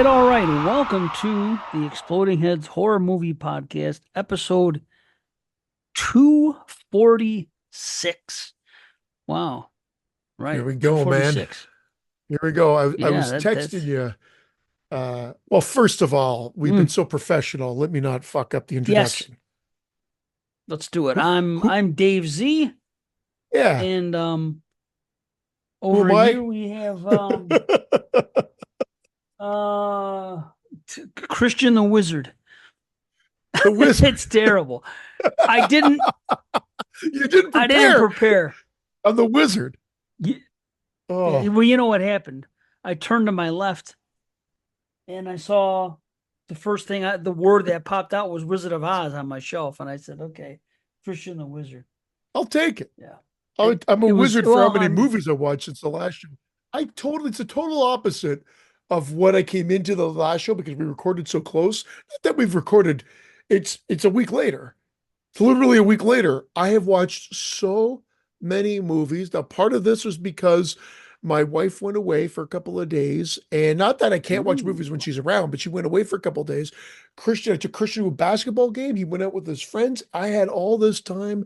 all right. Welcome to the Exploding Heads Horror Movie Podcast, episode 246. Wow. Here Right. we go, man. 246. Here we go. I Yeah, was texting that's you. Well, first of all, we've been mm, so professional. Let me not fuck up the yes, introduction. let's do it. Who, who, I'm Dave Z, yeah, and who am over I? here we have The uh Christian the Wizard. wizard. It's terrible. I didn't You didn't I didn't prepare. prepare. I'm the wizard. Y- Oh, Well, you know what happened? I turned to my left and I saw the first thing the word that popped out was Wizard of Oz on my shelf, and I said, "Okay, Christian the Wizard." I'll take it. Yeah, I'm a it was wizard for how well. many I'm movies I watched since the last show. It's a total opposite of what I came into the last show because we recorded so close. Not that we've recorded, it's a week later. It's literally a week later. I have watched so many movies. Now, part of this was because my wife went away for a couple of days. And not that I can't watch movies when ooh, she's around, but she went away for a couple of days. I took Christian to a basketball game. He went out with his friends. I had all this time.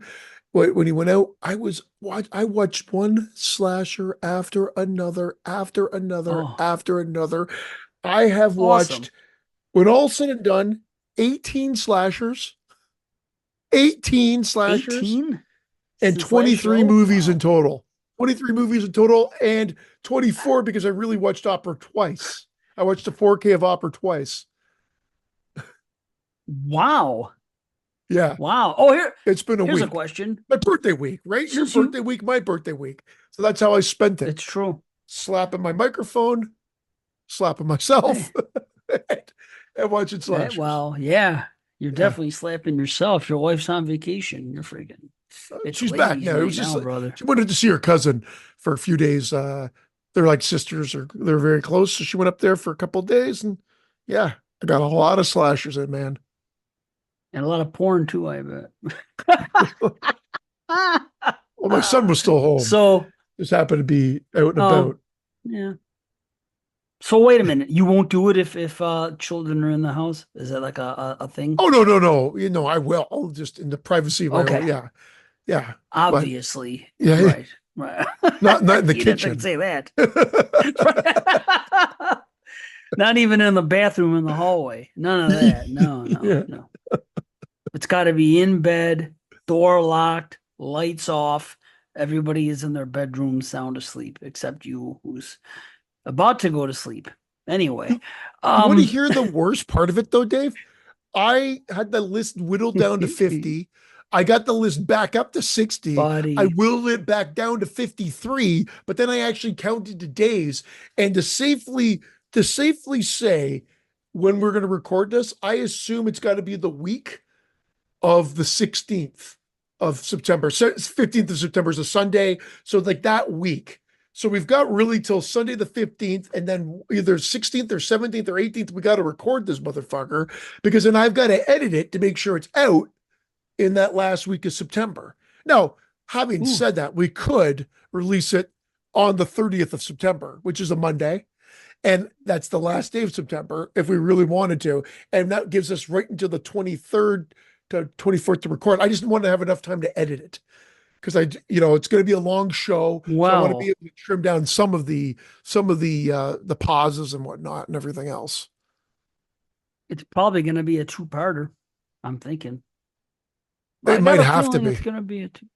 When he went out, I watched one slasher after another, oh, after another. I have awesome. watched, when all said and done, 18 slashers 18 slashers 18 and since last 23 show. movies in Wow. total. 23 movies in total and 24 because I really watched opera twice. I watched the 4K of opera twice. Wow. Yeah, Wow. Oh, it's been a here's a week. question. My birthday week, right? Your Since you, birthday week, my birthday week. So that's how I spent it. it's true. Slapping my microphone, slapping Hey, myself, and watching slashers. well, yeah, you're Yeah. definitely slapping yourself. Your wife's on vacation. You're freaking. It's She's back ladies' now. It was night just now, like brother. she wanted to see her cousin for a few days. They're like sisters, or they're very close. So she went up there for a couple of days, and yeah, I got a lot of slashers in, man. And a lot of porn too, I bet. Well, my son was still home. So, Just happened to be out and um, about. yeah. So wait a minute. You won't do it if children are in the house? Is that like a thing? Oh no, no, no. I will. I'll just in the privacy of my own. Okay. Yeah, yeah. But Obviously. yeah, Right. Right. not in the You didn't think to kitchen. say that. Not even in the bathroom in the hallway. None of that. No, no, Yeah. no. It's got to be in bed, door locked, lights off. Everybody is in their bedroom sound asleep, except you, who's about to go to sleep. Anyway, You want to um, hear the worst part of it though, Dave? I had the list whittled down to 50. I got the list back up to 60. I buddy. whittled it back down to 53, but then I actually counted the days. And to safely say when we're going to record this, I assume it's got to be the week of the 16th of September. So 15th of September is a Sunday. So like that week. So we've got really till Sunday the 15th, and then either 16th or 17th or 18th, we got to record this motherfucker because then I've got to edit it to make sure it's out in that last week of September. Now, having Ooh, said that, we could release it on the 30th of September, which is a Monday. And that's the last day of September if we really wanted to. And that gives us right until the 23rd to 24th to record. I just want to have enough time to edit it because it's going to be a long show. So I want to be wow. able to trim down some of the pauses and whatnot and everything else. It's probably going to be a two-parter. I'm thinking. It I got might a have to feeling it's be. going to be a two.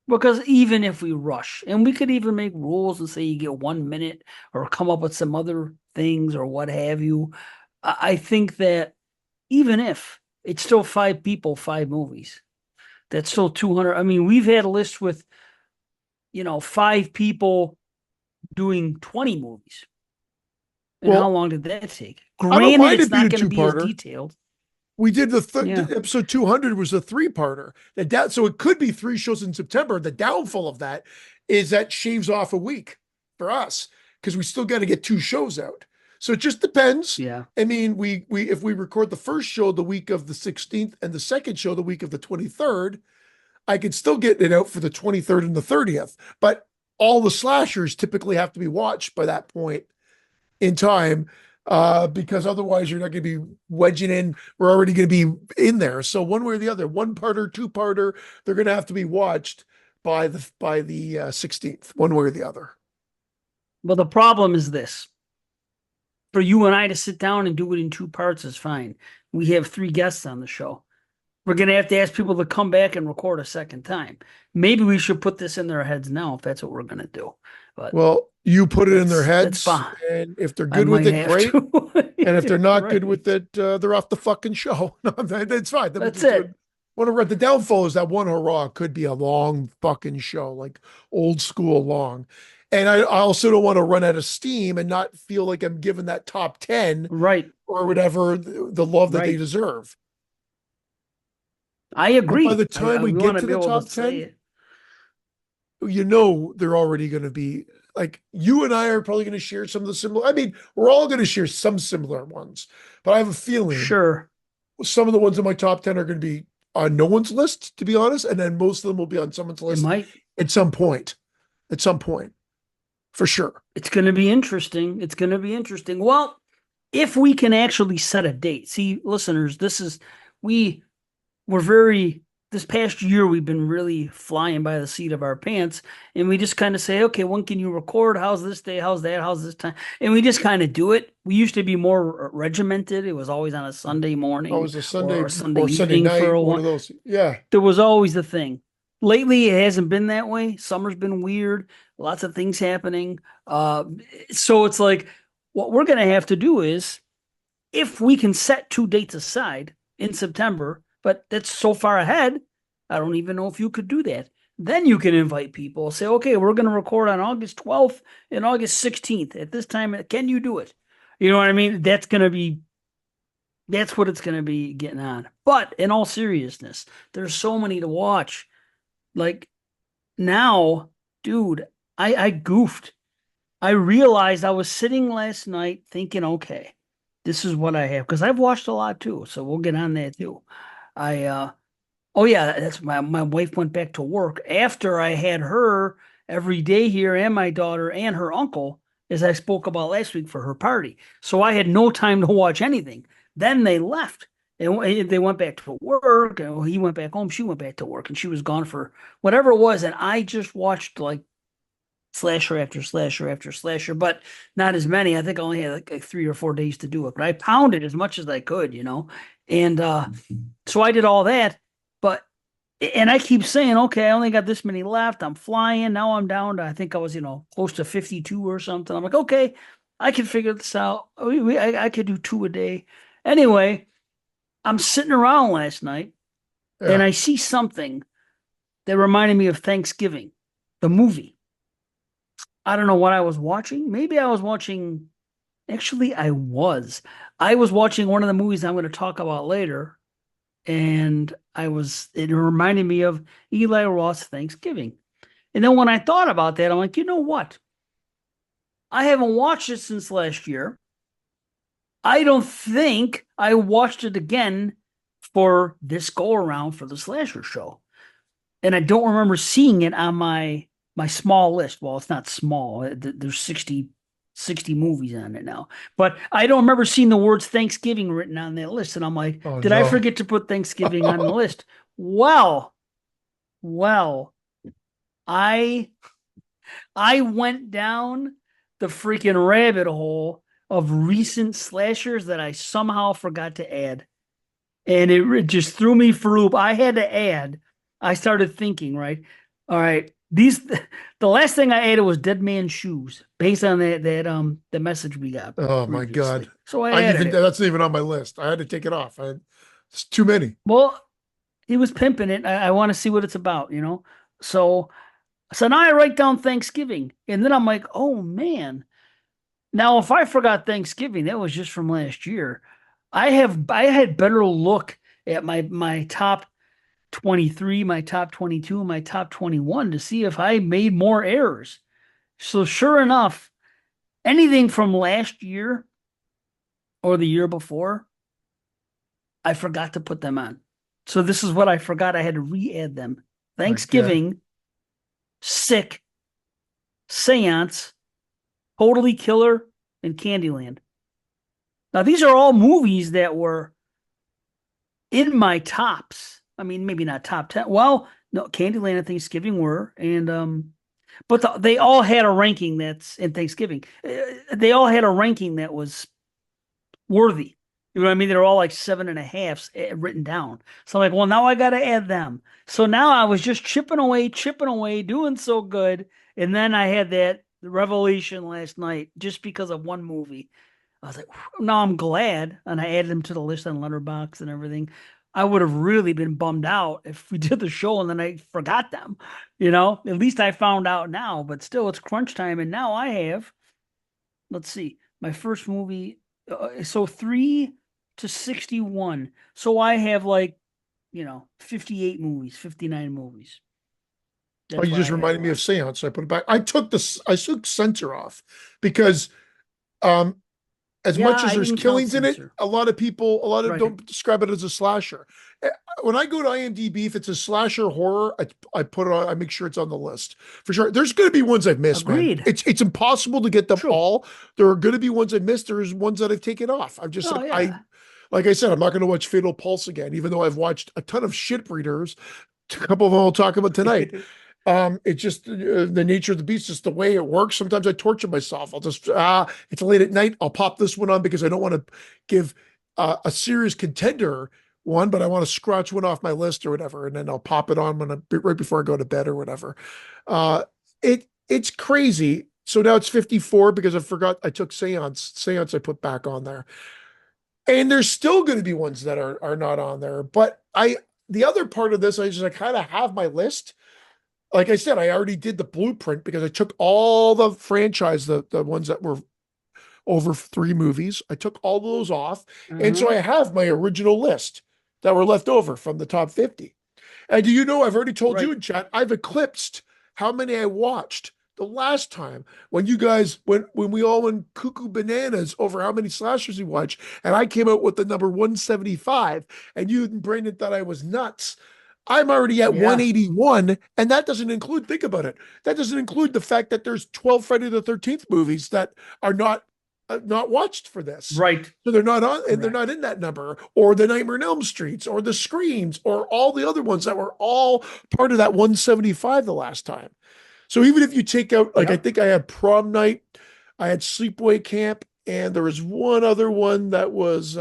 Because even if we rush, and we could even make rules and say you get 1 minute or come up with some other things or what have you, I think that even if it's still five people, five movies, that's still 200. I mean, we've had a list with, five people doing 20 movies. And how Well, long did that take? I don't Granted, mind it's it being not a going to be as two-parter. detailed. We did Yeah. episode 200 was a three-parter. So it could be three shows in September. The downfall of that is that shaves off a week for us because we still got to get two shows out. So it just depends. Yeah. I mean, we if we record the first show the week of the 16th and the second show the week of the 23rd, I could still get it out for the 23rd and the 30th. But all the slashers typically have to be watched by that point in time. because otherwise you're not going to be wedging in. We're already going to be in there. So one way or the other, one parter, two parter, they're going to have to be watched by the 16th, one way or the other. Well, the problem is this. For you and I to sit down and do it in two parts is fine. We have three guests on the show. We're going to have to ask people to come back and record a second time. Maybe we should put this in their heads now if that's what we're going to do. But Well, you put it in their that's heads, fine. and if they're I good with might it, have great. to. And if they're not good Right. with it, they're off the fucking show. No, that's fine. That's it. What I read, the downfall is that one hurrah could be a long fucking show, like old school long. And I also don't want to run out of steam and not feel like I'm giving that top 10 Right. or whatever the love that they Right. deserve. I But by agree. the time we we get want to be the able top to say 10, it. you know they're already going to be like you and I are probably going to share some of the similar. I mean, we're all going to share some similar ones, but I have a feeling Sure. some of the ones in my top 10 are going to be on no one's list, to be honest, and then most of them will be on someone's It list might. at some point. At some point, for sure. It's going to be interesting. It's going to be interesting. Well, if we can actually set a date. See, listeners, we we're very this past year we've been really flying by the seat of our pants, and we just kind of say, okay, when can you record? How's this day? How's that? How's this time? And we just kind of do it. We used to be more regimented. It was always on a Sunday morning Always a Sunday or a Sunday or Sunday evening for night, a one while. of those. Yeah. There was always the thing. Lately, it hasn't been that way. Summer's been weird. Lots of things happening. So it's like what we're going to have to do is if we can set two dates aside in September, but that's so far ahead, I don't even know if you could do that. Then you can invite people. Say, okay, we're going to record on August 12th and August 16th at this time. Can you do it? You know what I mean? That's what it's going to be getting on. But in all seriousness, there's so many to watch. Like now, dude, I goofed. I realized I was sitting last night thinking, okay, this is what I have because I've watched a lot too. So we'll get on that too. I oh yeah, that's my wife went back to work after I had her every day here and my daughter and her uncle, as I spoke about last week for her party. So I had no time to watch anything. Then they left. And they went back to work, and he went back home. She went back to work, and she was gone for whatever it was. And I just watched like slasher after slasher after slasher, but not as many. I think I only had like 3 or 4 days to do it, but I pounded as much as I could, And so I did all that, but and I keep saying, okay, I only got this many left. I'm flying. Now I'm down to, I think I was, close to 52 or something. I'm like, okay, I can figure this out. I could do two a day. Anyway, I'm sitting around last night and Yeah. I see something that reminded me of Thanksgiving, the movie. I don't know what I was watching. Maybe I was watching. Actually, I was. I was watching one of the movies I'm going to talk about later, and it reminded me of Eli Roth's Thanksgiving. And then when I thought about that, I'm like, you know what? I haven't watched it since last year. I don't think I watched it again for this go around for the slasher show. And I don't remember seeing it on my small list. Well, it's not small. There's 60 movies on it now. But I don't remember seeing the words Thanksgiving written on that list. And I'm like, Oh did I no. forget to put Thanksgiving on the list? Well, I I went down the freaking rabbit hole of recent slashers that I somehow forgot to add. And it just threw me for a loop. I had to add. I started thinking, right? All right, the last thing I added was Dead Man's Shoes, based on that the message we got Oh my previously. God. So I added it. That's not even on my list. I had to take it off. It's too many. Well, he was pimping it. I want to see what it's about. So now I write down Thanksgiving, and then I'm like, oh man. Now if I forgot Thanksgiving, that was just from last year. I had better look at my top 23, my top 22, my top 21 to see if I made more errors. So sure enough, anything from last year or the year before, I forgot to put them on. So this is what I forgot. I had to re-add them. My God. Thanksgiving, Sick, Seance, Totally Killer, and Candyland. Now these are all movies that were in my tops. I mean, maybe not top 10. Well, no, Candyland and Thanksgiving were, and but they all had a ranking that's in Thanksgiving. They all had a ranking that was worthy. You know what I mean? They're all like 7.5s written down. So I'm like, well, now I got to add them. So now I was just chipping away, doing so good. And then I had that revelation last night just because of one movie. I was like, now I'm glad. And I added them to the list on Letterboxd and everything. I would have really been bummed out if we did the show and then I forgot them. At least I found out now, but still, it's crunch time. And now I have, let's see, my first movie. So 3 to 61. So I have like, 58 movies, 59 movies. Oh, That's you what I just have reminded me of watched. Seance. So I put it back. I took Censor off because um as Yeah, much as I there's didn't count killings in it, Censor. a lot of Right. don't describe it as a slasher. Eh, When I go to IMDb, if it's a slasher horror, I put it on, I make sure it's on the list for sure. There's going to be ones I've missed, man. Agreed. It's impossible to get them True. all. There are going to be ones I missed. There's ones that I've taken off. I'm just Oh, I yeah. like I said, I'm not going to watch Fatal Pulse again, even though I've watched a ton of shit breeders. A couple of them I'll talk about tonight. It's just the nature of the beast, just the way it works. Sometimes I torture myself. I'll just it's late at night. I'll pop this one on because I don't want to give a serious contender one, but I want to scratch one off my list or whatever, and then I'll pop it on right before I go to bed or whatever. It's crazy. So now it's 54 because I forgot I took Seance. Seance I put back on there, and there's still going to be ones that are not on there. But the other part of this, I kind of have my list. Like I said, I already did the blueprint because I took all the franchise, the ones that were over 3 movies. I took all those off. And so Uh-huh. I have my original list that were left over from the top 50. And do you know, I've already told you Right. in chat, I've eclipsed how many I watched the last time when you guys when we all went cuckoo bananas over how many slashers we watched, and I came out with the number 175, and you and Brandon thought I was nuts. I'm already at Yeah. 181, and that doesn't include, think about it, that doesn't include the fact that there's 12 Friday the 13th movies that are not watched for this. Right. So they're not on, and they're Correct. not in that number, or the Nightmare on Elm Streets, or the Screams, or all the other ones that were all part of that 175 the last time. So even if you take out, like, I Yep. think I had Prom Night, I had Sleepaway Camp, and there was one other one that was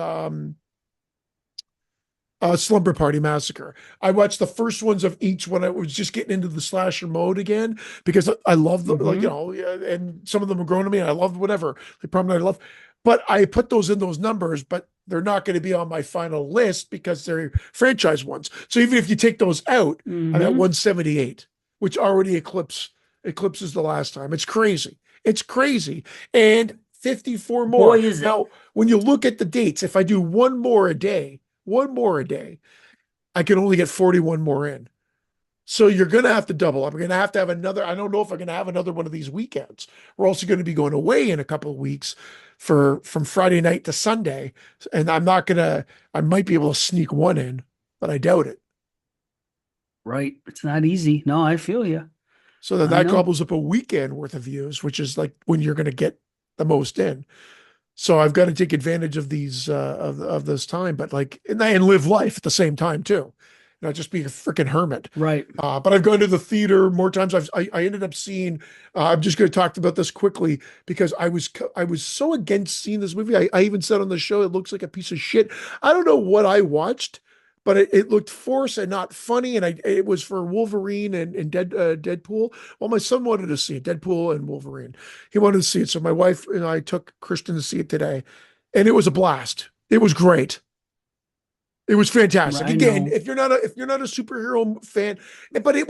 Slumber Party Massacre. I watched the first ones of each when I was just getting into the slasher mode again because I love the, like, Mm-hmm. yeah, and some of them are growing to me and I loved whatever. Like Prom Night I love. But I put those in those numbers, but they're not going to be on my final list because they're franchise ones. So even if you take those out, I'm at Mm-hmm. 178, which already eclipses the last time. It's crazy. It's crazy. And 54 more. Boy, is it. Now, when you look at the dates, if I do one more a day, I can only get 41 more in. So you're going to have to double up. I'm going to have another. I don't know if I'm going to have another one of these weekends. We're also going to be going away in a couple of weeks for from Friday night to Sunday. And I might be able to sneak one in, but I doubt it. Right. It's not easy. No, I feel you. So then I that know. gobbles up a weekend worth of views, which is like when you're going to get the most in. So I've got to take advantage of these of this time, but like and live life at the same time too, not just be a freaking hermit. Right. But I've gone to the theater more times. I ended up seeing. I'm just going to talk about this quickly because I was so against seeing this movie. I even said on the show it looks like a piece of shit. I don't know what I watched, but it looked forced and not funny. And it was for Wolverine and Deadpool. Well, my son wanted to see it, Deadpool and Wolverine. He wanted to see it, so my wife and I took Christian to see it today, and it was a blast. It was great. It was fantastic. I Again, know. if you're not a superhero fan, but it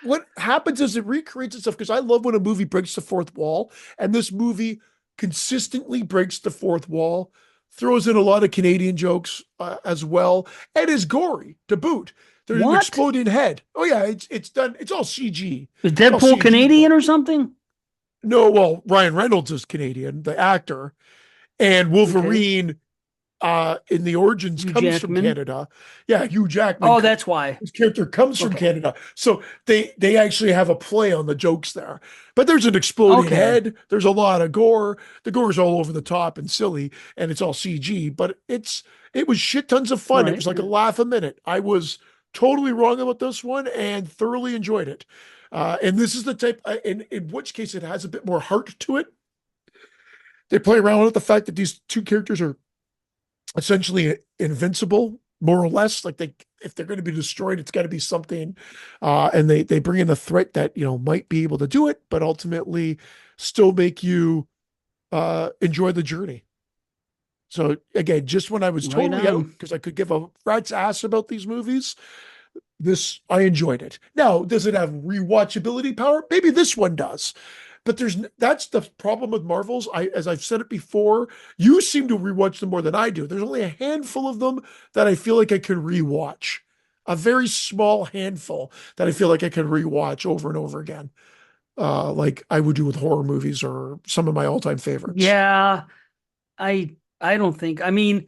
what happens is it recreates itself because I love when a movie breaks the fourth wall, and this movie consistently breaks the fourth wall, throws in a lot of Canadian jokes as well, and is gory to boot. There's an What? exploding head. Oh yeah, it's done. It's all CG. Is It's all Deadpool CG. Canadian or something? No, well, Ryan Reynolds is Canadian, the actor, and Okay. Wolverine. in the origins Hugh comes from Jackman. Canada. Yeah, Hugh Jackman. Oh, that's why. His character comes from Okay. Canada, so they actually have a play on the jokes there. But there's an exploding Okay. head. There's a lot of gore. The gore is all over the top and silly, and it's all CG. But it was shit tons of fun. It Right. was like a laugh a minute. I was totally wrong about this one and thoroughly enjoyed it. And this is the type, in which case it has a bit more heart to it. They play around with the fact that these two characters are essentially invincible, more or less. Like if they're going to be destroyed, it's got to be something. And they bring in a threat that might be able to do it, but ultimately still make you enjoy the journey. So again, just when I was Right totally out on. because I could give a rat's ass about these movies, this I enjoyed it. Now, does it have rewatchability power? Maybe this one does. But that's the problem with Marvels. As I've said it before, you seem to rewatch them more than I do. There's only a handful of them that I feel like I can rewatch. A very small handful that I feel like I can rewatch over and over again. Like I would do with horror movies or some of my all-time favorites. Yeah. I don't think. I mean,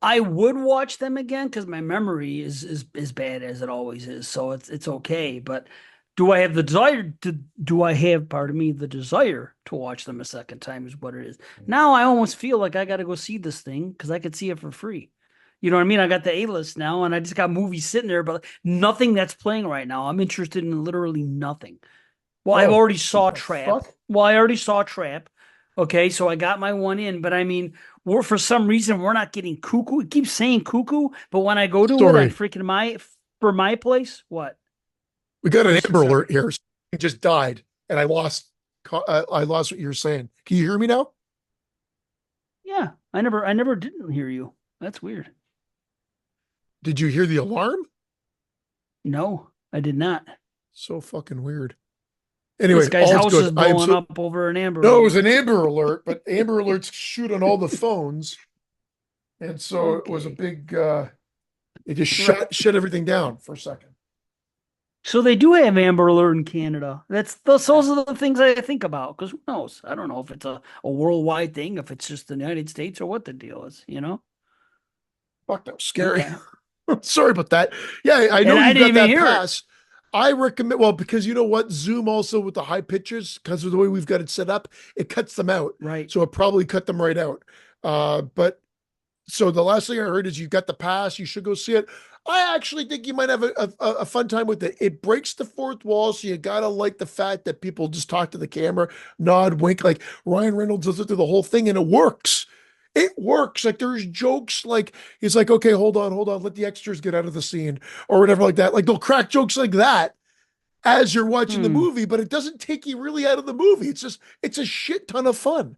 I would watch them again because my memory is bad as it always is. So it's okay. But do I have the desire to do I have, pardon me, the desire to watch them a second time is what it is. Now I almost feel like I gotta go see this thing because I could see it for free. You know what I mean? I got the A-list now and I just got movies sitting there, but nothing that's playing right now. I'm interested in literally nothing. Well, I've Oh, already what saw the Trap. fuck? Well, I already saw Trap. Okay, so I got my one in, but I mean, we're for some reason we're not getting Cuckoo. It keeps saying Cuckoo, but when I go to it on Sorry. freaking for my place, what? We got I'm an so Amber sorry. Alert here. It just died, and I lost what you were saying. Can you hear me now? Yeah, I never didn't hear you. That's weird. Did you hear the alarm? No, I did not. So fucking weird. This Anyway, guy's all's house is good. I am blowing so up over an Amber no, it was an Alert. Amber Alert, but Amber Alerts shoot on all the phones, and so it was a Okay. big. It just Right. shut everything down for a second. So they do have Amber Alert in Canada. Those are the things I think about because who knows? I don't know if it's a worldwide thing, if it's just the United States or what the deal is, you know? Fuck, that was scary. Okay. Sorry about that. Yeah, I And know I you've didn't got even that hear it. pass. I recommend, well, because you know what? Zoom also with the high pictures, because of the way we've got it set up, it cuts them out. Right. So it probably cut them right out. But so the last thing I heard is you got the pass. You should go see it. I actually think you might have a fun time with it. It breaks the fourth wall, so you gotta like the fact that people just talk to the camera, nod, wink, like Ryan Reynolds does it through the whole thing, and it works. It works. Like there's jokes like he's like, okay, hold on, let the extras get out of the scene or whatever like that. Like they'll crack jokes like that as you're watching the Hmm. movie, but it doesn't take you really out of the movie. It's a shit ton of fun.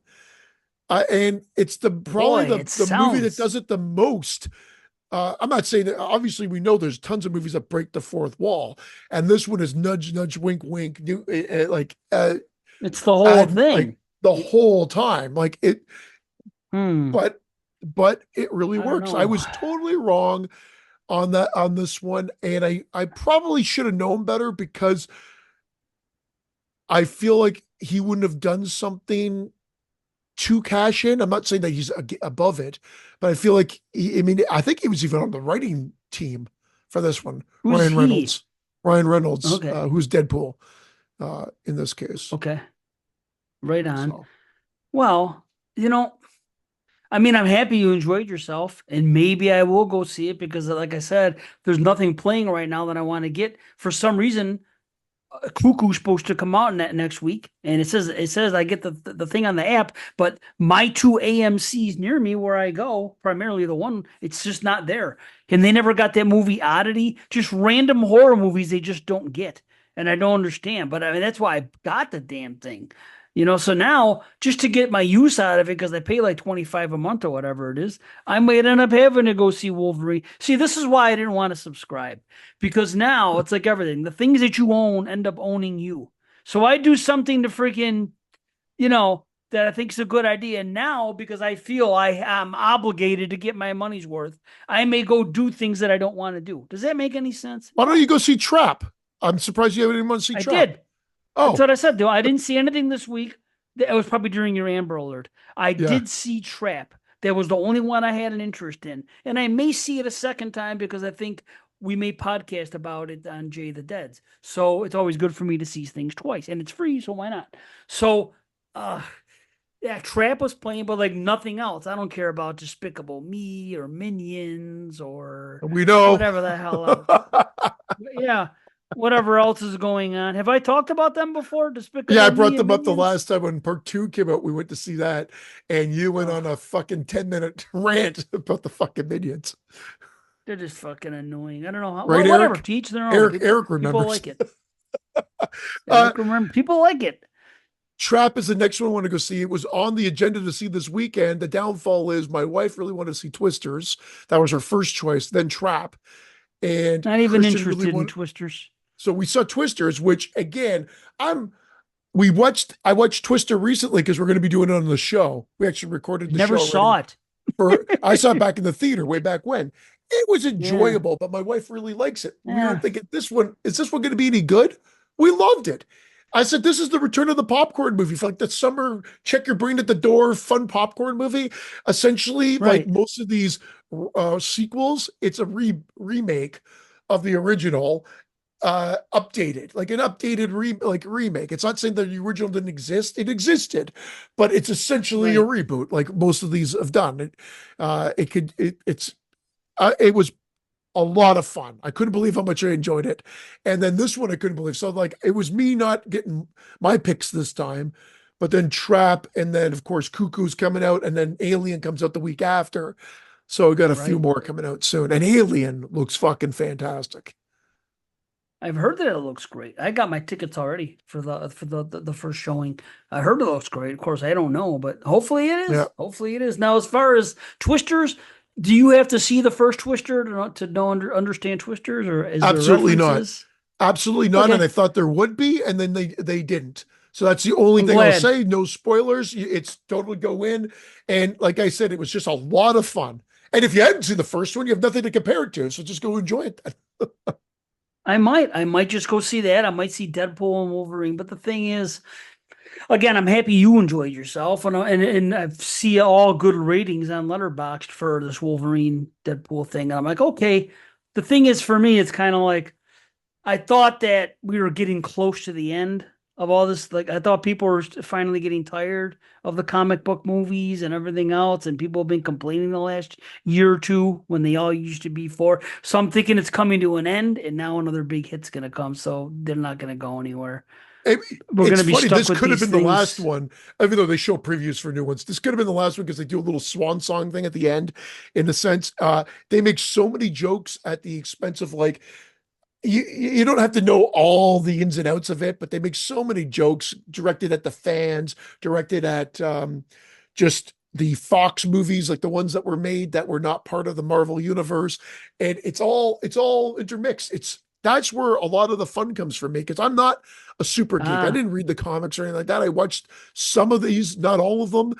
And it's the probably Boy, the it the movie that sounds does it the most. I'm not saying that. Obviously, we know there's tons of movies that break the fourth wall, and this one is nudge, nudge, wink, wink, it's the whole and like thing. the whole time, like it. Hmm. But it really I don't works. I know. was totally wrong on this one, and I probably should have known better because I feel like he wouldn't have done something to cash in. I'm not saying that he's above it, but I feel like I mean, I think he was even on the writing team for this one. Who's Ryan he? Reynolds, Ryan Reynolds, Okay. who's Deadpool, in this case. Okay. Right on. So Well, you know, I mean, I'm happy you enjoyed yourself, and maybe I will go see it because, like I said, there's nothing playing right now that I want to get. For some reason, Cuckoo's supposed to come out in that next week, and it says I get the thing on the app, but my two AMC's near me where I go, primarily the one, it's just not there. And they never got that movie Oddity, just random horror movies they just don't get, and I don't understand. But I mean, that's why I got the damn thing. So now just to get my use out of it, because I pay like 25 a month or whatever it is, I might end up having to go see Wolverine. See, this is why I didn't want to subscribe because now it's like everything. The things that you own end up owning you. So I do something to freaking, that I think is a good idea. Now, because I feel I am obligated to get my money's worth, I may go do things that I don't want to do. Does that make any sense? why don't you No, go see Trap? I'm surprised you didn't want to see I Trap. did. That's Oh, what I said, though. I didn't see anything this week. It was probably during your Amber Alert. I yeah. did see Trap, That was the only one I had an interest in. And I may see it a second time because I think we may podcast about it on Jay the Dead's. So it's always good for me to see things twice. And it's free, so why not? So yeah, Trap was playing, but like nothing else. I don't care about Despicable Me or Minions or We know. whatever the hell. Yeah, whatever else is going on. Have I talked about them before? Yeah, I Despicable Me brought and them up the Minions? last time when part two came out. We went to see that, and you went on Oh, a fucking 10-minute rant about the fucking minions. they're just fucking annoying. I don't know how. Right, Well, whatever. Eric? To each their own. Eric People remembers. like it. Uh, Eric, remember, people like it. Trap is the next one I want to go see. It was on the agenda to see this weekend. The downfall is my wife really wanted to see Twisters. That was her first choice, then Trap. And Not even Christian really interested in wanted. Twisters. So we saw Twisters, which again, I watched Twister recently because we're going to be doing it on the show. We actually recorded the Never show saw already. it. I saw it back in the theater way back when. It was Yeah. enjoyable, but my wife really likes it. We were Yeah. thinking, is this one going to be any good? We loved it. I said, this is the return of the popcorn movie for like the summer, check your brain at the door, fun popcorn movie. Essentially, like Right. most of these sequels, it's a remake of the original, updated, like an updated remake. It's not saying that the original didn't exist. It existed, but it's essentially a Right. reboot, like most of these have done. It was a lot of fun. I couldn't believe how much I enjoyed it. And then this one I couldn't believe. So like it was me not getting my picks this time, but then Trap, and then of course Cuckoo's coming out, and then Alien comes out the week after. So we got a few Right. more coming out soon. And Alien looks fucking fantastic. I've heard that it looks great. I got my tickets already for the first showing. I heard it looks great. Of course, I don't know, but hopefully it Yeah, is. Hopefully it is. Now, as far as Twisters, do you have to see the first Twister to know understand Twisters, or is there absolutely not. references? Absolutely not. And I Okay, thought there would be, and then they didn't. So that's the only I'm thing I'll glad. say. No spoilers. It's totally go in. And like I said, it was just a lot of fun. And if you hadn't seen the first one, you have nothing to compare it to. So just go enjoy it. I might just go see that. I might see Deadpool and Wolverine. But the thing is, again, I'm happy you enjoyed yourself, and I see all good ratings on Letterboxd for this Wolverine Deadpool thing. And I'm like, okay. The thing is, for me, it's kind of like I thought that we were getting close to the end of all this. Like I thought people were finally getting tired of the comic book movies and everything else, and people have been complaining the last year or two when they all used to be for. So I'm thinking it's coming to an end, and now another big hit's gonna come. So they're not gonna go anywhere. It- We're It's gonna be funny. stuck This with could have these been the last things. one, even though they show previews for new ones. This could have been the last one because they do a little swan song thing at the end, in the sense, they make so many jokes at the expense of like, you don't have to know all the ins and outs of it, but they make so many jokes directed at the fans, directed at just the Fox movies, like the ones that were made that were not part of the Marvel universe, and it's all intermixed. That's where a lot of the fun comes from me because I'm not a super geek. I Ah, didn't read the comics or anything like that. I watched some of these, not all of them,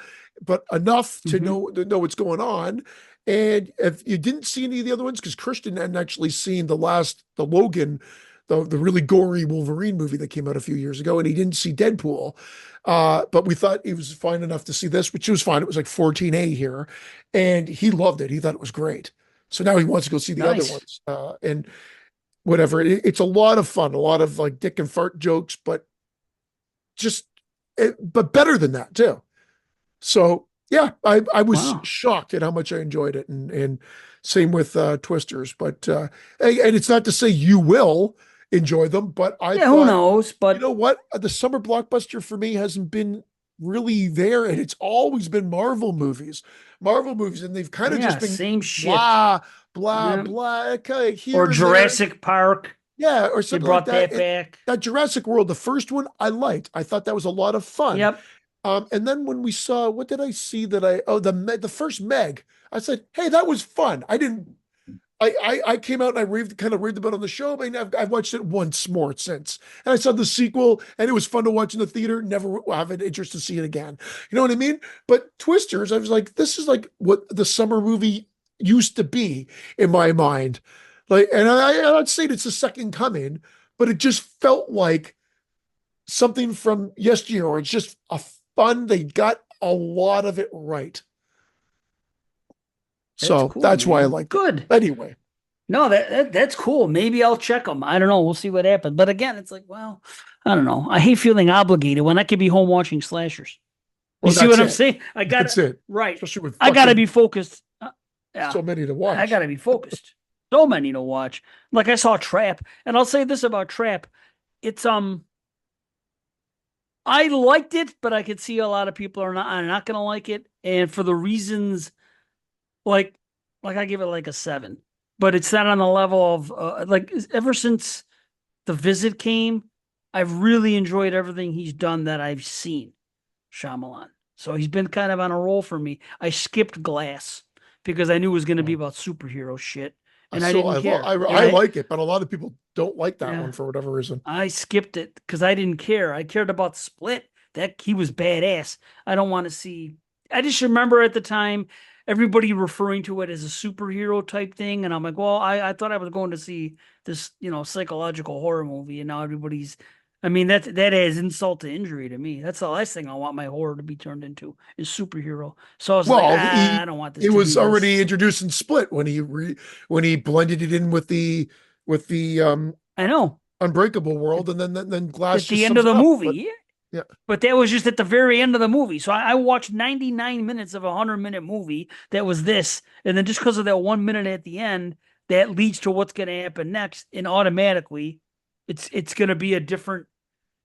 but enough hmm. to know what's going on. And if you didn't see any of the other ones, because Christian hadn't actually seen the Logan, the really gory Wolverine movie that came out a few years ago, and he didn't see Deadpool. But we thought he was fine enough to see this, which was fine. It was like 14A here, and he loved it. He thought it was great. So now he wants to go see the other Nice. ones. And whatever. It's a lot of fun, a lot of like dick and fart jokes, but just but better than that too. So yeah, I was Wow. shocked at how much I enjoyed it, and same with Twisters. But and it's not to say you will enjoy them, but I Yeah, who thought, knows? you But know what, the summer blockbuster for me hasn't been really there, and it's always been Marvel movies, and they've kind of just yeah, been same shit. blah blah Yeah. blah, okay, Or here and there, Jurassic Park. yeah, or They something like brought that. that back. That Jurassic World, the first one, I liked. I thought that was a lot of fun. Yep. And then when we saw, what did I see that the first Meg, I said, hey, that was fun. I didn't, I came out and I kind of raved about it on the show. I mean, I've watched it once more since, and I saw the sequel, and it was fun to watch in the theater. Never will have an interest to see it again. You know what I mean? But Twisters, I was like, this is like what the summer movie used to be in my mind. Like, and I'm not saying it's the second coming, but it just felt like something from yesteryear, or it's just a fun. They got a lot of it right. That's So cool, that's why I man. liked it. Good. Anyway, No, that's cool. Maybe I'll check them. I don't know. We'll see what happens. But again, it's like, well, I don't know. I hate feeling obligated when I could be home watching slashers. You well, see that's what I'm it. saying? I That's gotta it. right. Especially with I gotta fucking be focused. Yeah, so many to I watch. gotta be focused. So many to watch. Like I saw Trap, and I'll say this about Trap: it's I liked it, but I could see a lot of people are not gonna like it, and for the reasons like I give it like a 7, but it's not on the level of like ever since The Visit came, I've really enjoyed everything he's done that I've seen. Shyamalan. So he's been kind of on a roll for me. I skipped Glass because I knew it was going to be Oh. about superhero shit, I and I still didn't care. And I like it, but a lot of people don't like that yeah, one for whatever reason. I skipped it because I didn't care. I cared about Split. That he was badass. I don't want to see. I just remember at the time everybody referring to it as a superhero type thing, and I'm like, well, I thought I was going to see this, psychological horror movie, and now everybody's. I mean, that is insult to injury to me. That's the last thing I want my horror to be turned into is superhero. So I was like, Well, I don't want this it to was be this. already introduced in Split when when he blended it in with the I know Unbreakable world, and then Glass at the just end sums of it the up. movie. But Yeah. yeah, But that was just at the very end of the movie. So I watched 99 minutes of a 100-minute movie that was this. And then just because of that 1 minute at the end, that leads to what's going to happen next. And automatically, it's going to be a different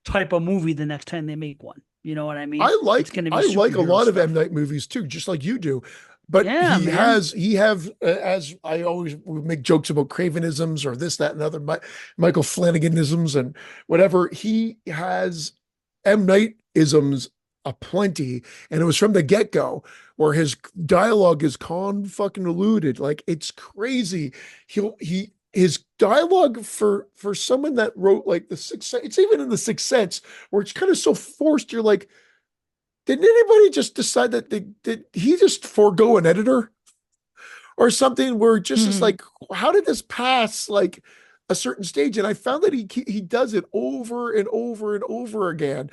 type of movie the next time they make one. You know what I mean? It's going to be I like a superhero lot of M stuff. Night movies too, just like you do. But Yeah, man. he have as I always would make jokes about Cravenisms or this, that, and other Michael Flanaganisms and whatever. He has M Night isms aplenty, and it was from the get go where his dialogue is con fucking eluded. Like it's crazy. He his dialogue for someone that wrote like the Sixth Sense, it's even in the Sixth Sense where it's kind of so forced. You're like, did anybody just decide that did he just forego an editor or something? Where it just is like, how did this pass like a certain stage? And I found that he does it over and over and over again.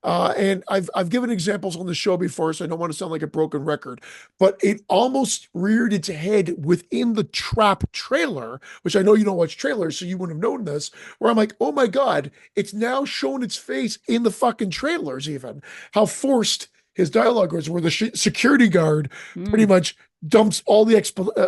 And I've given examples on the show before, so I don't want to sound like a broken record, but it almost reared its head within the Trap trailer, which I know you don't watch trailers, so you wouldn't have known this, where I'm like, oh my God, it's now shown its face in the fucking trailers, even how forced his dialogue was, where the security guard pretty Mm. much dumps all the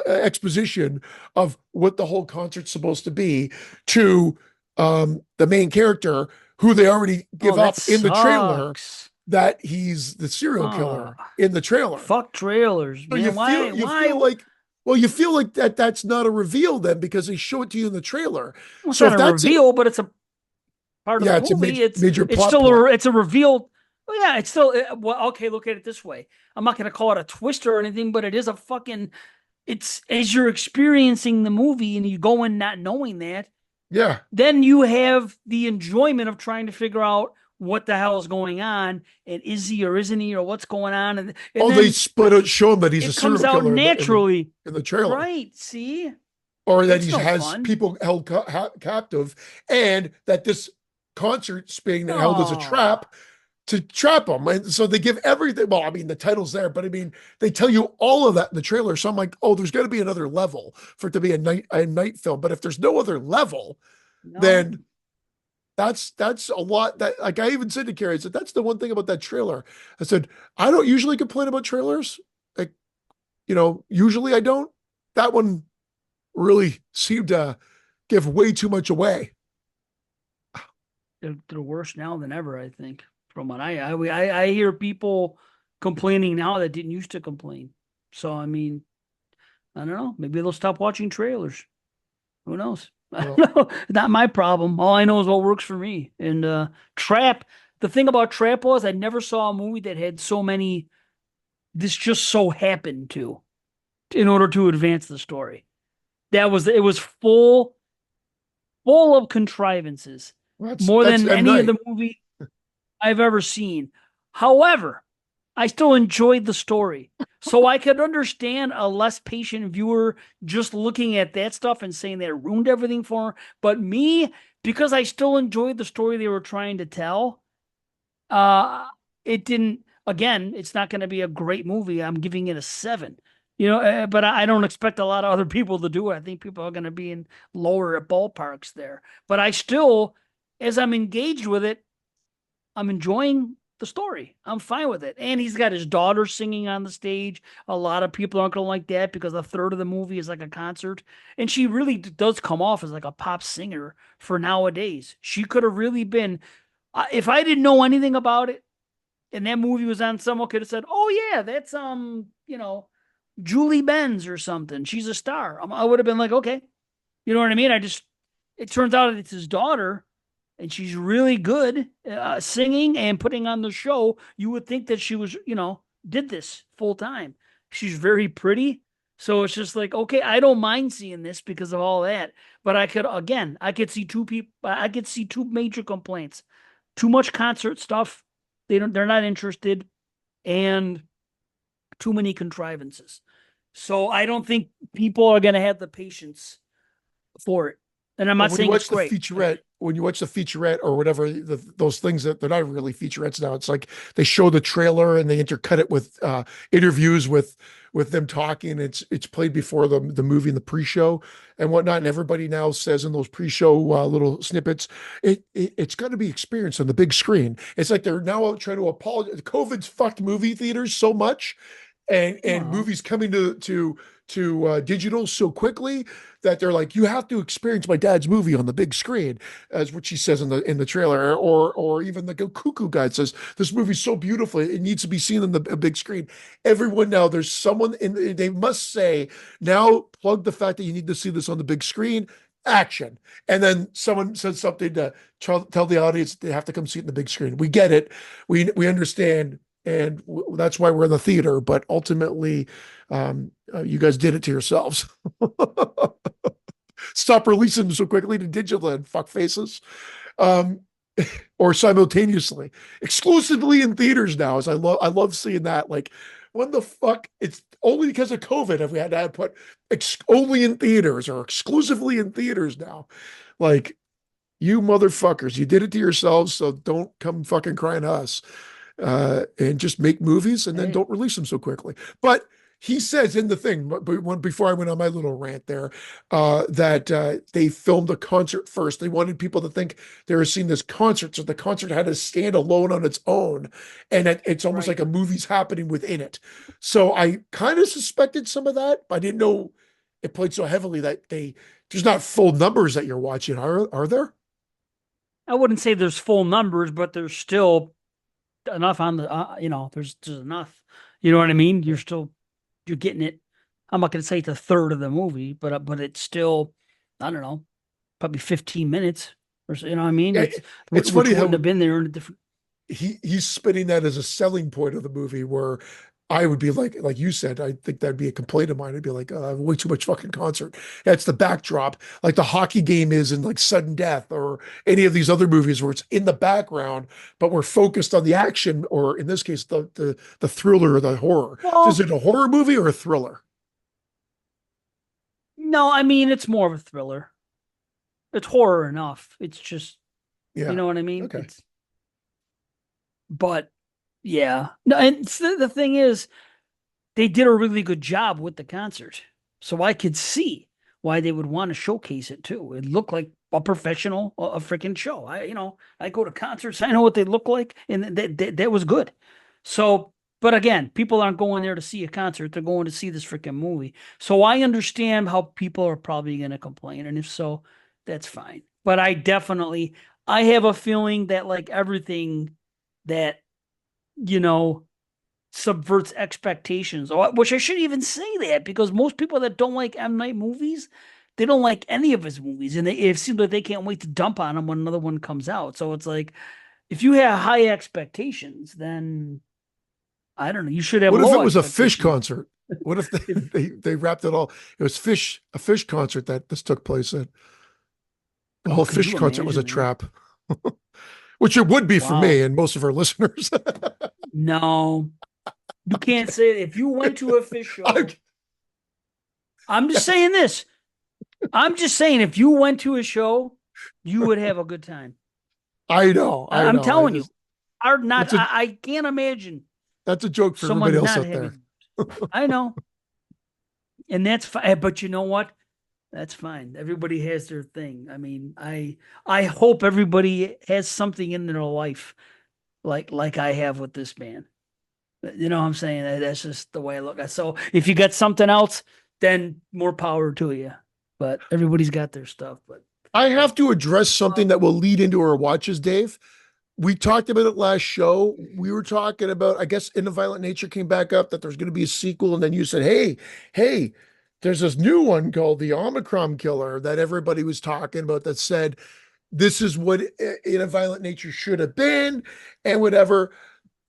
exposition of what the whole concert's supposed to be to the main character who they already Oh, give that up in the trailer sucks. that he's the serial Oh, killer in the trailer. fuck trailers, So man. Why? you Why? feel like well, you feel like that's not a reveal then because they show it to you in the trailer. Well, it's So not if a that's reveal, but it's a part of the yeah, it's a movie. major It's plot still point. it's a reveal. Well, yeah, it's still well. Okay, look at it this way. I'm not gonna call it a twist or anything, but it is a fucking. It's as you're experiencing the movie and you go in not knowing that, Yeah. then you have the enjoyment of trying to figure out what the hell is going on and is he or isn't he or what's going on and Oh, they then split out, show him that he's a it comes serial out killer naturally. in the trailer, Right? See, or that it's he no has fun. people held captive, and that this concert's being held as a Oh, trap to trap them. And so they give everything. Well, I mean, the title's there, but I mean, they tell you all of that in the trailer. So I'm like, oh, there's got to be another level for it to be a night film. But if there's no other level, no. then that's a lot. That like I even said to Carrie, I said that's the one thing about that trailer. I said I don't usually complain about trailers. Like usually I don't. That one really seemed to give way too much away. They're worse now than ever, I think. From what I hear people complaining now that didn't used to complain. So I mean, I don't know. Maybe they'll stop watching trailers. Who knows? I Well, don't know. Not my problem. All I know is what works for me. And Trap. The thing about Trap was I never saw a movie that had so many. This just so happened to, in order to advance the story. It was full of contrivances, more that's than M any of Night. the movie I've ever seen. However, I still enjoyed the story. So I could understand a less patient viewer just looking at that stuff and saying that it ruined everything for her. But me, because I still enjoyed the story they were trying to tell, uh, it didn't, again, it's not going to be a great movie. I'm giving it a 7. But I don't expect a lot of other people to do it. I think people are going to be in lower at ballparks there. But I still, as I'm engaged with it, I'm enjoying the story. I'm fine with it. And he's got his daughter singing on the stage. A lot of people aren't going to like that because a third of the movie is like a concert. And she really does come off as like a pop singer for nowadays. She could have really been, if I didn't know anything about it and that movie was on, someone could have said, "Oh yeah, that's Julie Benz or something. She's a star." I would have been like, "Okay." You know what I mean? It turns out it's his daughter and she's really good singing and putting on the show. You would think that she was, did this full time. She's very pretty. So it's just like, okay, I don't mind seeing this because of all that. But I could see I could see two major complaints. Too much concert stuff. They're not interested, and too many contrivances. So I don't think people are going to have the patience for it. And I'm But not when you saying it's watch the great. featurette, when you watch the featurette or whatever, those things that they're not really featurettes now. It's like they show the trailer and they intercut it with interviews with them talking. It's played before the movie and the pre-show and whatnot. And everybody now says in those pre-show little snippets, it's got to be experienced on the big screen. It's like they're now trying to apologize. COVID's fucked movie theaters so much, and Well, movies coming to digital so quickly that they're like, you have to experience my dad's movie on the big screen, as what she says in the trailer, or even the Cuckoo guy says this movie's so beautiful it needs to be seen on the big screen. Everyone now, there's someone in they must say now plug the fact that you need to see this on the big screen. Action, and then someone says something to tell the audience they have to come see it in the big screen. We get it, we understand, and that's why we're in the theater. But ultimately, you guys did it to yourselves. Stop releasing them so quickly to digital and fuck faces. Um, or simultaneously, exclusively in theaters now. As I love seeing that. Like, when the fuck? It's only because of COVID have we had to put only in theaters or exclusively in theaters now. Like, you motherfuckers, you did it to yourselves, so don't come fucking crying to us. And just make movies and then hey, don't release them so quickly. But he says in the thing, before I went on my little rant there, that they filmed a concert first. They wanted people to think they were seeing this concert, so the concert had to stand alone on its own, and it's almost right. like a movie's happening within it. So I kind of suspected some of that, but I didn't know it played so heavily that there's not full numbers that you're watching. Are there? I wouldn't say there's full numbers, but there's still enough on the, there's enough. You know what I mean? You're getting it. I'm not going to say it's a third of the movie, but it's still, I don't know, probably 15 minutes or so, you know what I mean? Yeah, it's Which funny wouldn't how have been there in a different. he's spinning that as a selling point of the movie where I would be like you said, I think that'd be a complaint of mine. I'd be like, way too much fucking concert. That's the backdrop, like the hockey game is in like Sudden Death or any of these other movies where it's in the background, but we're focused on the action, or in this case, the thriller or the horror. So is Well, it a horror movie or a thriller? no, I mean, it's more of a thriller. It's horror enough. It's just, you Yeah. know what I mean? Okay. But yeah. No, and the thing is, they did a really good job with the concert. So I could see why they would want to showcase it too. It looked like a professional, a freaking show. I go to concerts, I know what they look like, and that was good. So, but again, people aren't going there to see a concert, they're going to see this freaking movie. So I understand how people are probably going to complain, and if so, that's fine. But I have a feeling that like everything that, you know, subverts expectations, which I shouldn't even say that because most people that don't like M. Night movies, they don't like any of his movies, and it seems like they can't wait to dump on him when another one comes out. So it's like, if you have high expectations, then I don't know, you should have What if low it was a fish expectations. concert? What if If they wrapped it all? It was a fish concert that this took place at. The oh, whole could fish you concert was a imagine that? trap, which it would be for Wow, me and most of our listeners. no, you can't say it. If you went to a fish I, show, I'm just saying this. I'm just saying, if you went to a show, you would have a good time. I know, I I'm know. I telling you. just Are not that's a I can't imagine that's a joke for everybody someone else not out there. having. I know. And that's fine. But you know what? That's fine. Everybody has their thing. I mean, I hope everybody has something in their life like I have with this band. You know what I'm saying? That's just the way I look at it. So if you got something else, then more power to you. But everybody's got their stuff. But I have to address something that will lead into our watches, Dave. We talked about it last show. We were talking about, I guess, In the Violent Nature came back up that there's going to be a sequel, and then you said, hey, there's this new one called the Omicron Killer that everybody was talking about that said this is what In a Violent Nature should have been, and whatever.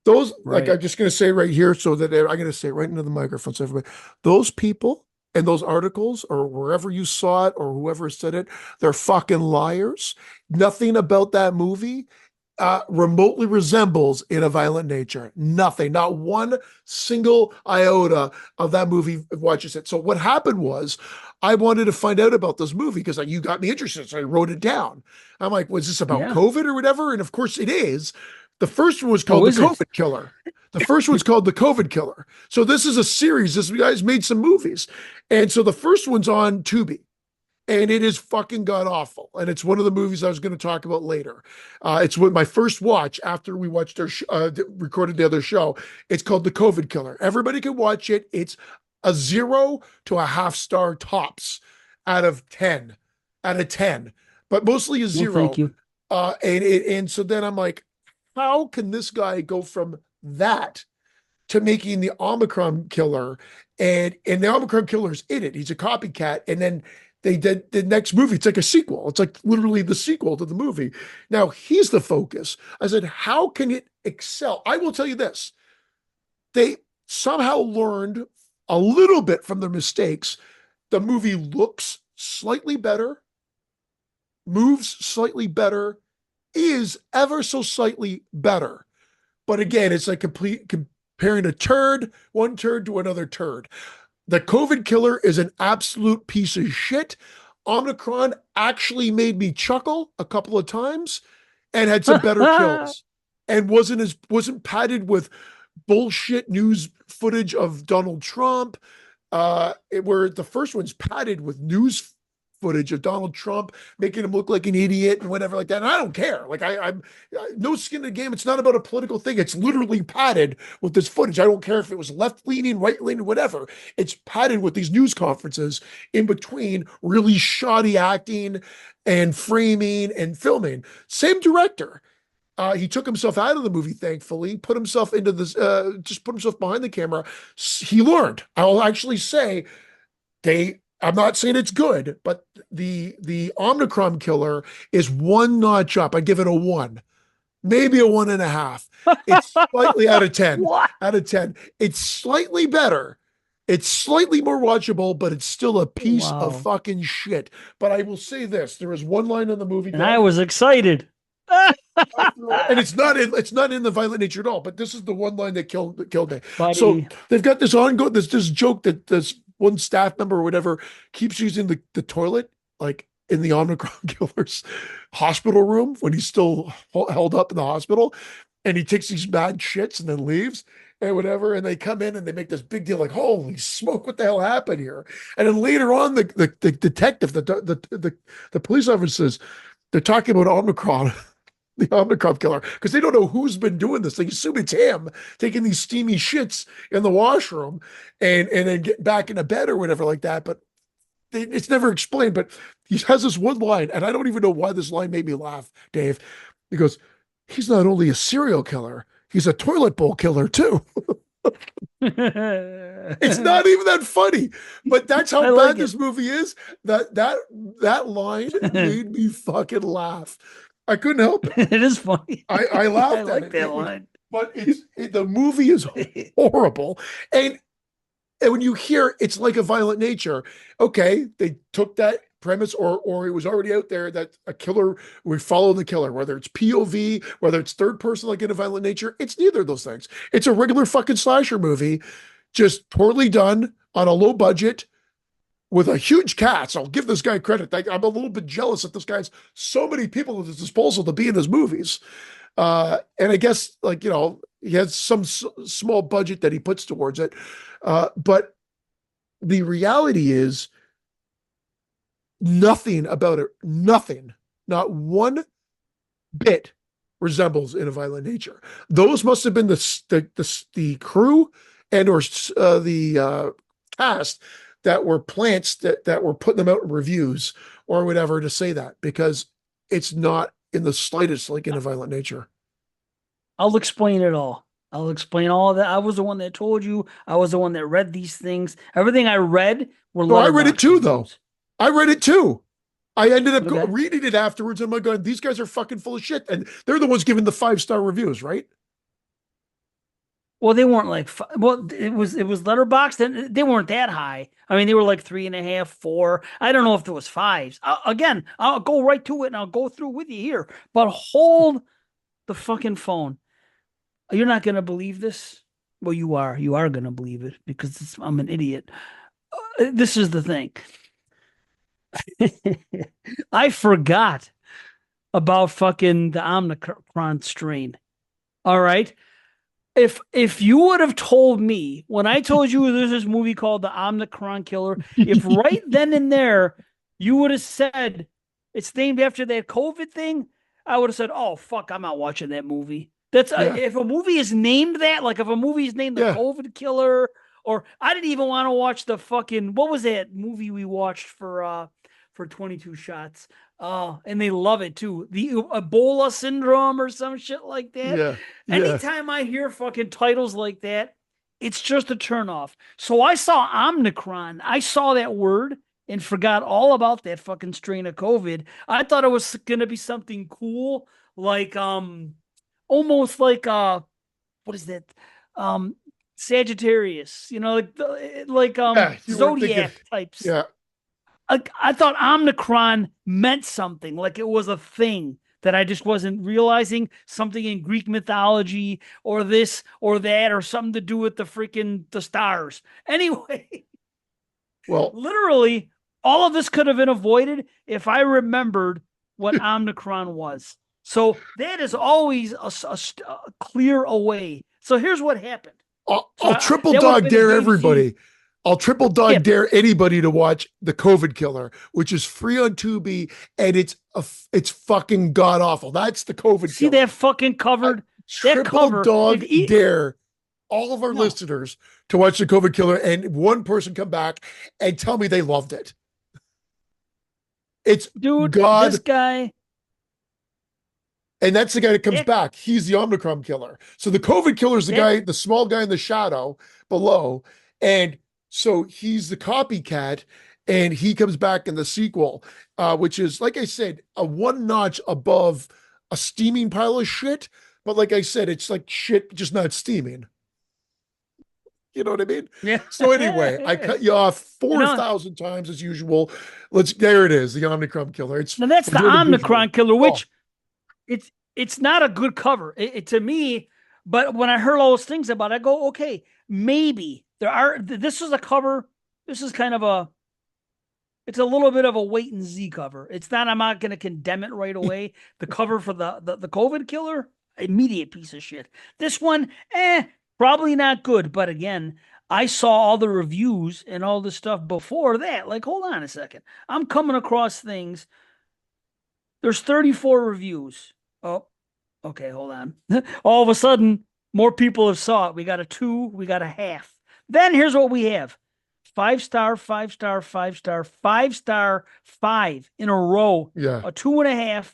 Those, like, right. I'm just going to say right here, so that I'm going to say right into the microphone, so everybody, those people and those articles or wherever you saw it or whoever said it, they're fucking liars. Nothing about that movie remotely resembles In a Violent Nature. Nothing, not one single iota of that movie watches it. So what happened was, I wanted to find out about this movie because you got me interested, so I wrote it down. I'm like, was this about Yeah. COVID or whatever? And of course it is. The first one was Oh, called The is it? COVID Killer. The first one's called The COVID Killer. So this is a series. This guy's made some movies. And so the first one's on Tubi. And it is fucking god awful. And it's one of the movies I was going to talk about later. It's what my first watch after we watched recorded the other show. It's called The COVID Killer. Everybody can watch it. It's a 0 to a half star tops out of 10, but mostly a Well, thank 0. you. And so then I'm like, how can this guy go from that to making the Omicron Killer? And the Omicron Killer's in it. He's a copycat. And then they did the next movie. It's like a sequel. It's like literally the sequel to the movie. Now he's the focus. I said, how can it excel? I will tell you this. They somehow learned a little bit from their mistakes. The movie looks slightly better, moves slightly better, is ever so slightly better. But again, it's like comparing one turd to another turd. The COVID Killer is an absolute piece of shit. Omicron actually made me chuckle a couple of times and had some better kills and wasn't padded with bullshit news footage of Donald Trump. Where the first one's padded with news footage of Donald Trump making him look like an idiot and whatever like that. And I don't care. Like I'm no skin in the game. It's not about a political thing. It's literally padded with this footage. I don't care if it was left leaning, right leaning, whatever. It's padded with these news conferences in between really shoddy acting and framing and filming. Same director. He took himself out of the movie, thankfully, put himself into this, just put himself behind the camera. He learned. I'll actually say I'm not saying it's good, but the Omicron Killer is one notch up. I give it a 1, maybe a 1.5. It's slightly out of 10. What? Out of 10. It's slightly better. It's slightly more watchable, but it's still a piece of Wow. fucking shit. But I will say this: there is one line in the movie, And I Dave, was excited. and it's not in the Violent Nature at all. But this is the one line that killed me. So Buddy. they've got this ongoing this joke that this one staff member or whatever keeps using the toilet, like in the Omicron Killer's hospital room when he's still held up in the hospital, and he takes these bad shits and then leaves and whatever, and they come in and they make this big deal like, holy smoke, what the hell happened here? And then later on, the detective, the police officers, they're talking about Omicron. The Omicron Killer, because they don't know who's been doing this. They assume it's him taking these steamy shits in the washroom and then get back into bed or whatever like that. But it's never explained. But he has this one line, and I don't even know why this line made me laugh, Dave. He goes, he's not only a serial killer, he's a toilet bowl killer too. It's not even that funny, but that's I how like bad it. this movie is. That line made me fucking laugh. I couldn't help it. It is funny. I I laughed at like it. that line. But the movie is horrible. And when you hear it's like a Violent Nature, okay, they took that premise or it was already out there that a killer, we follow the killer, whether it's POV, whether it's third person like in a Violent Nature, it's neither of those things. It's a regular fucking slasher movie, just poorly done on a low budget with a huge cast. I'll give this guy credit. I'm a little bit jealous that this guy has so many people at his disposal to be in his movies. And I guess, like, he has some small budget that he puts towards it. But the reality is nothing about it, nothing, not one bit resembles In a Violent Nature. Those must have been the crew and or the cast that were plants that were putting them out in reviews or whatever to say that, because it's not in the slightest like In a Violent Nature. I'll explain it all. I'll explain all of that. I was the one that told you. I was the one that read these things. Everything I read were So I read it letterbox too, though. reviews. I read it too. I ended up Okay. reading it afterwards. And I'm like, these guys are fucking full of shit. And they're the ones giving the 5-star reviews, right? Well, they weren't like well, it was letterboxed, and they weren't that high. I mean, they were like 3.5, 4. I don't know if there was fives. Again, I'll go right to it and I'll go through with you here. But hold the fucking phone. You're not gonna believe this. Well, you are. You are gonna believe it because I'm an idiot. This is the thing. I forgot about fucking the Omicron strain. All right. If you would have told me when I told you there's this movie called The Omnicron Killer, if right then and there you would have said it's named after that COVID thing, I would have said, "Oh fuck, I'm not watching that movie." That's Yeah. if a movie is named that, like if a movie is named The Yeah. COVID Killer, or I didn't even want to watch the fucking what was that movie we watched for 22 shots. And they love it too. The Ebola syndrome or some shit like that. Yeah. Yeah. Anytime I hear fucking titles like that, it's just a turnoff. So I saw Omicron. I saw that word and forgot all about that fucking strain of COVID. I thought it was gonna be something cool, like almost like what is that? Um Sagittarius, like Yeah. You weren't thinking. Zodiac types. Yeah. I thought Omicron meant something, like it was a thing that I just wasn't realizing, something in Greek mythology or this or that or something to do with the stars. Anyway, Well, literally all of this could have been avoided if I remembered what Omicron was. So that is always a clear away. So here's what happened. So I'll triple that would have dog been a dare game changer. everybody. I'll triple dog Skip. dare anybody to watch The COVID Killer, which is free on Tubi, and it's fucking god awful. That's The COVID See Killer. that fucking I covered? That triple cover. dog dare all of our No, listeners to watch The COVID Killer, and one person come back and tell me they loved it. It's dude, god, this guy. and that's the guy that comes That, back. He's the Omicron killer. So the COVID killer is the that guy, the small guy in the shadow below. And so he's the copycat, and he comes back in the sequel, which is, like I said, a one notch above a steaming pile of shit. But like I said, it's like shit, just not steaming. You know what I mean? yeah. So anyway, I cut you off you know, 4,000 times as usual. There it is, the Omicron killer. now that's I'm the doing a visual. Omicron killer, Oh, which it's not a good cover to me. But when I heard all those things about it, I go, okay, maybe there are. This is a cover. This is kind of a. It's a little bit of a wait and see cover. It's not. I'm not going to condemn it right away. The cover for the COVID killer, immediate piece of shit. This one, probably not good. But again, I saw all the reviews and all the stuff before that. Like, hold on a second. I'm coming across things. There's 34 reviews. Oh, okay, hold on. All of a sudden, more people have saw it. We got a 2, we got a half. Then here's what we have. 5-star, 5-star, 5-star, 5-star, 5 in a row. yeah. A 2.5,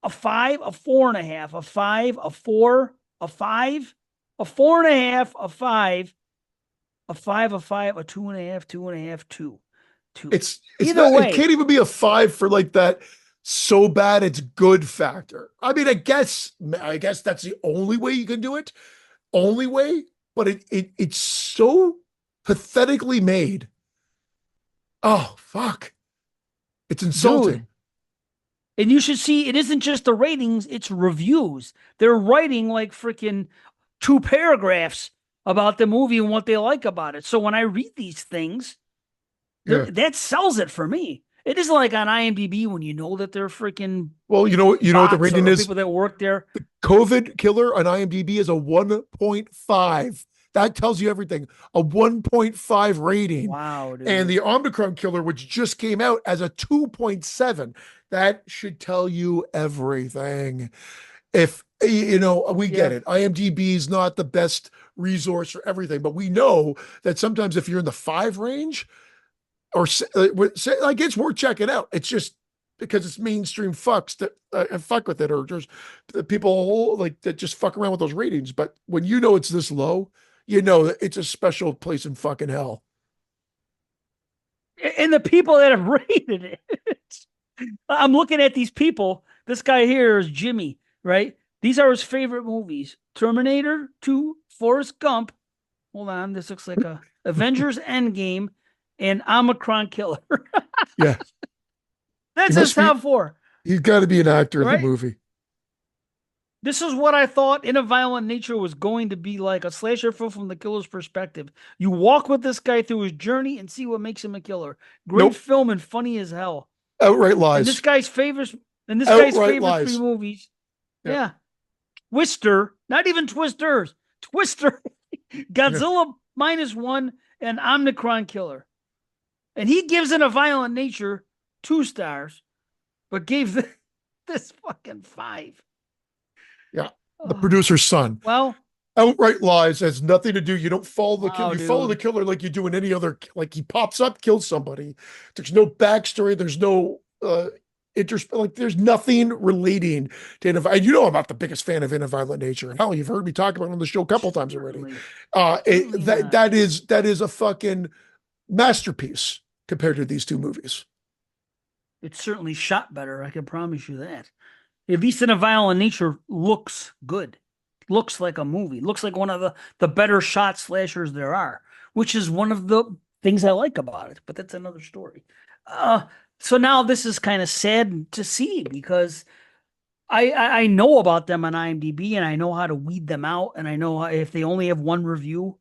a 5, a 4.5, a 5, a 4, a 5, a 4.5, a 5, a 5, a 5, a 2.5, 2.5, 2. 2. It's Either not, it way, can't even be a 5 for like that so bad it's good factor. I mean, I guess that's the only way you can do it. Only way, but it's so pathetically made. Oh, fuck. It's insulting. dude. And you should see it isn't just the ratings, it's reviews. They're writing like freaking 2 paragraphs about the movie and what they like about it. So when I read these things, Yeah. that sells it for me. It isn't like on IMDb when you know that they're freaking Well, you know what the rating or is? people that work there. COVID Killer on IMDb is a 1.5. That tells you everything. A 1.5 rating. Wow, And dude. the Omicron Killer, which just came out as a 2.7, that should tell you everything. If you know, we get Yeah. it. IMDb is not the best resource for everything, but we know that sometimes if you're in the 5 range, or like it's worth checking out. It's just because it's mainstream fucks that fuck with it, or just the people like that just fuck around with those ratings. But when you know it's this low, you know that it's a special place in fucking hell. And the people that have rated it. I'm looking at these people. This guy here is Jimmy, right? These are his favorite movies: Terminator 2, Forrest Gump. Hold on, this looks like a Avengers Endgame and Omicron Killer. Yeah, he That's his must be. top four, He's got to be an actor in the right? movie. This is what I thought In a Violent Nature was going to be like, a slasher film from the killer's perspective. You walk with this guy through his journey and see what makes him a killer. Great Nope, film and funny as hell. outright And this lies. guy's favorite and this guy's Outright favorite three lies. movies. Yeah, Yeah. Twister, not even Twisters. Twister, yeah, Godzilla -1, and Omnicron Killer. And he gives In a Violent Nature 2 stars, but gave this fucking 5. yeah. The Oh, producer's son. well, Outright lies has nothing to do. You don't follow the killer. wow, You follow the dude. killer like you do in any other. Like he pops up, kills somebody. There's no backstory. There's no like there's nothing relating to and you know I'm not the biggest fan of In a Violent Nature. And hell, you've heard me talk about it on the show a couple times already. Certainly, certainly That not. that is a fucking masterpiece compared to these two movies. It's certainly shot better. I can promise you that. At least In a Violent Nature looks good. Looks like a movie. Looks like one of the better shot slashers there are, which is one of the things I like about it. But that's another story. Uh, so now this is kind of sad to see because I know about them on IMDb and I know how to weed them out and I know if they only have one review,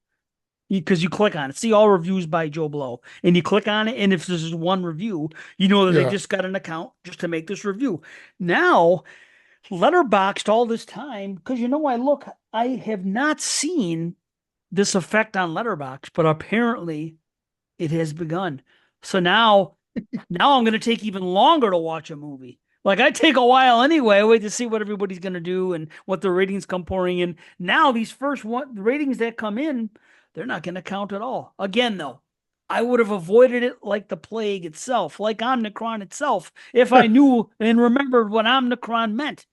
because you click on it, see all reviews by Joe Blow, and you click on it, and if there's one review, you know that they Yeah. just got an account just to make this review. Now, letterboxed all this time, because I look, I have not seen this effect on Letterboxd, but apparently it has begun. So now I'm going to take even longer to watch a movie. Like I take a while anyway. I wait to see what everybody's going to do and what the ratings come pouring in. Now these first one the ratings that come in, they're not going to count at all. Again, though, I would have avoided it like the plague itself, like Omnicron itself, if I knew and remembered what Omnicron meant.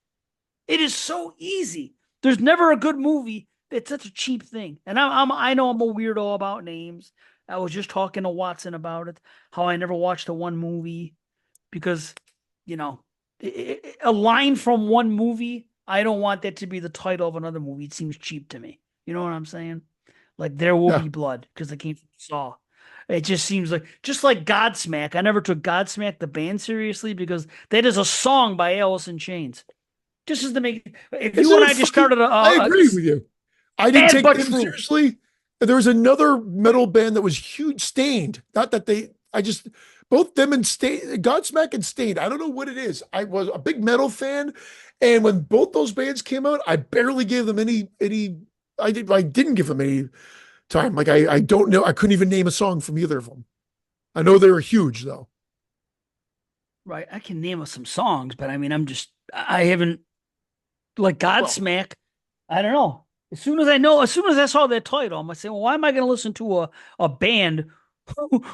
It is so easy. There's never a good movie that's such a cheap thing. And I know I'm a weirdo about names. I was just talking to Watson about it, how I never watched a one movie because, you know, a line from one movie, I don't want that to be the title of another movie. It seems cheap to me. You know what I'm saying? Like There Will Yeah. Be Blood because it came from Saw. It just seems like just like Godsmack. I never took Godsmack the band seriously because that is a song by Alice in Chains. Just as to make, if you Isn't and it I just funny? started I a agree with you. I didn't sad take but them true, seriously. There was another metal band that was huge, Stained. Not that they, I just, both them and Stained, Godsmack and Stained. I don't know what it is. I was a big metal fan. And when both those bands came out, I barely gave them I didn't give them any time. Like I don't know. I couldn't even name a song from either of them. I know they were huge though. right? I can name us some songs, but I mean, I haven't like Well, Godsmack. I don't know. As soon as I saw that title, I'm gonna say, well, why am I going to listen to a band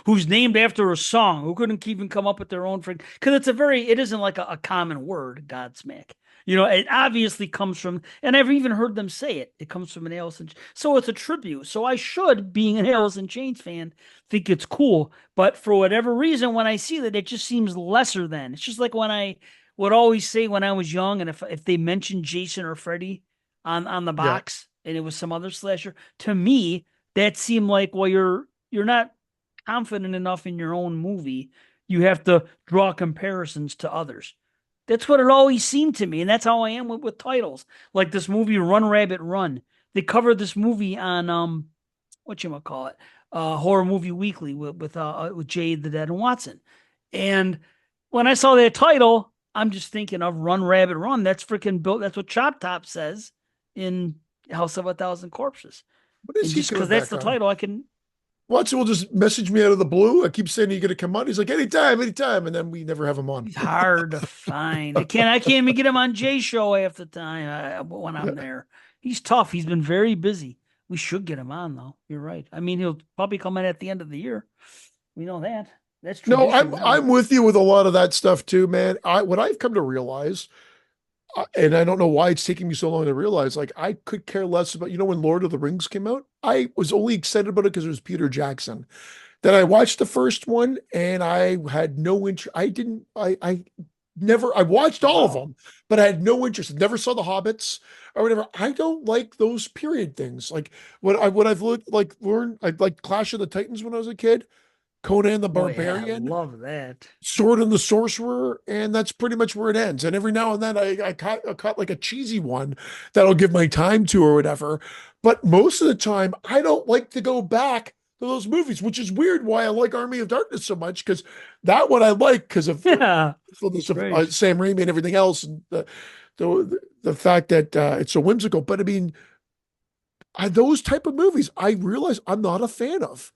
who's named after a song who couldn't even come up with their own freak? Because it isn't like a common word, Godsmack. It obviously comes from, and I've even heard them say it. It comes from an Alice in, so it's a tribute. So I should, being an Alice in Chains fan, think it's cool. But for whatever reason, when I see that, it just seems lesser than. It's just like when I would always say when I was young, and if they mentioned Jason or Freddy on the yeah. box, and it was some other slasher, to me that seemed like, well, you're not confident enough in your own movie. You have to draw comparisons to others. That's what it always seemed to me, and that's how I am with titles. Like this movie, Run Rabbit Run. They covered this movie on what you call it, Horror Movie Weekly with Jay the Dead and Watson. And when I saw that title, I'm just thinking of Run Rabbit Run. That's freaking built. That's what Chop Top says in House of a Thousand Corpses. When is And he just coming because that's back the on? title, I can. Watson will just message me out of the blue. I keep saying, "Are you going to come on?" He's like, "Anytime, anytime," and then we never have him on. He's hard to find. I can't even get him on Jay Show half the time when I'm there. He's tough. He's been very busy. We should get him on though. You're right. I mean, he'll probably come in at the end of the year. We know that. That's No, tradition now. I'm with you with a lot of that stuff too, man. What I've come to realize, and I don't know why it's taking me so long to realize, like I could care less about, when Lord of the Rings came out, I was only excited about it because it was Peter Jackson. Then I watched the first one and I had no interest. I never, I watched all of Wow. them, but I had no interest. Never saw the Hobbits or whatever. I don't like those period things. Like what I've learned, I like Clash of the Titans when I was a kid, Conan the Oh yeah, I Barbarian, love that. Sword and the Sorcerer, and that's pretty much where it ends. And every now and then I caught like a cheesy one that I'll give my time to or whatever. But most of the time, I don't like to go back to those movies, which is weird why I like Army of Darkness so much, because that one I like because of Yeah, the right. Sam Raimi and everything else, and the fact that it's so whimsical. But I mean, those type of movies, I realize I'm not a fan of.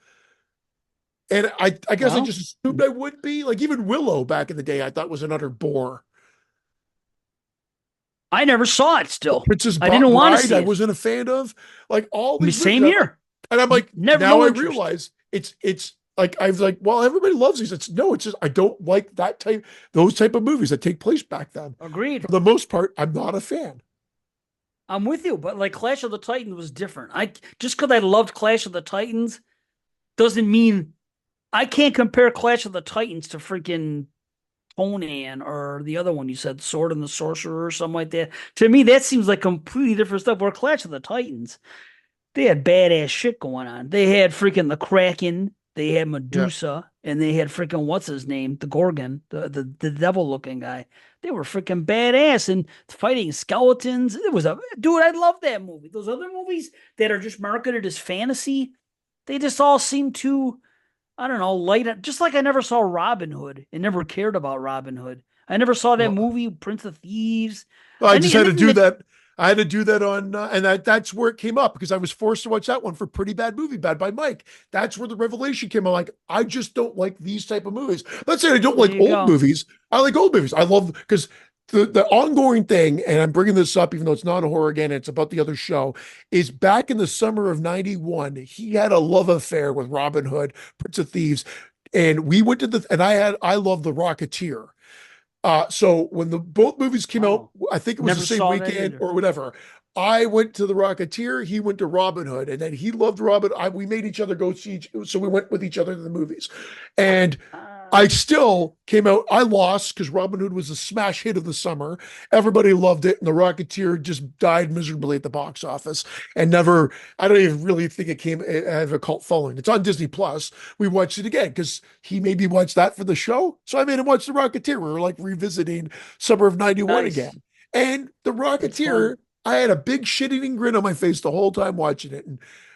And I guess I Well, just assumed I would be. Like even Willow back in the day, I thought was an utter bore. I never saw it The still. Princess I didn't want to Bride, see I it. wasn't a fan of. Like all these movies, Same I'm like, here. and I'm like, Never, now no I interest. realize it's like I was like, well, everybody loves these. It's no, it's just I don't like those type of movies that take place back then. Agreed. For the most part, I'm not a fan. I'm with you, but like Clash of the Titans was different. I just because I loved Clash of the Titans doesn't mean I can't compare Clash of the Titans to freaking Conan or the other one you said, Sword and the Sorcerer or something like that. To me, that seems like completely different stuff. Where Clash of the Titans, they had badass shit going on. They had freaking the Kraken, they had Yeah. Medusa, and they had freaking what's his name, the Gorgon, the devil looking guy. They were freaking badass and fighting skeletons. It was a dude. I love that movie. Those other movies that are just marketed as fantasy, they just all seem too, I don't know, light. Just like I never saw Robin Hood and never cared about Robin Hood. I never saw that Well, movie Prince of Thieves. I just had to Anything do that, that. I had to do that on, and that's where it came up because I was forced to watch that one for Pretty Bad Movie Bad by Mike. That's where the revelation came. I'm like, I just don't like these type of movies. Let's say I don't there like you old go. movies. I like old movies. I love because the ongoing thing, and I'm bringing this up even though it's not a horror again, it's about the other show, is back in the summer of '91, he had a love affair with Robin Hood, Prince of Thieves, and we went to and I love The Rocketeer. So when the both movies came out, Wow. I think it was the Never same saw that weekend either. or whatever. I went to the Rocketeer, he went to Robin Hood, and then he loved Robin. We made each other go see, so we went with each other to the movies. And I Uh, still came out, I lost because Robin Hood was a smash hit of the summer. Everybody loved it, and the Rocketeer just died miserably at the box office and never, I don't even really think it came have a cult following. It's on Disney Plus. We watched it again because he made me watch that for the show. So I made him watch the Rocketeer. We were like revisiting summer of '91 nice. again. And the That's fun. Rocketeer, I had a big shit-eating grin on my face the whole time watching it.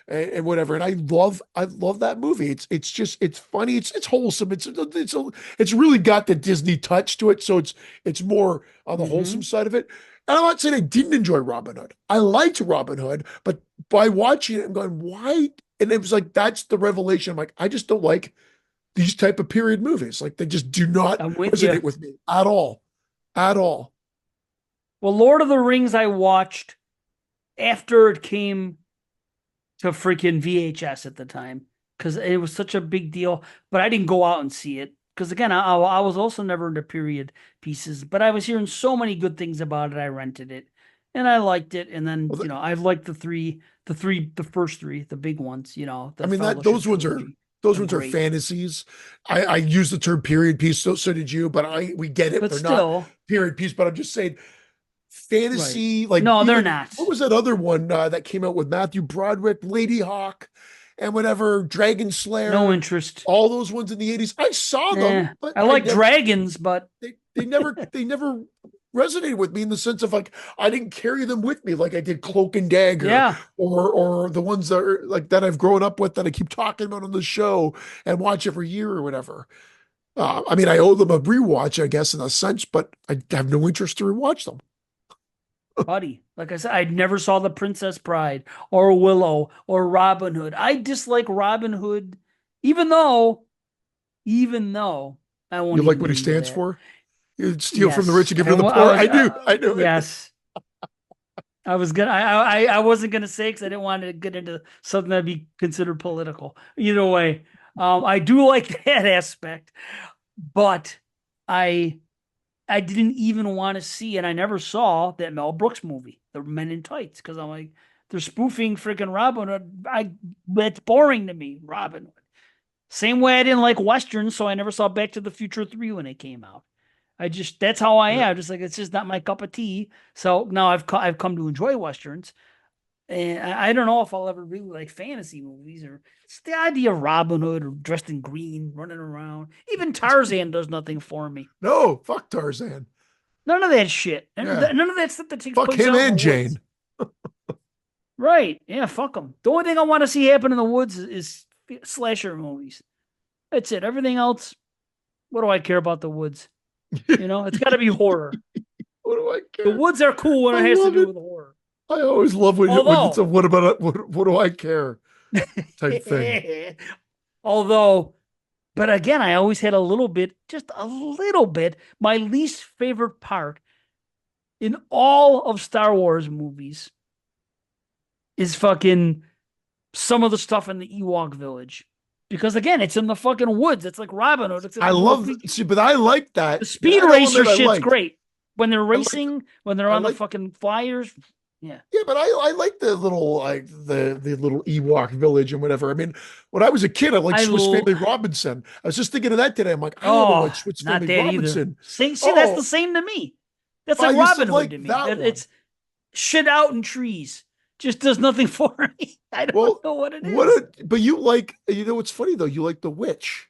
And whatever. And I love that movie. It's funny. It's wholesome. It's really got the Disney touch to it. So it's more on the wholesome Hmm. side of it. And I'm not saying I didn't enjoy Robin Hood. I liked Robin Hood, but by watching it, I'm going, why? And it was like that's the revelation. I'm like, I just don't like these type of period movies. Like they just do not I'm with you. resonate with me at all. At all. Well, Lord of the Rings, I watched after it came to freaking VHS at the time because it was such a big deal. But I didn't go out and see it because again, I was also never into period pieces. But I was hearing so many good things about it. I rented it and I liked it. And then Well, I've liked the first three, the big ones. I The mean that Fellowship trilogy. those They're ones are great, fantasies. I use the term period piece, so did you, but I we get it. but They're not still, period piece, but I'm just saying right? fantasy, like No, they're even not. what was that other one that came out with Matthew Broderick, Lady Hawk, and whatever, Dragon No Slayer, interest. all those ones in the 80s. I saw Eh, them, but I like dragons, but they never resonated with me in the sense of like I didn't carry them with me like I did Cloak and Dagger yeah. or the ones that are like that I've grown up with that I keep talking about on the show and watch every year or whatever. I mean, I owe them a rewatch, I guess, in a sense, but I have no interest to rewatch them. buddy. Like I said, I never saw The Princess Bride or Willow or Robin Hood. I dislike Robin Hood, even though, even though I You won't like even what he get into stands that. for? You steal from the rich Yes, and give to the poor. I knew. I knew it. yes. I wasn't gonna say because I didn't want to get into something that'd be considered political. Either way, I do like that aspect, but I I didn't even want to see, and I never saw that Mel Brooks movie, The Men in Tights, because I'm like, they're spoofing freaking Robin Hood. That's boring to me, Robin Hood. Same way I didn't like westerns, so I never saw Back to the Future 3 when it came out. That's how I Yeah. am. Just like it's just not my cup of tea. So now I've come to enjoy westerns, and I don't know if I'll ever really like fantasy movies or it's the idea of Robin Hood or dressed in green running around. Even Tarzan does nothing for me. No, fuck Tarzan. None of that shit. Yeah. None of that stuff that takes Fuck place him out in the and woods. Jane. Right? Yeah. Fuck them. The only thing I want to see happen in the woods is slasher movies. That's it. Everything else. What do I care about the woods? It's got to be horror. What do I The care? woods are cool when I it has to love do it. with horror. I always love when it's a Although, what about what do I care type thing. although, but again, I always had a little bit, just a little bit. My least favorite part in all of Star Wars movies is fucking some of the stuff in the Ewok village. Because again, it's in the fucking woods. It's like Robin Hood. I love see, but I like the that. speed That racer element I shit's like. great. When they're I like racing, when they're I on the like fucking flyers. Yeah. yeah, but I like the little like the little Ewok village and whatever. I mean, when I was a kid, I liked I Swiss l- Family Robinson. I was just thinking of that today. I'm like, I never oh, watched Swiss not Family that either. Robinson. See, that's the Oh, same to me. That's I like used to Robin Hood like to me. that one. It's shit out in trees. Just does nothing for me. I don't Well, know what it what is. a but you like what's funny though, you like The Witch.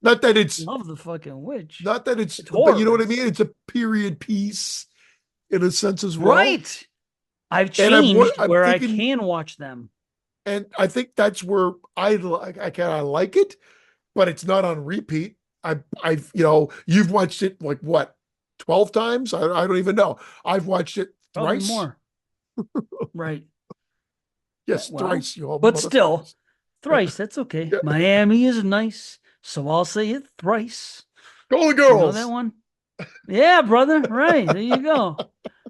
Not that it's Love the fucking witch. not that it's It's but you know horror. what I mean? It's a period piece in a sense as well. Right. I've And changed I'm where I thinking, can watch them. and I think that's where I kind of like it, but it's not on repeat. I've you've watched it like what 12 times? I don't even know. I've watched it Probably thrice. more. Right. Yes, Well, thrice, you old but still, motherfuckers. thrice. That's okay. Yeah. Miami is nice, so I'll say it thrice. Golden You know that Girls. one? Yeah, brother. Right. There you go.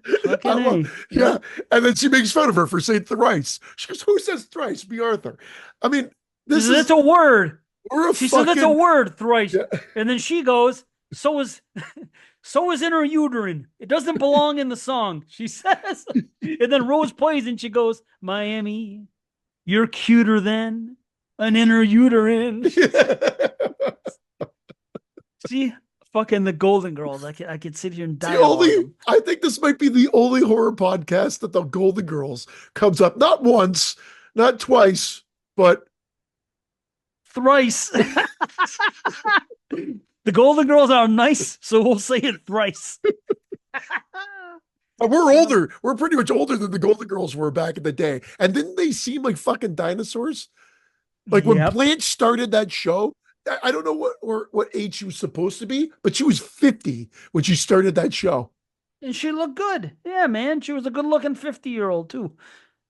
I Fucking love, A. yeah. Yep. And then she makes fun of her for saying thrice. She goes, "Who says thrice? Be Arthur." I mean, She this said, that's is a word. we're a She said, that's a fucking word, thrice. yeah. And then she goes, so is so is intrauterine. It doesn't belong in the song, she says. And then Rose plays and she goes, Miami, you're cuter than an intrauterine. See, fucking the Golden Girls. I could sit here and It's the dialogue only, them. I think this might be the only horror podcast that the Golden Girls comes up. Not once, not twice, but Thrice. The Golden Girls are nice, so we'll say it thrice. we're older. We're pretty much older than the Golden Girls were back in the day. And didn't they seem like fucking dinosaurs? Like when Yep. Blanche started that show, I don't know what age she was supposed to be, but she was 50 when she started that show. And she looked good. Yeah, man. She was a good looking 50-year-old too.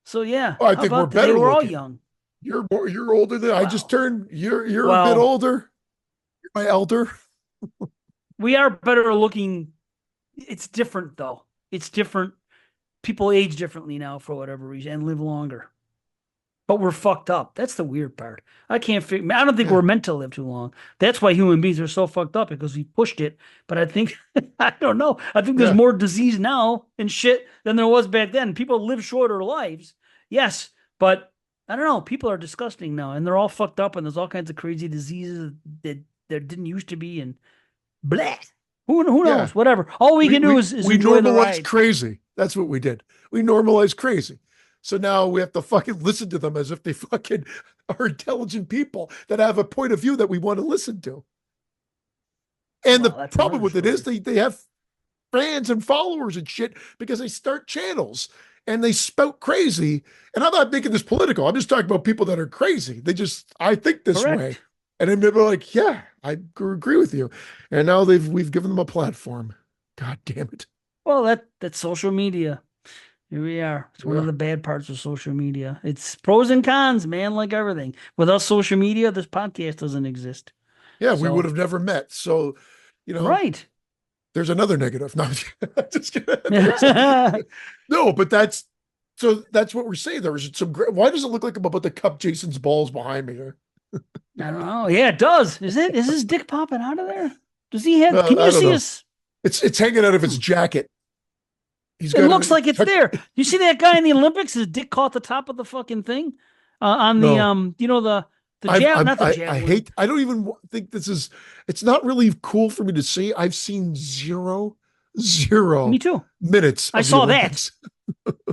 So yeah. Oh, I How think we're about that? They better were all looking. young. You're older than I just Well, turned. You're a bit well, older. You're my elder. we are better looking. It's different though. It's different. People age differently now for whatever reason and live longer. But we're fucked up. That's the weird part. I can't figure. I don't think Yeah. we're meant to live too long. That's why human beings are so fucked up because we pushed it. But I think I don't know. I think there's Yeah. more disease now and shit than there was back then. People live shorter lives, yes, but I don't know. People are disgusting now, and they're all fucked up, and there's all kinds of crazy diseases that there didn't used to be, and blah. Who Yeah. knows? Whatever. All we can do is We enjoy the normalized ride. crazy. That's what we did. We normalized crazy. So now we have to fucking listen to them as if they fucking are intelligent people that have a point of view that we want to listen to. And Well, the that's problem another with it is story. they have fans and followers and shit because they start channels and they spout crazy. And I'm not making this political. I'm just talking about people that are crazy. I think this way. Correct. And then they're like, yeah, I agree with you. And now we've given them a platform. God damn it. Well, that's social media. Here we are. It's one of Yeah. the bad parts of social media. It's pros and cons, man, like everything. Without social media, this podcast doesn't exist. Yeah, we would So, have never met. So, you know, right. there's another negative. No, just kidding. No, but that's what we're saying. There was some great. Why does it look like I'm about to cup Jason's balls behind me here? I don't know. Yeah, it does. Is his dick popping out of there? Does he have, can you I don't see know. his? It's hanging out of his Hmm. jacket. He's It got looks it. like it's there. You see that guy in the Olympics? His dick caught the top of the fucking thing, on the No, the jab, not the I javelin. hate. I don't even think this is. It's not really cool for me to see. I've seen Me zero too. minutes I of the saw that. Olympics.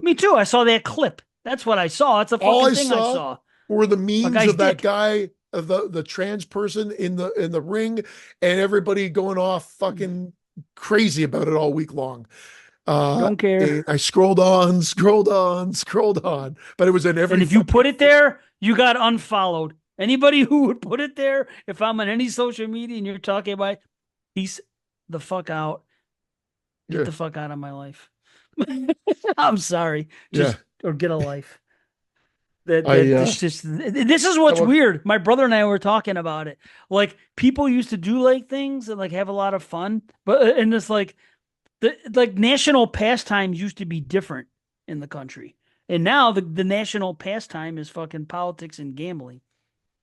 Me too. I saw that clip. That's what I saw. It's a All fucking I thing I saw saw. were the A memes guy's of that dick. guy, of the trans person in the ring, and everybody going off fucking crazy about it all week long. Don't care. And I scrolled on, scrolled on, scrolled on, but it was in And every if you fucking put it place. there, you got unfollowed. Anybody who would put it there, if I'm on any social media and you're talking about, peace the fuck out. Get Yeah, the fuck out of my life. I'm sorry. yeah. Just or get a life. That I that this is what's well, weird. My brother and I were talking about it. Like people used to do like things and like have a lot of fun, but and it's like like national pastimes used to be different in the country. And now the national pastime is fucking politics and gambling.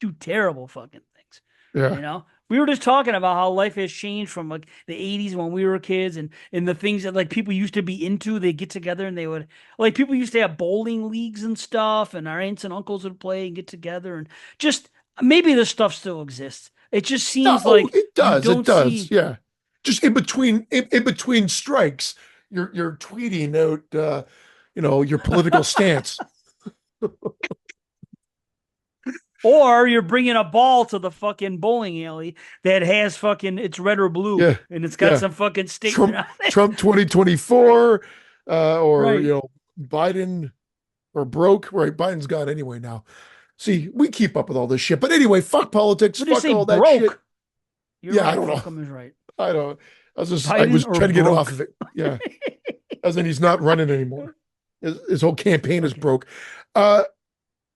Two terrible fucking things. yeah. You know? We were just talking about how life has changed from like the 80s when we were kids and the things that like people used to be into. They get together and they would like people used to have bowling leagues and stuff, and our aunts and uncles would play and get together and just maybe this stuff still exists. It just No, seems oh, like it you does. It don't does. see. Yeah. Just in between strikes, you're tweeting out your political stance. Or you're bringing a ball to the fucking bowling alley that has fucking it's red or blue Yeah. and it's got Yeah. some fucking statement Trump on it. Trump 2024 or Right. Biden or broke, right? Biden's gone anyway now. See, we keep up with all this shit. But anyway, fuck politics, What do you fuck say? all that shit. Broke. You're Yeah, I right. don't know. Fulcum is right. I don't I Biden was or trying to get off broke. of it. Yeah. As in he's not running anymore. His whole campaign is Okay. broke.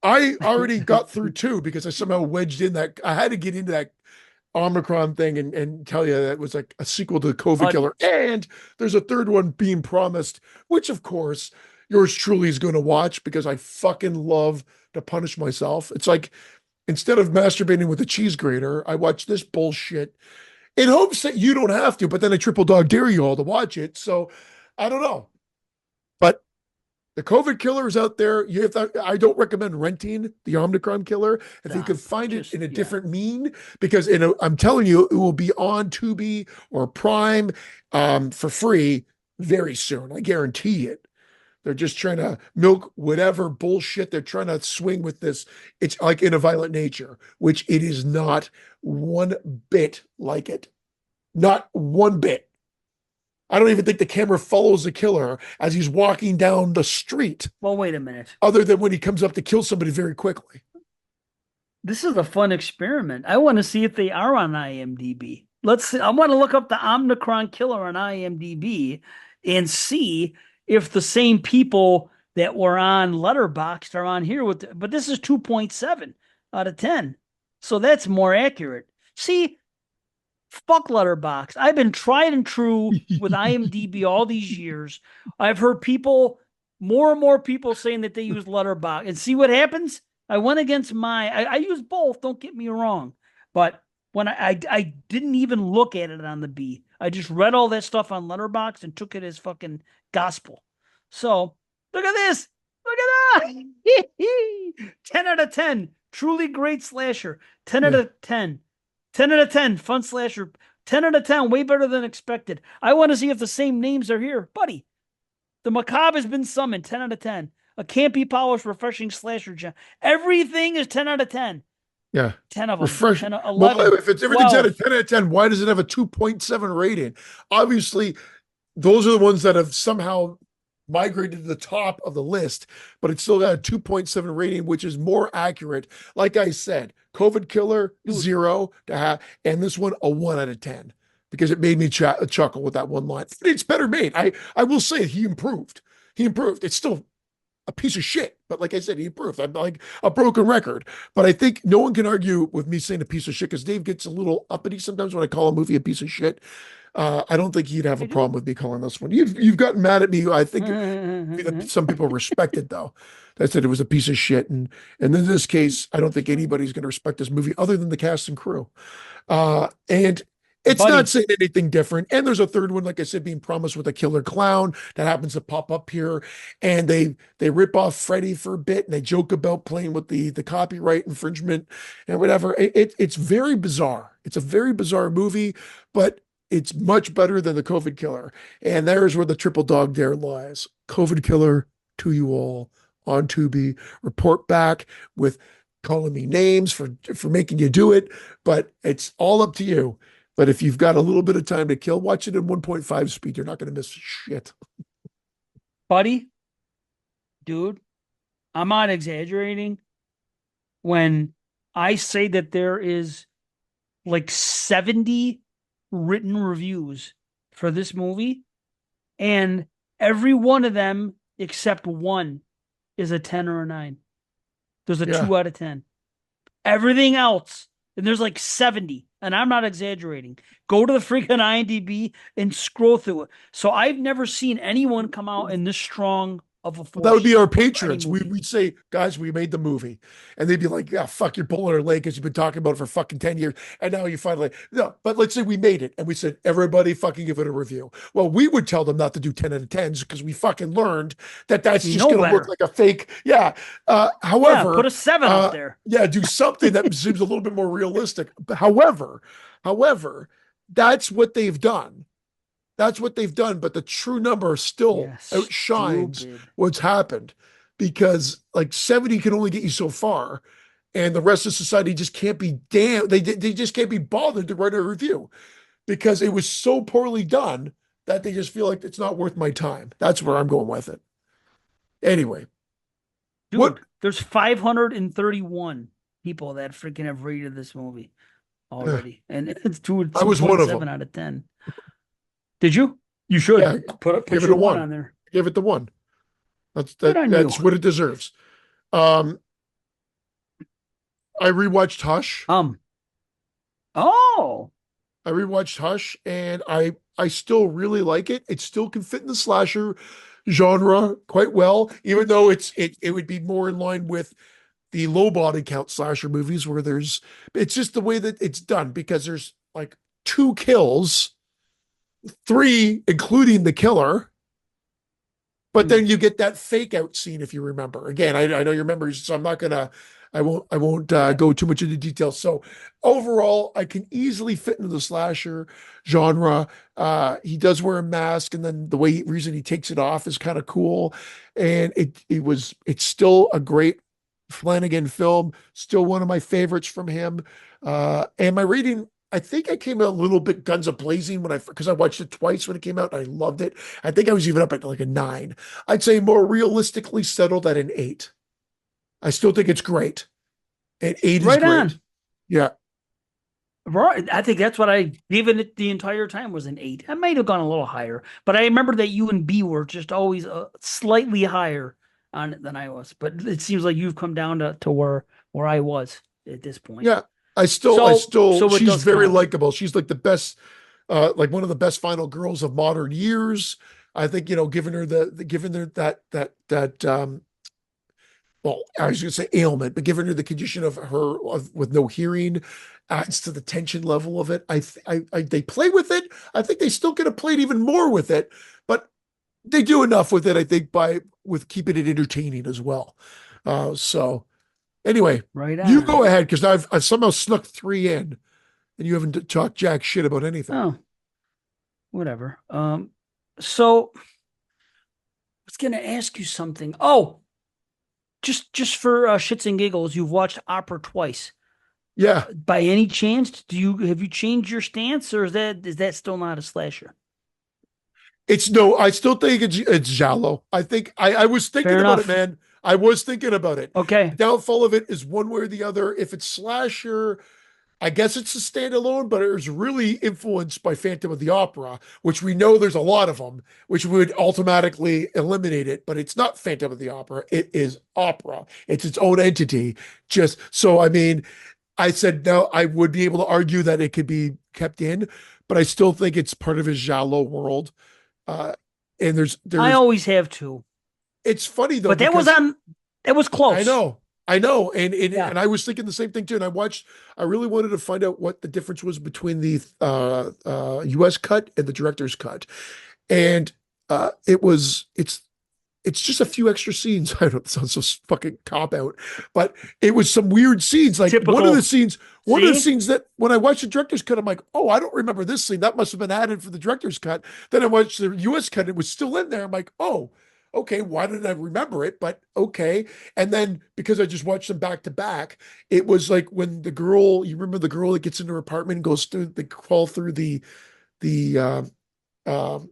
I already got through two because I somehow wedged in that I had to get into that Omicron thing and tell you that it was like a sequel to the COVID Uh, killer. And there's a third one being promised, which of course yours truly is going to watch because I fucking love to punish myself. It's like instead of masturbating with a cheese grater, I watch this bullshit in hopes that you don't have to, but then I triple dog dare you all to watch it. So I don't know. But the COVID killer is out there. You have to, I don't recommend renting the Omicron killer if you can stop. find it Just in a yeah. different mean, because I'm telling you, it will be on Tubi or Prime for free very soon. I guarantee it. They're just trying to milk whatever bullshit they're trying to swing with this. It's like In a Violent Nature, which it is not one bit like it. Not one bit. I don't even think the camera follows the killer as he's walking down the street, Well, wait a minute. other than when he comes up to kill somebody very quickly. This is a fun experiment. I want to see if they are on IMDb. Let's see. I want to look up the Omicron killer on IMDb and see if the same people that were on Letterboxd are on here with but this is 2.7 out of 10. So that's more accurate. See, fuck Letterboxd. I've been tried and true with IMDb all these years. I've heard people, more and more people saying that they use Letterboxd. And see what happens? I went against I use both, don't get me wrong. But when I didn't even look at it on the B. I just read all that stuff on Letterboxd and took it as fucking gospel. So look at this. Look at that. 10 out of 10. Truly great slasher. 10 out Yeah. of 10. 10 out of 10, fun slasher. 10 out of 10, way better than expected. I want to see if the same names are here. Buddy, the macabre has been summoned, 10 out of 10. A campy, polished, refreshing slasher gem. Everything is 10 out of 10. Yeah. 10 of them, Refresh. 10, Well, 11, if it's everything's at a 12. 10 out of 10, why does it have a 2.7 rating? Obviously, those are the ones that have somehow migrated to the top of the list, but it's still got a 2.7 rating, which is more accurate. Like I said, COVID killer, Dude, 0 to have, and this one, a 1 out of 10. because it made me chuckle with that one line. It's better made. I will say he improved. He improved. It's still a piece of shit, but like I said, he improved. I'm like a broken record, but I think no one can argue with me saying a piece of shit because Dave gets a little uppity sometimes when I call a movie a piece of shit. I don't think he'd have I a do. problem with me calling this one. You've gotten mad at me. I think some people respect it though. That said it was a piece of shit, and in this case, I don't think anybody's going to respect this movie other than the cast and crew. And it's not Buddy, saying anything different. And there's a third one, like I said, being promised with a killer clown that happens to pop up here, and they rip off Freddy for a bit, and they joke about playing with the copyright infringement and whatever. It's very bizarre. It's a very bizarre movie, but it's much better than the COVID Killer. And there's where the triple dog dare lies. COVID Killer to you all on Tubi. Report back with calling me names for making you do it, but it's all up to you. But if you've got a little bit of time to kill, watch it in 1.5 speed. You're not going to miss shit. buddy, dude, I'm not exaggerating when I say that there is like 70 written reviews for this movie, and every one of them except one is a 10 or a 9. There's a Yeah. 2 out of 10. Everything else, and there's like 70, and I'm not exaggerating. Go to the freaking IMDb and scroll through it. So I've never seen anyone come out in this strong of a That would force be our for any patrons. movie. We'd say, guys, we made the movie. And they'd be like, yeah, fuck, you're pulling our leg because you've been talking about it for fucking 10 years. And now you finally, no, but let's say we made it and we said, everybody fucking give it a review. Well, we would tell them not to do 10 out of 10s because we fucking learned that that's You just know going to look better. like a fake. Yeah. Yeah, put However, a 7 up there. yeah, do something that seems a little bit more realistic. However, that's what they've done. That's what they've done, but the true number still Yes, outshines stupid. what's happened because like 70 can only get you so far, and the rest of society just can't be damn. They just can't be bothered to write a review because it was so poorly done that they just feel like it's not worth my time. That's where I'm going with it. Anyway, what Dude, there's 531 people that freaking have rated this movie already. And it's I was one of 2.7 them. out of 10. Did you? You should Yeah, put give it your a one one. on there. Give it the one. That's Good that. on you. That's what it deserves. Um, I rewatched Hush. Oh, I rewatched Hush, and I still really like it. It still can fit in the slasher genre quite well, even though it would be more in line with the low body count slasher movies where it's just the way that it's done because there's like 2 kills, 3 including the killer, but then you get that fake out scene if you remember. Again, I know you remember, so I'm not gonna I won't go too much into detail. So overall, I can easily fit into the slasher genre. He does wear a mask, and then the reason he takes it off is kind of cool. And it's still a great Flanagan film, still one of my favorites from him. And my rating, I think I came out a little bit guns a blazing because I watched it twice when it came out and I loved it. I think I was even up at like a 9. I'd say more realistically settled at an 8. I still think it's great. And 8 is right great. on. Yeah. Right. I think that's what I given it the entire time was an 8. I might have gone a little higher, but I remember that you and B were just always slightly higher on it than I was. But it seems like you've come down to where I was at this point. Yeah. I still, So it she's does very count. likable. She's like the best, like one of the best final girls of modern years. I think, giving her giving her that well, I was going to say ailment, but given her the condition of with no hearing, adds to the tension level of it. They play with it. I think they still could have played even more with it, but they do enough with it. I think with keeping it entertaining as well. So anyway, Right you on. go ahead because I've somehow snuck 3 in, and you haven't talked jack shit about anything. Oh, whatever. So I was gonna ask you something. Oh, just for shits and giggles, you've watched Opera twice. Yeah, By any chance, have you changed your stance, or is that still not a slasher? it's no. I still think it's Giallo. I think I was thinking Fair about it, enough. man. I was thinking about it. The Okay. downfall of it is one way or the other. If it's slasher, I guess it's a standalone, but it was really influenced by Phantom of the Opera, which we know there's a lot of them, which would automatically eliminate it. But it's not Phantom of the Opera. It is opera. It's its own entity. Just so, I mean, I said no, I would be able to argue that it could be kept in, but I still think it's part of his Giallo world. Uh, and I there's, always have to. it's funny though, But that was because on, that was I close. know. I know. Yeah. And I was thinking the same thing too. And I really wanted to find out what the difference was between the US cut and the director's cut. And it's just a few extra scenes. I don't know, it sounds so fucking cop out, but it was some weird scenes. Like Typical. one of the See? scenes that when I watched the director's cut, I'm like, oh, I don't remember this scene. That must have been added for the director's cut. Then I watched the US cut, it was still in there. I'm like, oh, okay, why didn't I remember it? But okay. And then because I just watched them back to back, it was like when the girl, you remember the girl that gets into her apartment and goes through the crawl through the um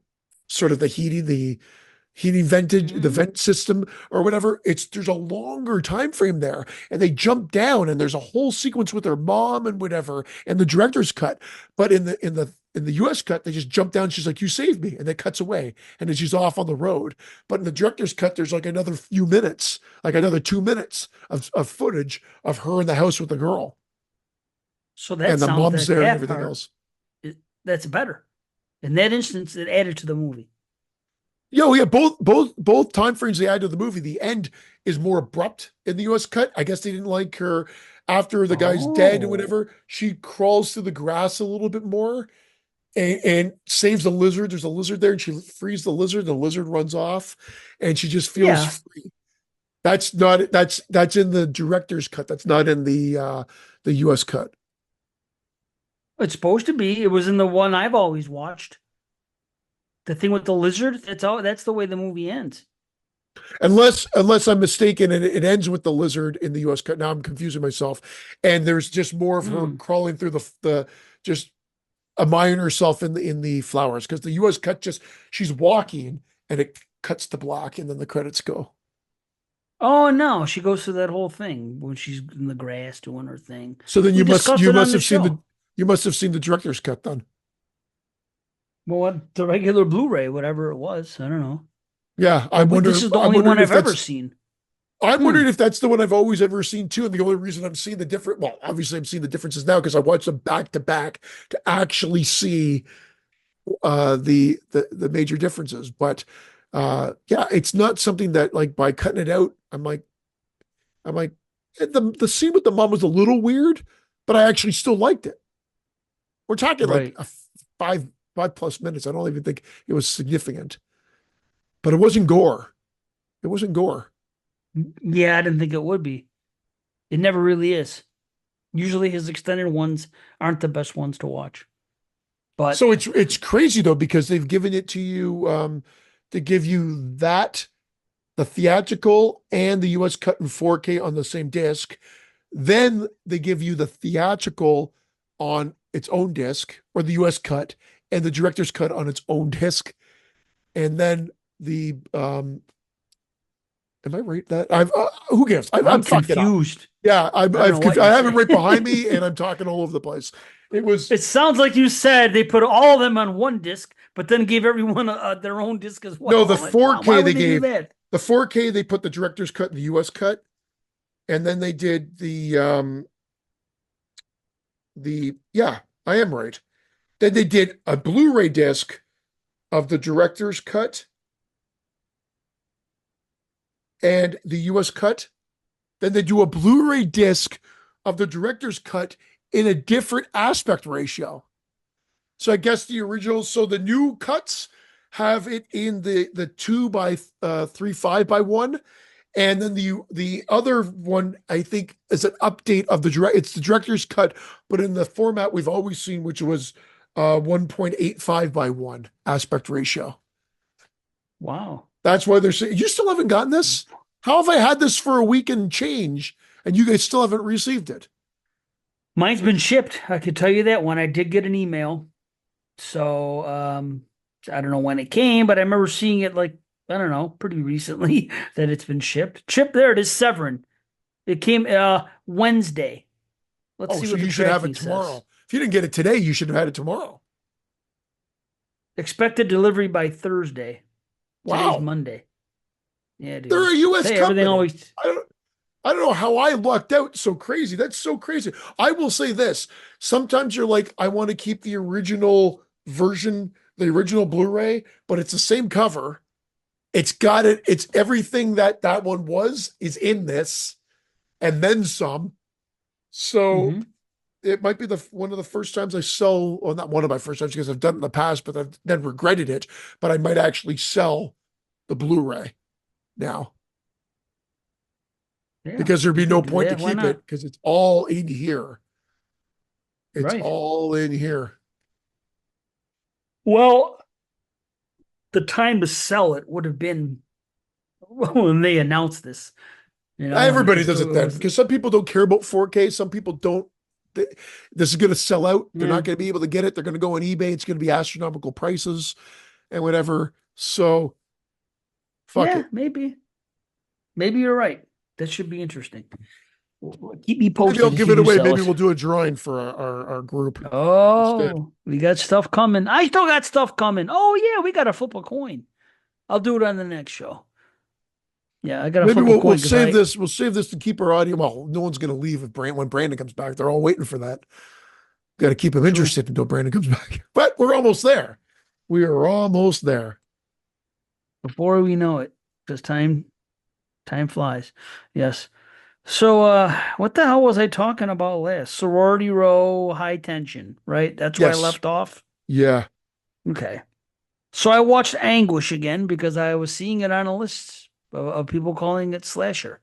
sort of the heating vented the Mhm. vent system or whatever. There's a longer time frame there, and they jump down, and there's a whole sequence with their mom and whatever, and the director's cut. But in the US cut, they just jump down. She's like, "You saved me," and it cuts away, and then she's off on the road. But in the director's cut, there's like another few minutes, like another 2 minutes of footage of her in the house with the girl, So that and the sounds mom's that there and that everything part else. that's better. In that instance, it added to the movie. Yeah, both time frames they add to the movie. The end is more abrupt in the US cut. I guess they didn't like her after the guy's dead and Oh, whatever. She crawls through the grass a little bit more and saves a lizard. There's a lizard there, and she frees the lizard. The lizard runs off, and she just feels yeah. free. That's in the director's cut. That's not in the US cut. It's supposed to be. It was in the one I've always watched. The thing with the lizard, that's all that's the way the movie ends. Unless I'm mistaken, and it ends with the lizard in the U.S. cut. Now I'm confusing myself, and there's just more of her Hmm. crawling through the just admiring herself in the flowers because the U.S. cut just she's walking and it cuts to black and then the credits go. Oh no, she goes through that whole thing when she's in the grass doing her thing. So then We you must discussed you it on must the have seen the show. you must have seen the director's cut then. Well, what the regular Blu-ray, whatever it was, I don't know. Yeah, This is the I'm only one wondering if I've ever that's seen. I'm Hmm. wondering if that's the one I've always ever seen too. And the only reason I'm seeing the different, well, obviously I'm seeing the differences now because I watched them back to back to actually see the major differences. But yeah, it's not something that like by cutting it out, I'm like the scene with the mom was a little weird, but I actually still liked it. We're talking like Right. a five plus minutes. I don't even think it was significant, but it wasn't gore. It wasn't gore. Yeah, I didn't think it would be. It never really is. Usually his extended ones aren't the best ones to watch. But So it's crazy though because they've given it to you to give you that the theatrical and the US cut in 4K on the same disc. Then they give you the theatrical on its own disc or the US cut and the director's cut on its own disc. And then the am I right that I've who cares? I'm I'm fucking it up. confused. Yeah, I don't know what I you're have it right saying. behind me and I'm talking all over the place. It was It sounds like you said they put all of them on one disc, but then gave everyone their own disc as no, well. the I'm like, wow, why 4K they would they do gave that? the 4K they put the director's cut and the US cut and then they did the yeah, I am right. Then they did a Blu-ray disc of the director's cut and the US cut. Then they do a Blu-ray disc of the director's cut in a different aspect ratio. So I guess the original, so the new cuts have it in the 2 by 3.5 by 1, and then the other one I think is an update of it's the director's cut, but in the format we've always seen, which was 1.85 by 1 aspect ratio. Wow. That's why they're saying you still haven't gotten this. How have I had this for a week and change, and you guys still haven't received it? Mine's been shipped. I could tell you that one. I did get an email. So I don't know when it came, but I remember seeing it like, I don't know, pretty recently that it's been shipped. Chip, there it is, Severin. It came Wednesday. Let's Oh, see so what the you should have tracking it says. tomorrow. If you didn't get it today, you should have had it tomorrow. Expected delivery by Thursday. Today's Wow. Monday. Yeah, They're dude. a US Hey, everything company. always. I don't know how I lucked out so crazy. That's so crazy. I will say this. Sometimes you're like, I want to keep the original version, the original Blu-ray, but it's the same cover. It's got it. It's everything that that one was is in this and then some. So Mhm. it might be the one of the first times I sell, or not one of my first times because I've done it in the past, but I've then regretted it. But I might actually sell the Blu-ray now Yeah, because there'd you be no could do point to that. Why keep not? it because it's all in here. It's Right. all in here. Well, the time to sell it would have been when they announced this, and Everybody because does it it then was, because some people don't care about 4K. Some people don't. This is going to sell out. They're yeah, not going to be able to get it. They're going to go on eBay. It's going to be astronomical prices and whatever. So fuck yeah, it. maybe you're right. That should be interesting. Keep me Maybe I'll posted if give you it do away. sell Maybe it. we'll do a drawing for our group instead. Oh, we got stuff coming. I still got stuff coming. Oh yeah, we got to flip a coin. I'll do it on the next show. Yeah, I got to Maybe flip a we'll coin because save I this. We'll save this to keep our audio. Well, no one's going to leave if when Brandon comes back. They're all waiting for that. Got to keep him true. interested until Brandon comes back. But we're almost there. We are almost there. Before we know it, because time flies. Yes. So, what the hell was I talking about last? Sorority Row, High Tension, right? That's where I Yes. left off. Yeah. Okay. So I watched Anguish again because I was seeing it on a list of people calling it slasher.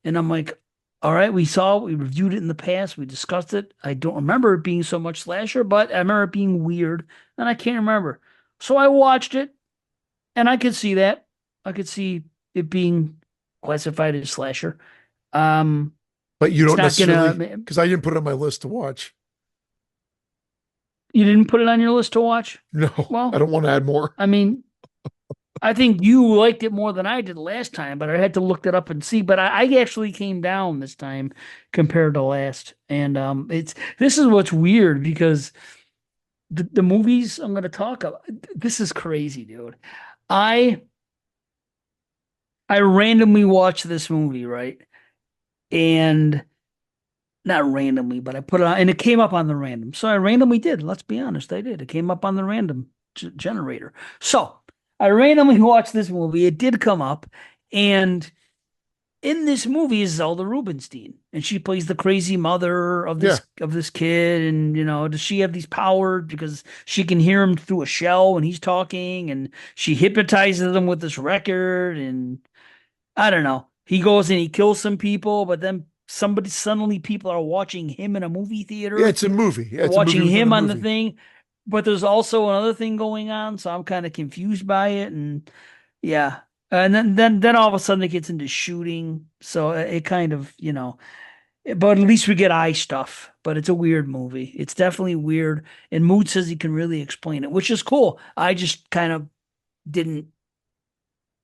And I'm like, all right, we reviewed it in the past, we discussed it. I don't remember it being so much slasher, but I remember it being weird, and I can't remember. So I watched it, and I could see that. I could see it being classified as slasher. Um, But you it's don't not gonna. necessarily, because I didn't put it on my list to watch. You didn't put it on your list to watch? No, I Well, don't want to add more. I mean, I think you liked it more than I did last time, but I had to look it up and see. But I actually came down this time compared to last, and it's this is what's weird because the movies I'm going to talk about. This is crazy, dude. I I randomly watched this movie, right? And not randomly, but I put it on, and it came up on the random. So I randomly did. Let's be honest, I did. It came up on the random generator. So I randomly watched this movie. It did come up, and in this movie is Zelda Rubinstein, and she plays the crazy mother of Yeah. this kid. And does she have these powers because she can hear him through a shell when he's talking, and she hypnotizes him with this record, and I don't know. He goes and he kills some people, but then suddenly people are watching him in a movie Yeah, theater it's a movie. Yeah, or it's a movie watching within a him on the movie. thing. But there's also another thing going on, so I'm kind of confused by it. And yeah. And then all of a sudden it gets into shooting. So it kind of, but at least we get eye stuff. But it's a weird movie. It's definitely weird. And Mood says he can really explain it, which is cool. I just kind of didn't,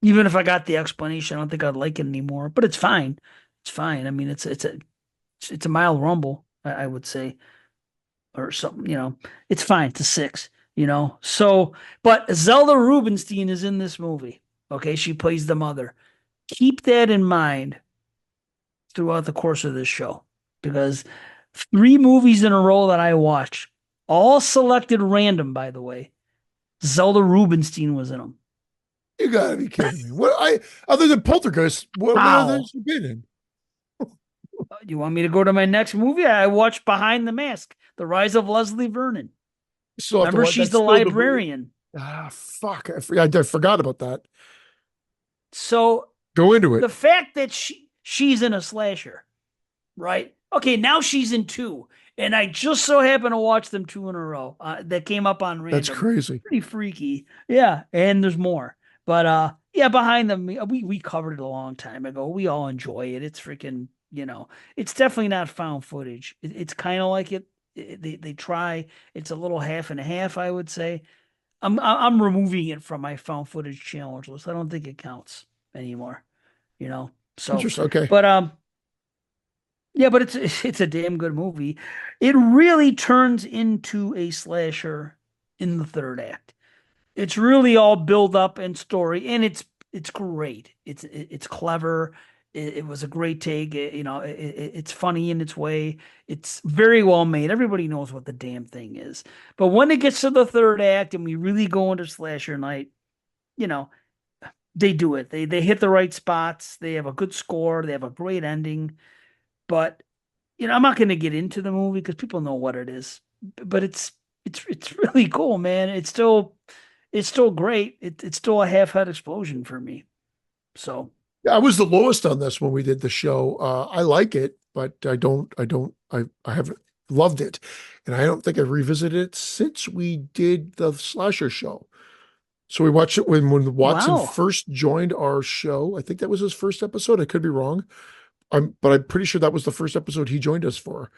even if I got the explanation, I don't think I'd like it anymore. But it's fine. It's fine. I mean, it's a mild rumble, I would say, or something. It's fine. It's a six. So, but Zelda Rubinstein is in this movie. Okay, she plays the mother. Keep that in mind throughout the course of this show, because three movies in a row that I watched, all selected random, by the way, Zelda Rubinstein was in them. You gotta be kidding me. What I other than Poltergeist, what other How? has you been in? You want me to go to my next movie? I watched Behind the Mask, The Rise of Leslie Vernon. Still have to Remember, watch. she's That's the still the movie. librarian. Ah, fuck. I forgot about that. So Go into the it. fact that she's in a slasher, right? Okay, now she's in two, and I just so happen to watch them two in a row. That came up on That's random. crazy. Pretty freaky, yeah. And there's more, but yeah, behind them, we covered it a long time ago. We all enjoy it. It's freaking, it's definitely not found footage. It's kind of like they try. It's a little half and half, I would say. I'm removing it from my found footage challenge list. I don't think it counts anymore. So, Interesting. Okay. but Yeah, but it's a damn good movie. It really turns into a slasher in the third act. It's really all build up and story, and it's great. It's clever. It was a great take. It's funny in its way. It's very well made. Everybody knows what the damn thing is. But when it gets to the third act and we really go into slasher night, you know, they do it. They hit the right spots. They have a good score. They have a great ending. But I'm not going to get into the movie because people know what it is. But it's really cool, man. It's still great. It's still a half head explosion for me. So, I was the lowest on this when we did the show. I like it, but I haven't loved it. And I don't think I've revisited it since we did the slasher show. So we watched it when Watson wow. first joined our show. I think that was his first episode. I could be wrong. But I'm pretty sure that was the first episode he joined us for.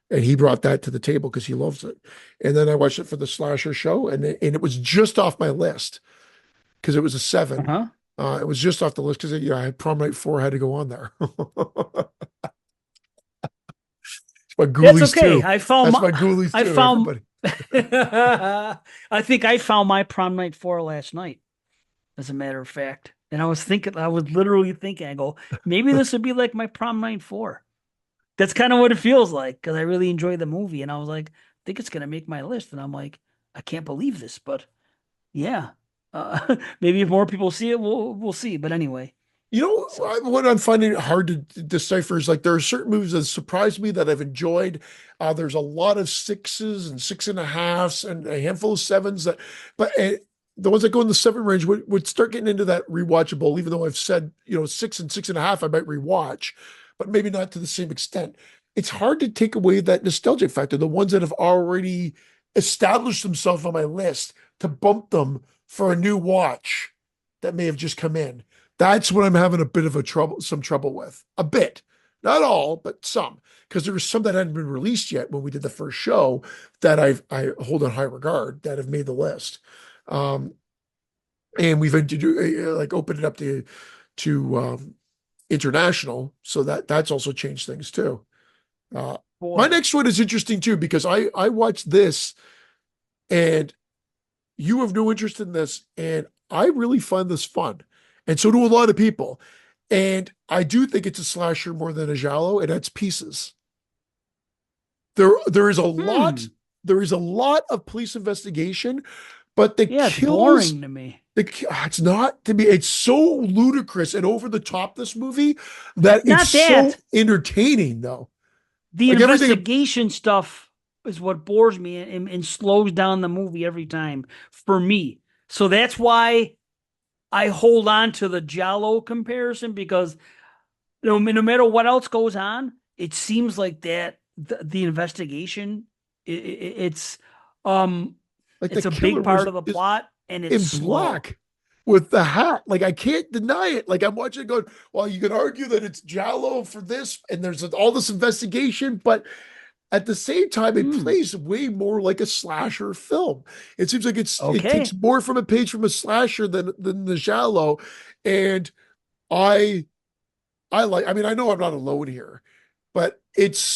And he brought that to the table because he loves it. And then I watched it for the slasher show, and it was just off my list because it was a seven. Uh-huh. It was just off the list because I had Prom Night 4 had to go on there. But That's Ghoulies okay. too. I found That's my my Ghoulies I too, found everybody. I think I found my prom night 4 last night, as a matter of fact. And I was literally thinking, I go, maybe this would be like my prom night 4. That's kind of what it feels like because I really enjoy the movie. And I was like, I think it's gonna make my list. And I'm like, I can't believe this, but yeah. Maybe if more people see it, we'll see. But anyway, You know, so what I'm finding hard to decipher is like there are certain movies that surprise me that I've enjoyed. There's a lot of sixes and six and a halves and a handful of sevens but the ones that go in the seven range would start getting into that rewatchable, even though I've said, six and six and a half, I might rewatch, but maybe not to the same extent. It's hard to take away that nostalgic factor, the ones that have already established themselves on my list to bump them for a new watch that may have just come in. That's what I'm having a bit of some trouble with. A bit. Not all, but some. Because there was some that hadn't been released yet when we did the first show that I hold in high regard that have made the list. Um, and we've like opened it up to international, so that's also changed things too. Uh, my boy. next one is interesting too because I watched this and you have no interest in this, and I really find this fun. And so do a lot of people. And I do think it's a slasher more than a giallo, and that's Pieces. There is a lot, Hmm. there is a lot of police investigation, but the Yeah, it's kills, boring to me. it's not to me, it's so ludicrous and over the top, this movie, that it's Not so that. entertaining though. The Like everything, investigation stuff is what bores me and slows down the movie every time for me. So that's why I hold on to the Jalo comparison because no matter what else goes on, it seems like that the investigation it's um like the it's a killer big part was of the is plot and it's in slow. black with the hat. Like I can't deny it. Like I'm watching it going, well, you can argue that it's Jallo for this, and there's all this investigation, but at the same time, it Hmm. plays way more like a slasher film. It seems like it takes Okay. more from a page from a slasher than the Jallo. And I I mean, I know I'm not alone here, but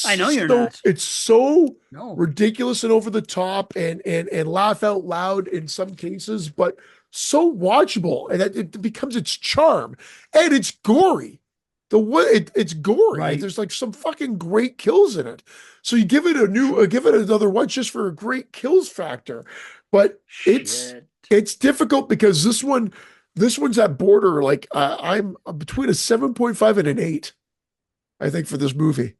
I know you're not. it's so No. ridiculous and over the top and laugh out loud in some cases, but so watchable, and it becomes its charm. And it's gory. The way it's gory. Right. There's like some fucking great kills in it. So you give it give it another watch just for a great kills factor. But Shit. it's difficult because this one's at border. Like I'm between a 7.5 and an 8, I think, for this movie.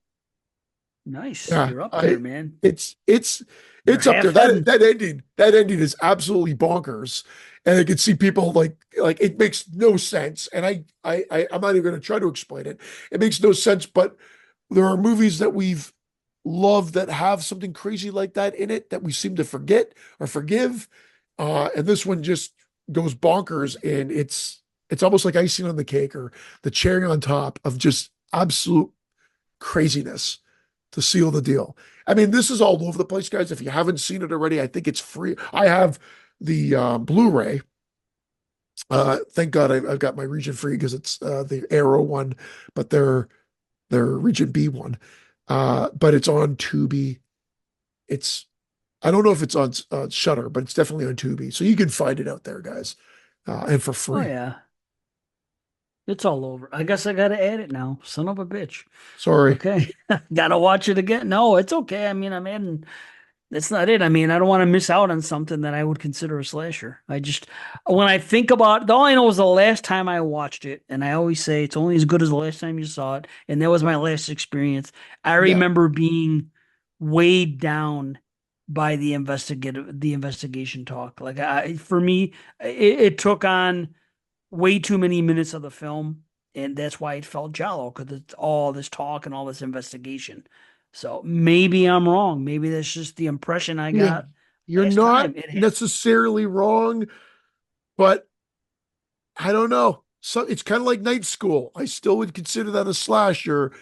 Nice. Yeah, You're up I there, man. it's it's You're it's up there. half That heading. that ending is absolutely bonkers, and I can see people like it makes no sense. And I'm not even going to try to explain it. It makes no sense. But there are movies that we've loved that have something crazy like that in it that we seem to forget or forgive, and this one just goes bonkers, and it's almost like icing on the cake or the cherry on top of just absolute craziness to seal the deal. I mean, this is all over the place, guys. If you haven't seen it already, I think it's free. I have the Blu-ray. Thank God I've got my region free because it's the Arrow one, but their region B one. but it's on Tubi. It's I don't know if it's on Shutter, but it's definitely on Tubi, so you can find it out there, guys, and for Oh free. yeah, it's all over. I guess I gotta add it now. Son of a bitch. Sorry. Okay, gotta watch it again. No, it's okay. I mean, I'm adding. That's not it. I mean, I don't want to miss out on something that I would consider a slasher. I just, when I think about, all I know is the last time I watched it, and I always say it's only as good as the last time you saw it, and that was my last experience. I Yeah. remember being weighed down by the investigation talk. Like for me, it took on way too many minutes of the film, and that's why it felt Jalo because it's all this talk and all this investigation. So maybe I'm wrong. Maybe that's just the impression I Yeah. got You're last not time. It had, necessarily wrong, but I don't know. So it's kind of like Night School. I still would consider that a slasher yeah,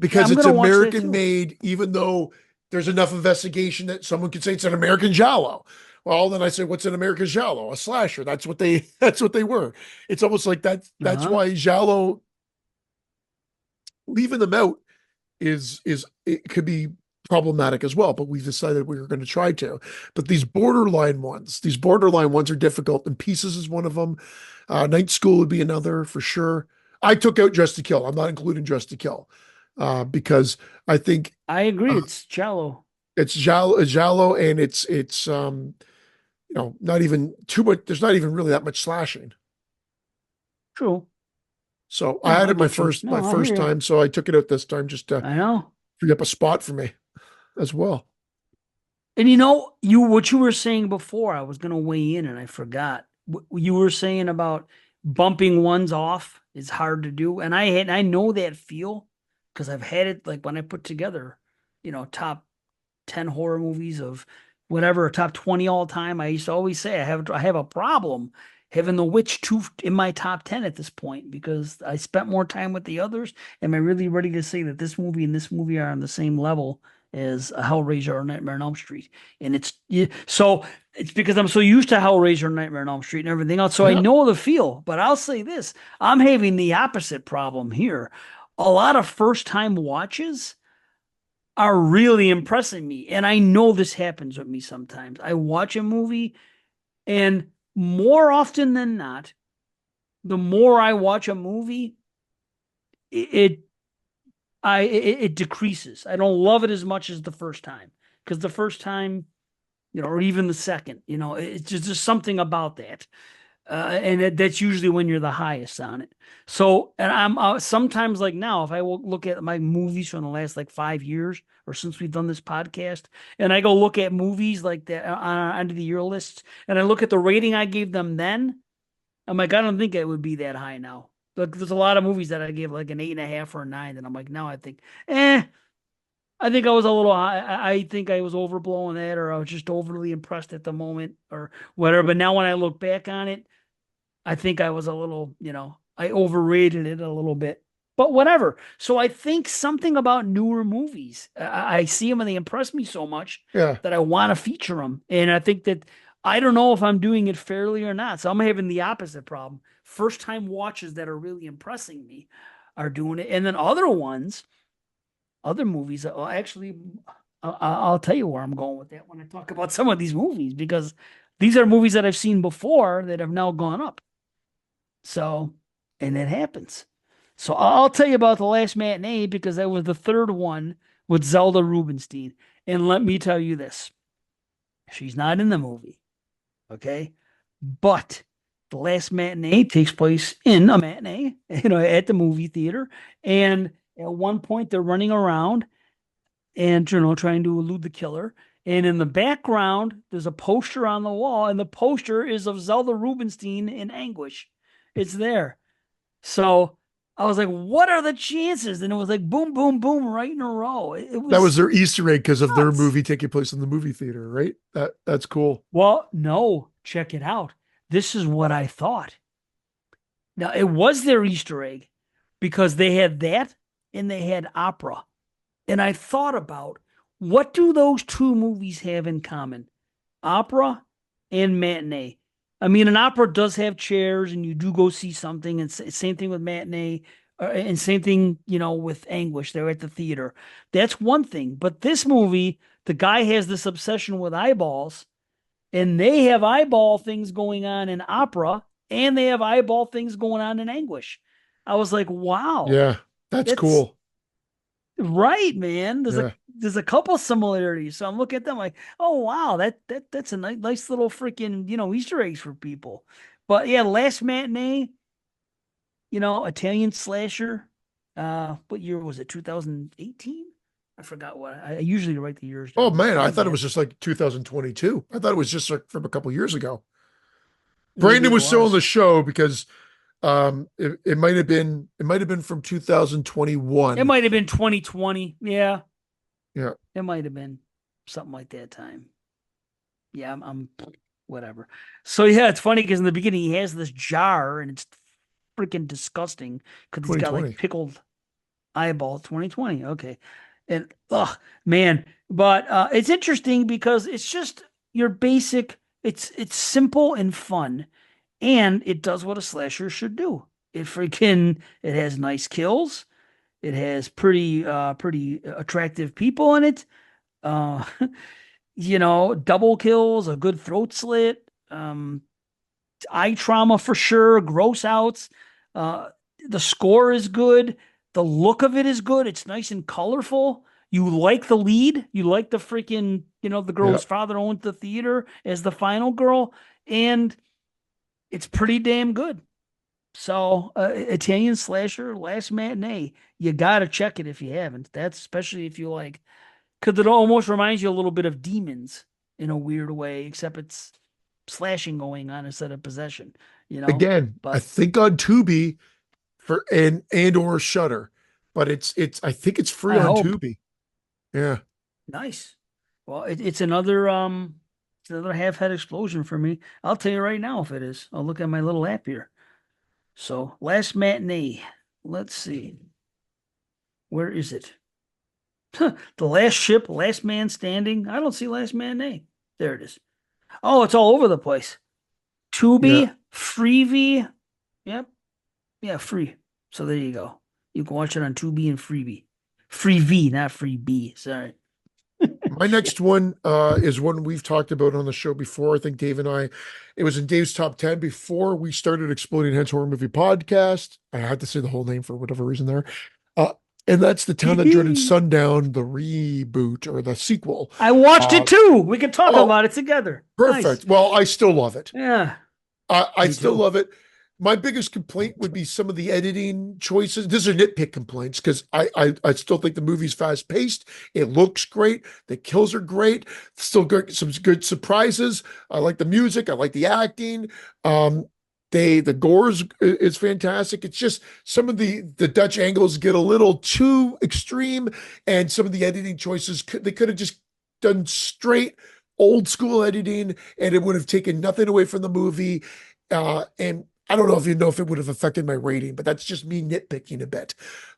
because I'm it's gonna watch that American too. made, even though there's enough investigation that someone could say it's an American Giallo. Well, then I say, what's an American Giallo? A slasher. That's what they that's what they were. It's almost like that's Uh-huh. why Giallo leaving them out is it could be problematic as well, but we decided we were going to try to. But these borderline ones are difficult, and Pieces is one of them. Night School would be another for sure. I took out Dress to Kill. I'm not including Dress to Kill because I think I agree. uh, It's Jello. it's Giallo, and it's not even too much. There's not even really that much slashing. True. So I No, had I it get you. my No, I hear first you. time, so I took it out this time just to I know. free up a spot for me as well. And you know, what you were saying before, I was gonna weigh in and I forgot. You were saying about bumping ones off is hard to do, and I know that feel because I've had it like when I put together, top 10 horror movies of whatever, top 20 all time. I used to always say I have a problem having The Witch 2 in my top 10 at this point because I spent more time with the others. Am I really ready to say that this movie and this movie are on the same level as a Hellraiser or Nightmare on Elm Street? And so it's because I'm so used to Hellraiser, Nightmare on Elm Street, and everything else. So I Yeah. know the feel, but I'll say this, I'm having the opposite problem here. A lot of first time watches are really impressing me. And I know this happens with me sometimes. I watch a movie, and more often than not, the more I watch a movie, it it decreases. I don't love it as much as the first time because the first time, or even the second, it's just something about that. That's usually when you're the highest on it. So, and I'm sometimes like now, if I will look at my movies from the last like 5 years or since we've done this podcast, and I go look at movies like that on end of the year lists, and I look at the rating I gave them then, I'm like, I don't think it would be that high now. Like, there's a lot of movies that I gave like an 8.5 or a 9, and I'm like, now I think, I think I was a little high. I think I was overblowing that, or I was just overly impressed at the moment, or whatever. But now when I look back on it, I think I was a little, I overrated it a little bit, but whatever. So I think something about newer movies, I see them and they impress me so much Yeah. that I want to feature them. And I think that I don't know if I'm doing it fairly or not. So I'm having the opposite problem. First time watches that are really impressing me are doing it. And then other movies, actually, I'll tell you where I'm going with that when I talk about some of these movies, because these are movies that I've seen before that have now gone up. So, and it happens. So I'll tell you about The Last Matinee because that was the third one with Zelda Rubinstein. And let me tell you this, she's not in the movie, okay? But The Last Matinee takes place in a matinee, at the movie theater. And at one point, they're running around and, trying to elude the killer. And in the background, there's a poster on the wall, and the poster is of Zelda Rubinstein in anguish. It's there. So I was like, what are the chances? And it was like boom, boom, boom, right in a row. It That was was their Easter egg because of their nuts. movie taking place in the movie theater, right? That's cool. Well, no, check it out. This is what I thought. Now, it was their Easter egg because they had that and they had opera. And I thought about, what do those two movies have in common? Opera and matinee. I mean, an opera does have chairs and you do go see something, and same thing with matinee. And same thing, with Anguish. They're at the theater. That's one thing. But this movie, the guy has this obsession with eyeballs, and they have eyeball things going on in Opera, and they have eyeball things going on in Anguish. I was like, wow, Yeah, that's that's cool. right, man. There's a Yeah. there's a couple similarities. So I'm looking at them like, oh wow, that's a nice little freaking Easter eggs for people. But yeah, Last Matinee, Italian slasher. What year was it? 2018? I forgot what. I usually write the years Oh down. man, I My thought it bad. was just like 2022. I thought it was just like from a couple years ago. Maybe Brandon it was still on the was. show because it might have been from It 2021. might have been 2020. Yeah, Yeah, it might have been something like that time. Yeah, I'm whatever. So yeah, it's funny because in the beginning he has this jar and it's freaking disgusting because he's got like 2020. pickled eyeball. 2020. Okay. And man, but it's interesting because it's just your basic, it's simple and fun, and it does what a slasher should do. It has nice kills. It has pretty attractive people in it. Uh double kills, a good throat slit, eye trauma for sure, gross outs. Uh, the score is good. The look of it is good. It's nice and colorful. You like the lead. You like the freaking, the girl Yeah. whose father owned the theater as the final girl. And it's pretty damn good. So, Italian slasher, Last Matinee. You got to check it if you haven't. That's especially if you like, because it almost reminds you a little bit of Demons in a weird way, except it's slashing going on instead of possession, you know? Again, I But think on Tubi for and or Shutter, but it's I think it's free I on hope. Tubi. Yeah. Nice. Well, it's another half head explosion for me. I'll tell you right now if it is. I'll look at my little app here. So, Last Matinee. Let's see. Where is it? The Last Ship, Last Man Standing. I don't see Last Matinee. There it is. Oh, it's all over the place. Yeah. Tubi, Freevee. Yep. Yeah, free. So there you go. You can watch it on Tubi and Freebie. Free V, not free B. Sorry. My next one is one we've talked about on the show before. I think Dave and I, it was in Dave's top 10 before we started Exploding Heads Horror Movie Podcast. I had to say the whole name for whatever reason there. Uh, and that's The Town That Dreaded Sundown, the reboot or the sequel. I watched it Uh, too. We can talk oh, about it together. Nice. perfect. Well, I still love it. Yeah, I me still too. love it. My biggest complaint would be some of the editing choices. These are nitpick complaints because I still think the movie's fast paced. It looks great. The kills are great. Still good, some good surprises. I like the music. I like the acting. The gores is fantastic. It's just some of the Dutch angles get a little too extreme, and some of the editing choices they could have just done straight old school editing, and it would have taken nothing away from the movie. And I don't know if it would have affected my rating, but that's just me nitpicking a bit.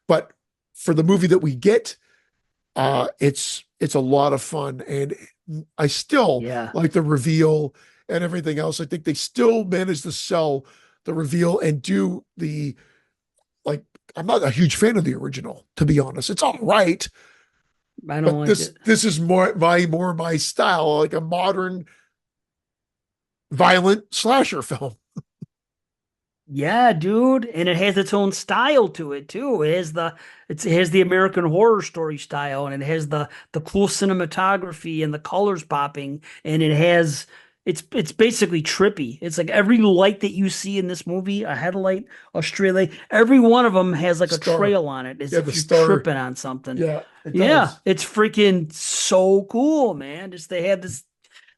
But for the movie that we get, it's a lot of fun, and I still Yeah. like the reveal and everything else. I think they still managed to sell the reveal and do the like. I'm not a huge fan of the original, to be honest. It's all right, I don't but like this it. this is more my style, like a modern violent slasher film. Yeah, dude, and it has its own style to it too. It has the American Horror Story style, and it has the cool cinematography and the colors popping, and it's basically trippy. It's like every light that you see in this movie, a headlight, a stray light, every one of them has like a Star, trail on it, as yeah, if the you're star, tripping on something. yeah, it Yeah, does. it's freaking so cool, man. Just they had this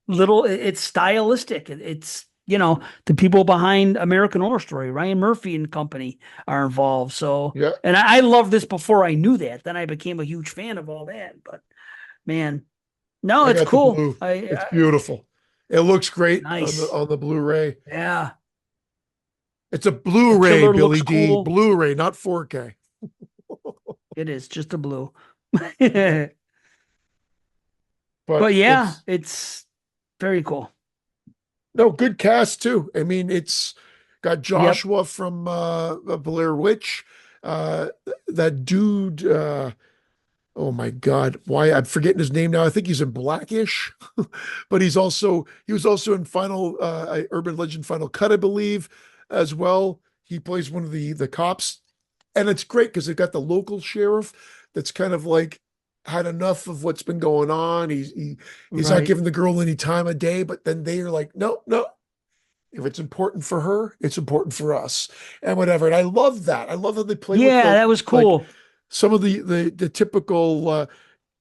it's stylistic. It's the people behind American Horror Story, Ryan Murphy and company are involved. So, Yeah, and I loved this before I knew that. Then I became a huge fan of all that. But man, no, I it's got the cool. blue. It's beautiful. It looks great on the Nice. on the Blu-ray. Yeah, It's a the Blu-ray, killer Billy looks D. cool. Blu-ray, not 4K. It is just a blue. But But yeah, it's it's very cool. no good cast too. I mean, it's got Yep. Joshua from Blair Witch. uh, that dude. Oh my God, why I'm forgetting his name now. I think he's in Blackish, but he was also in Final Urban Legend Final Cut, I believe, as well. He plays one of the cops, and it's great because they've got the local sheriff that's kind of like had enough of what's been going on. He's not Right. giving the girl any time of day, but then they are like, no, no. If it's important for her, it's important for us, and whatever. And I love that. I love how they play with Yeah, the that was like cool. some of the typical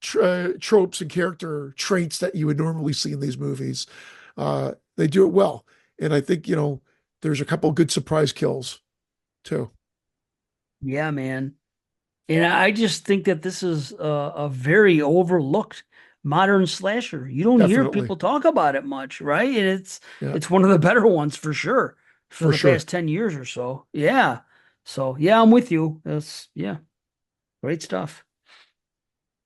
tropes and character traits that you would normally see in these movies. They do it well, and I think there's a couple good surprise kills too. Yeah, man. And I just think that this is a very overlooked modern slasher. You don't hear Definitely, people talk about it much, right? And yeah, it's one of the better ones for sure for for the sure. past 10 years or so. Yeah. So, yeah, I'm with you. That's yeah, great stuff.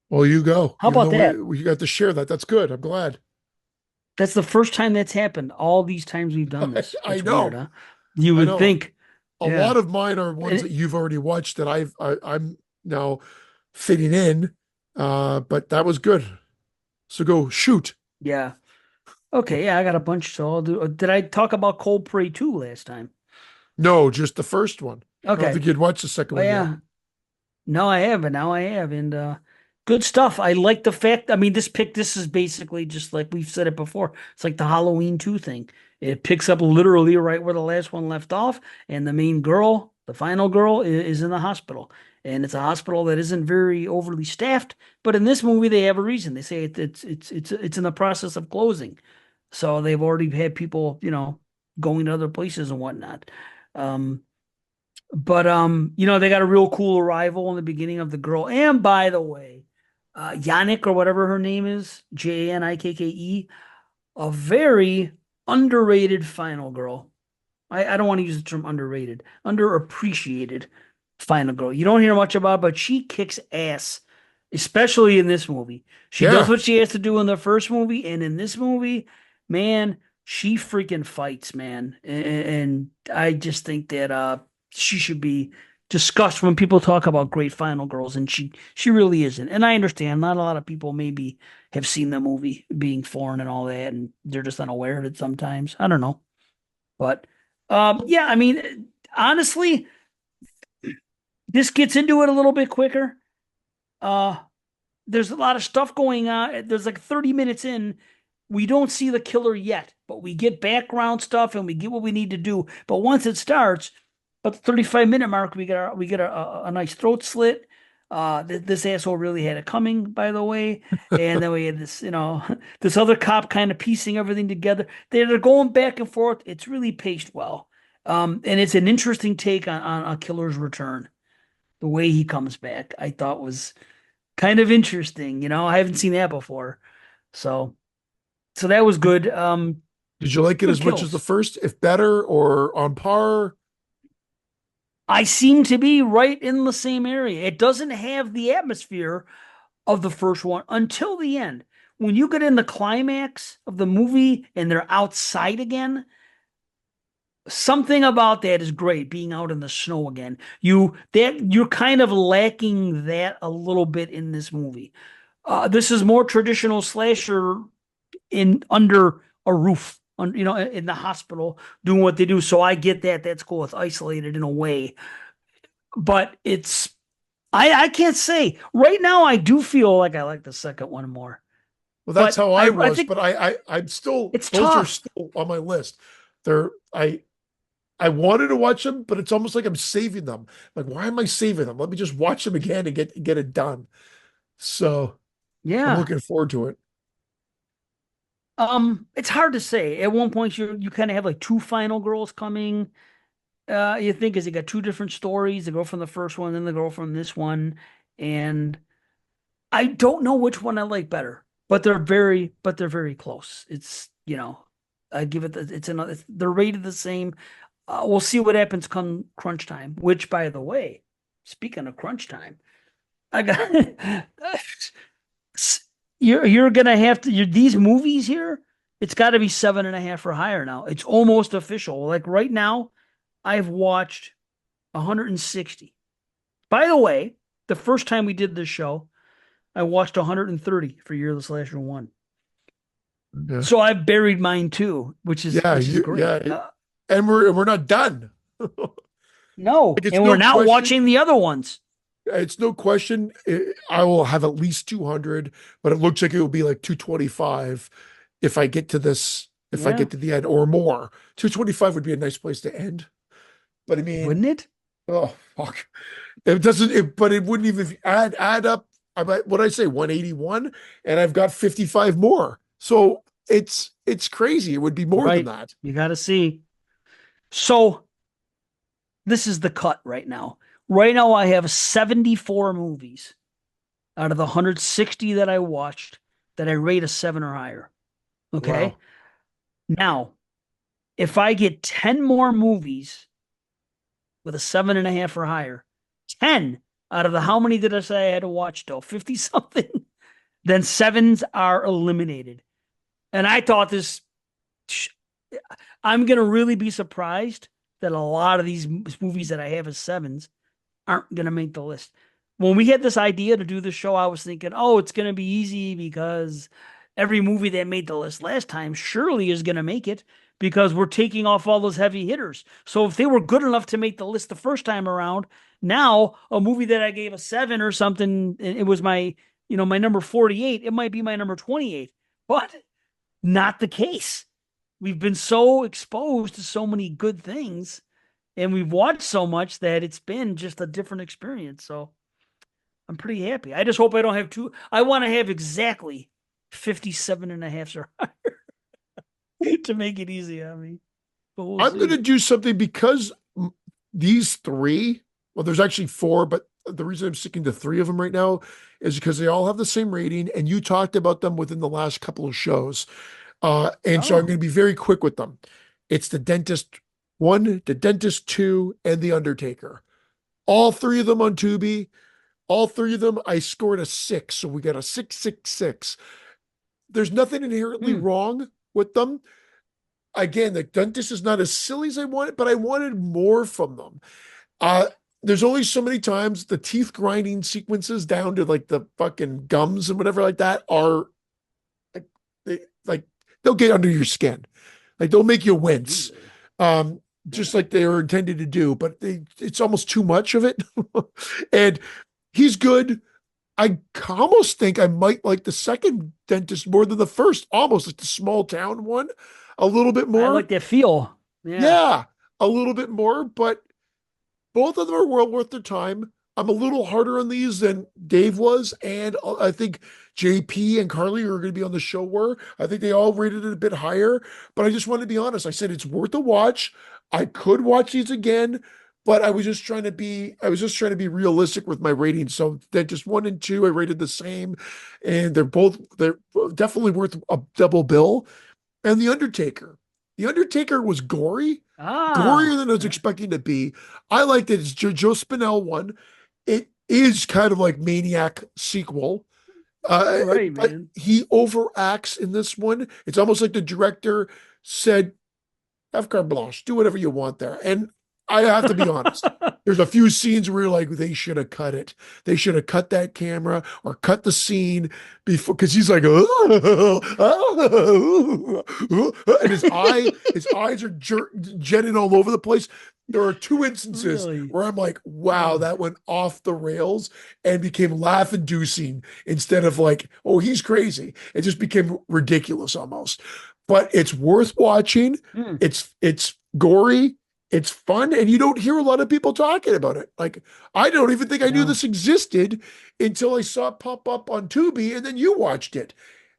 Well, you go. How Even about though that? we got to share that, that's good. I'm glad. That's the first time that's happened all these times we've done this. I It's weird, know, huh? You I would know. think. A lot Yeah. of mine are ones that you've already watched that I'm now fitting in. But that was good. So go shoot. Yeah. Okay, yeah, I got a bunch, so I'll do. Did I talk about Cold Prey 2 last time? No, just the first one. I don't Okay. think you'd watched the second Oh one yet. yeah. No, I haven't. Now I have, and good stuff. I like the fact. I mean, this is basically just like we've said it before. It's like the Halloween 2 thing. It picks up literally right where the last one left off, and the main girl, the final girl, is in the hospital, and it's a hospital that isn't very overly staffed. But in this movie, they have a reason. They say it's in the process of closing, so they've already had people, going to other places and whatnot. Um, but they got a real cool arrival in the beginning of the girl. And by the way, Yannick or whatever her name is, Janikke, a very underrated final girl. I don't want to use the term underrated, underappreciated final girl. You don't hear much about, but she kicks ass, especially in this movie. She does Yeah. what she has to do in the first movie, and in this movie, man, she freaking fights, man. And I just think that she should be discussed when people talk about great final girls, and she really isn't. And I understand not a lot of people maybe have seen the movie being foreign and all that, and they're just unaware of it sometimes. I don't know. But yeah, I mean, honestly, this gets into it a little bit quicker. Uh, there's a lot of stuff going on. There's like 30 minutes in. We don't see the killer yet, but we get background stuff and we get what we need to do. But once it starts, at the 35-minute mark, we get a nice throat slit. This asshole really had it coming, by the way. And then we had this, this other cop kind of piecing everything together. They're going back and forth. It's really paced well. And it's an interesting take on a killer's return. The way he comes back, I thought was kind of interesting. I haven't seen that before. So that was good. Did you like it Good as much as the kills. first, if better or on par? I seem to be right in the same area. It doesn't have the atmosphere of the first one until the end. When you get in the climax of the movie and they're outside again, something about that is great. Being out in the snow again. You're kind of lacking that a little bit in this movie. This is more traditional slasher in under a roof, in the hospital doing what they do. So I get that. That's cool. It's isolated in a way, but I can't say right now. I do feel like I like the second one more, Well, that's but how I I was, think but I'm still, it's those are tough. still on my list. They're I wanted to watch them, but it's almost like I'm saving them. Like, why am I saving them? Let me just watch them again and get it done. So I'm Yeah. looking forward to it. It's hard to say. At one point, you kind of have like two final girls coming. You think is you got two different stories, the girl from the first one, then the girl from this one, and I don't know which one I like better, but they're very close. I give it it's another. They're rated the same. We'll see what happens come crunch time. Which, by the way, speaking of crunch time, I got you're gonna have to these movies here. It's got to be 7.5 or higher now. It's almost official. Like right now, I've watched 160. By the way, the first time we did this show, I watched 130 for Year of the Slasher 1. Yeah. So I've buried mine too, Yeah, which is great. yeah. And we're not done. No, Like it's and we're no not question. watching the other ones. It's no question. I will have at least 200, but it looks like it will be like 225 if I get to this, if I Yeah, get to the end or more. 225 would be a nice place to end. But I mean, wouldn't it? oh fuck. It doesn't, but it wouldn't even add up. What I say, 181, and I've got 55 more. So it's crazy. It would be more than Right. that. You got to see. So this is the cut right now. Right now, I have 74 movies out of the 160 that I watched that I rate a 7 or higher. Okay. Wow. Now, if I get 10 more movies with a 7.5 or higher, 10 out of the how many did I say I had to watch though? 50 something? Then sevens are eliminated. And I thought this, I'm going to really be surprised that a lot of these movies that I have as sevens aren't going to make the list. When we had this idea to do the show, I was thinking, oh, it's going to be easy because every movie that made the list last time surely is going to make it because we're taking off all those heavy hitters. So if they were good enough to make the list the first time around, now a movie that I gave a 7 or something, it was my, my number 48, it might be my number 28, but not the case. We've been so exposed to so many good things and we've watched so much that it's been just a different experience. So I'm pretty happy. I just hope I don't have two. I want to have exactly 57 and a half or higher to make it easy on me. But we'll I'm going see. to do something because these three, well, there's actually four, but the reason I'm sticking to three of them right now is because they all have the same rating, and you talked about them within the last couple of shows. And so I'm Oh, going to be very quick with them. It's The Dentist 1, The Dentist 2, and The Undertaker. All three of them on Tubi. All three of them, I scored a 6. So we got a 666. There's nothing inherently hmm. wrong with them. Again, the dentist is not as silly as I wanted, but I wanted more from them. Uh, there's only so many times the teeth grinding sequences down to like the fucking gums and whatever like that are like like they'll get under your skin. Like they'll make you wince. Absolutely. Just Yeah. like they were intended to do, but it's almost too much of it. And he's good. I almost think I might like the second dentist more than the first, almost like the small town one, a little bit I more. like that feel. Yeah. Yeah, a little bit more, but both of them are well worth their time. I'm a little harder on these than Dave was, and I think JP and Carly are going to be on the show were. I think they all rated it a bit higher, but I just want to be honest. I said it's worth a watch. I could watch these again, but I was just trying to be realistic with my ratings. So that just one and two, I rated the same, and they're definitely worth a double bill. And The Undertaker. The Undertaker was gory, gorier Ah. than I was Yeah. expecting to be. I liked it. It's Joe Spinell one. It is kind of like Maniac sequel. All right, But man. he overacts in this one. It's almost like the director said, have carte blanche, do whatever you want there. And I have to be honest. There's a few scenes where you're like, they should have cut it. They should have cut that camera or cut the scene before, because he's like, oh, oh, oh, and his eyes are jetting all over the place. There are two instances Really? where I'm like, wow, Oh. that went off the rails and became laugh-inducing instead of like, oh, he's crazy. It just became ridiculous almost. But it's worth watching. Hmm. It's gory, it's fun, and you don't hear a lot of people talking about it. Like I don't even think I knew No. this existed until I saw it pop up on Tubi, and then you watched it,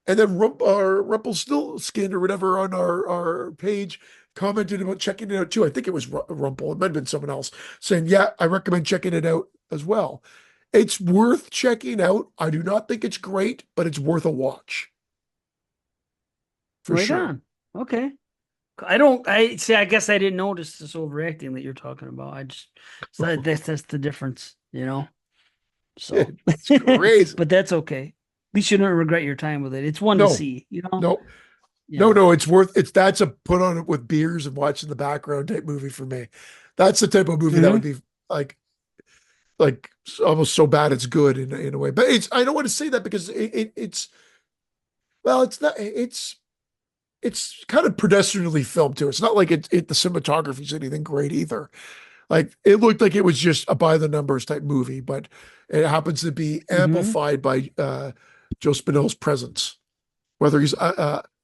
and then Rumpelstiltskin or whatever on our page commented about checking it out too. I think it was Rumple. It might have been someone else saying, "Yeah, I recommend checking it out as well." It's worth checking out. I do not think it's great, but it's worth a watch for Right sure. on. Okay. I don't. I see. I guess I didn't notice this overacting that you're talking about. I just so that's the difference, So, It's crazy. but that's okay. At least you don't regret your time with it. It's one to No, see. no, no, Yeah. no. That's a put on it with beers and watch in the background type movie for me. That's the type of movie that would Hmm. be like, like almost so bad it's good in a way. But it's I don't want to say that because it's well, it's not it's kind of pedestrianly filmed too. It's not like the cinematography is anything great either. Like it looked like it was just a by the numbers type movie, but it happens to be Hmm. amplified by Joe Spinell's presence, whether he's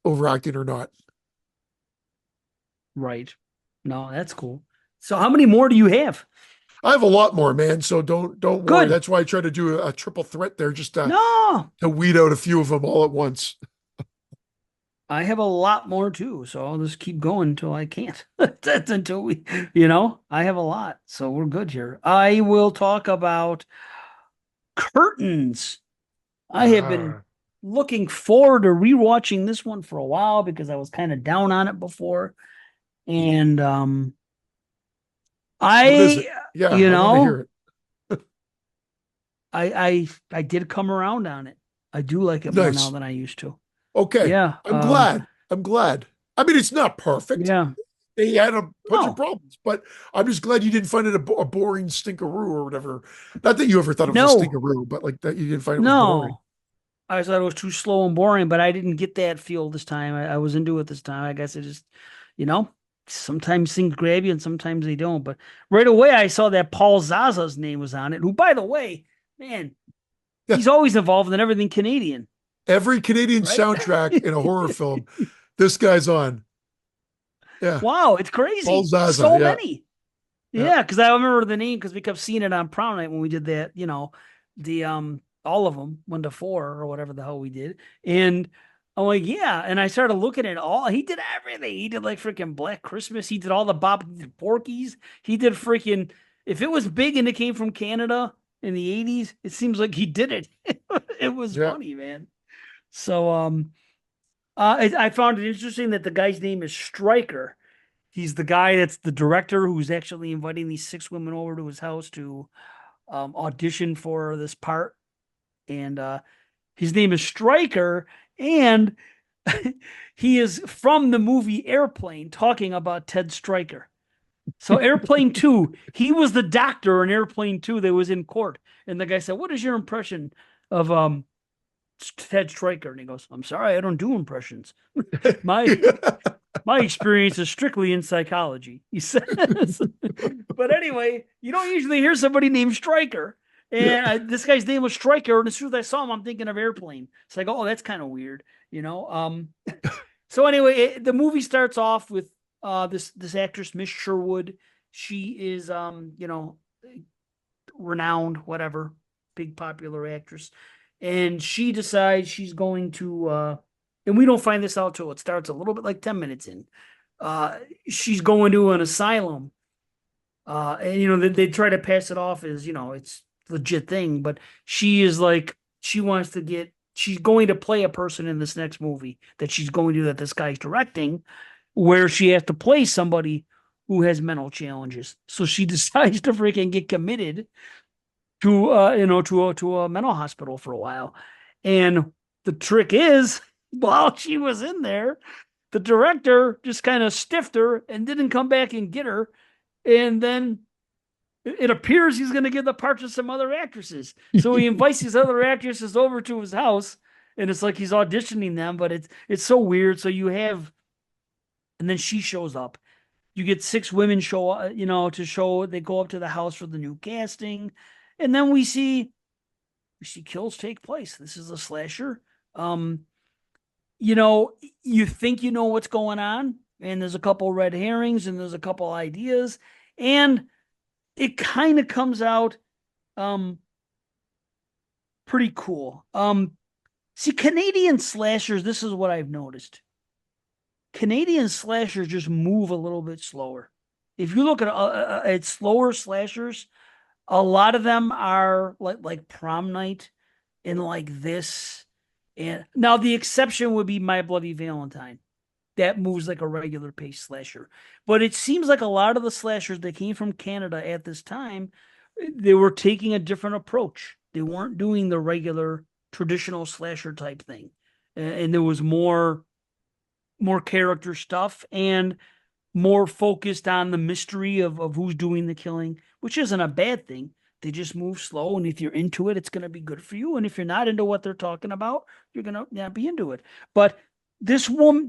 overacting or not. Right. No, that's cool. So how many more do you have? I have a lot more, man. So don't worry. Good. That's why I try to do a triple threat there, just No, to weed out a few of them all at once. I have a lot more too. So I'll just keep going until I can't. That's until I have a lot. So we're good here. I will talk about curtains. I have been Ah, looking forward to rewatching this one for a while because I was kind of down on it before. And what is it? I Yeah, you I want to hear know, it. I did come around on it. I do like it more now Nice. than I used to. Okay. Yeah. I'm glad. I'm glad. I mean, it's not perfect. Yeah. They had a bunch of No. problems, but I'm just glad you didn't find it a boring stinkeroo or whatever. Not that you ever thought it was a No. stinkeroo, but like that you didn't find it was boring. No. I thought it was too slow and boring, but I didn't get that feel this time. I was into it this time. I guess it just, you know, sometimes things grab you and sometimes they don't. But right away, I saw that Paul Zaza's name was on it, who, by the way, man, Yeah. he's always involved in everything Canadian, Every Canadian right? soundtrack in a horror film, this guy's on. Yeah. Wow, it's Paul crazy. Zaza. So Yeah. many. Yeah. Yeah, because I remember the name because we kept seeing it on prom night when we did that, the all of them, 1 to 4 or whatever the hell we did. And I'm like, yeah. And I started looking at all he did everything. He did like freaking Black Christmas, he did all the Bob he did Porky's, he did freaking if it was big and it came from Canada in the 80s, it seems like he did it. It was Yeah. funny, man. So I found it interesting that the guy's name is Stryker. He's the guy that's the director who's actually inviting these 6 women over to his house to audition for this part. And his name is Stryker. And he is from the movie Airplane talking about Ted Stryker. So Airplane 2, he was the doctor in Airplane 2 that was in court. And the guy said, "What is your impression of Ted Stryker?" And he goes, "I'm sorry, I don't do impressions. My my experience is strictly in psychology," he says. But anyway, you don't usually hear somebody named Stryker. Yeah. And this guy's name was Stryker. And as soon as I saw him, I'm thinking of Airplane. It's like, oh, that's kind of weird, you know? So anyway, the movie starts off with this actress, Miss Sherwood. She is, renowned, whatever, big popular actress. And she decides she's going to, and we don't find this out till it starts a little bit like 10 minutes in. She's going to an asylum. And they try to pass it off as, it's legit thing, but she is like, she's going to play a person in this next movie that this guy's directing, where she has to play somebody who has mental challenges. So she decides to freaking get committed to to a mental hospital for a while. And the trick is, while she was in there, the director just kind of stiffed her and didn't come back and get her. And then it appears he's going to give the part to some other actresses. So he invites these other actresses over to his house, and it's like he's auditioning them, but it's so weird. So you have, and then she shows up. You get 6 women to show. They go up to the house for the new casting, and then we see kills take place. This is a slasher. Um, you think you know what's going on, and there's a couple red herrings, and there's a couple ideas, and it kind of comes out um pretty cool. See, Canadian slashers, this is what I've noticed. Canadian slashers just move a little bit slower. If you look at slower slashers, a lot of them are like Prom Night and like this. And now the exception would be My Bloody Valentine. That moves like a regular pace slasher. But it seems like a lot of the slashers that came from Canada at this time, they were taking a different approach. They weren't doing the regular traditional slasher type thing. And there was more character stuff and more focused on the mystery of who's doing the killing, which isn't a bad thing. They just move slow, and if you're into it, it's going to be good for you. And if you're not into what they're talking about, you're going to not be into it. But this movie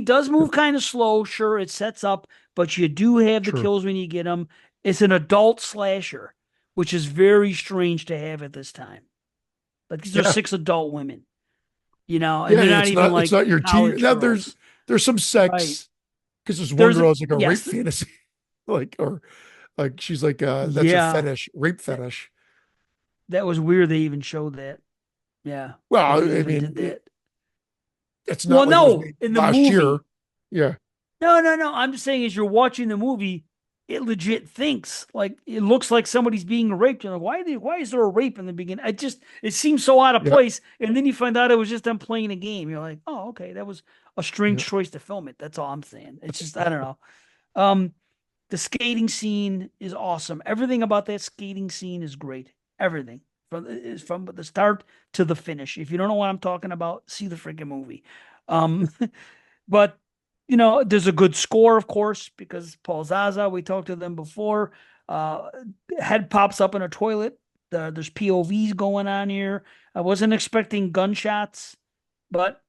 does move kind of slow. Sure, it sets up, but you do have the True. kills when you get them. It's an adult slasher, which is very strange to have at this time. Like these are Yeah. six adult women, and Yeah. they're not even It's like not your teen. college Now girls. there's some Right. sex because this one There's girl has like a rape yes, fantasy, like, or like she's like, that's her yeah. fetish, rape That, fetish. that was weird they even showed that. Yeah. That Well, they I even mean, did that. it's Well, not like it was no, made in the last year. movie. Yeah. No, no, no. I'm just saying, as you're watching the movie, it legit thinks like it looks like somebody's being raped. You're like, why is there a rape in the beginning? It seems so out of Yeah. place. And then you find out it was just them playing a game. You're like, oh, okay, that was a strange Yeah. choice to film it. That's all I'm saying. It's just I don't know. Um, the skating scene is awesome. Everything about that skating scene is great. Everything from the start to the finish. If you don't know what I'm talking about, see the freaking movie. Um, but there's a good score, of course, because Paul Zaza. We talked to them before. Uh, Head pops up in a toilet. There's POVs going on here. I wasn't expecting gunshots, but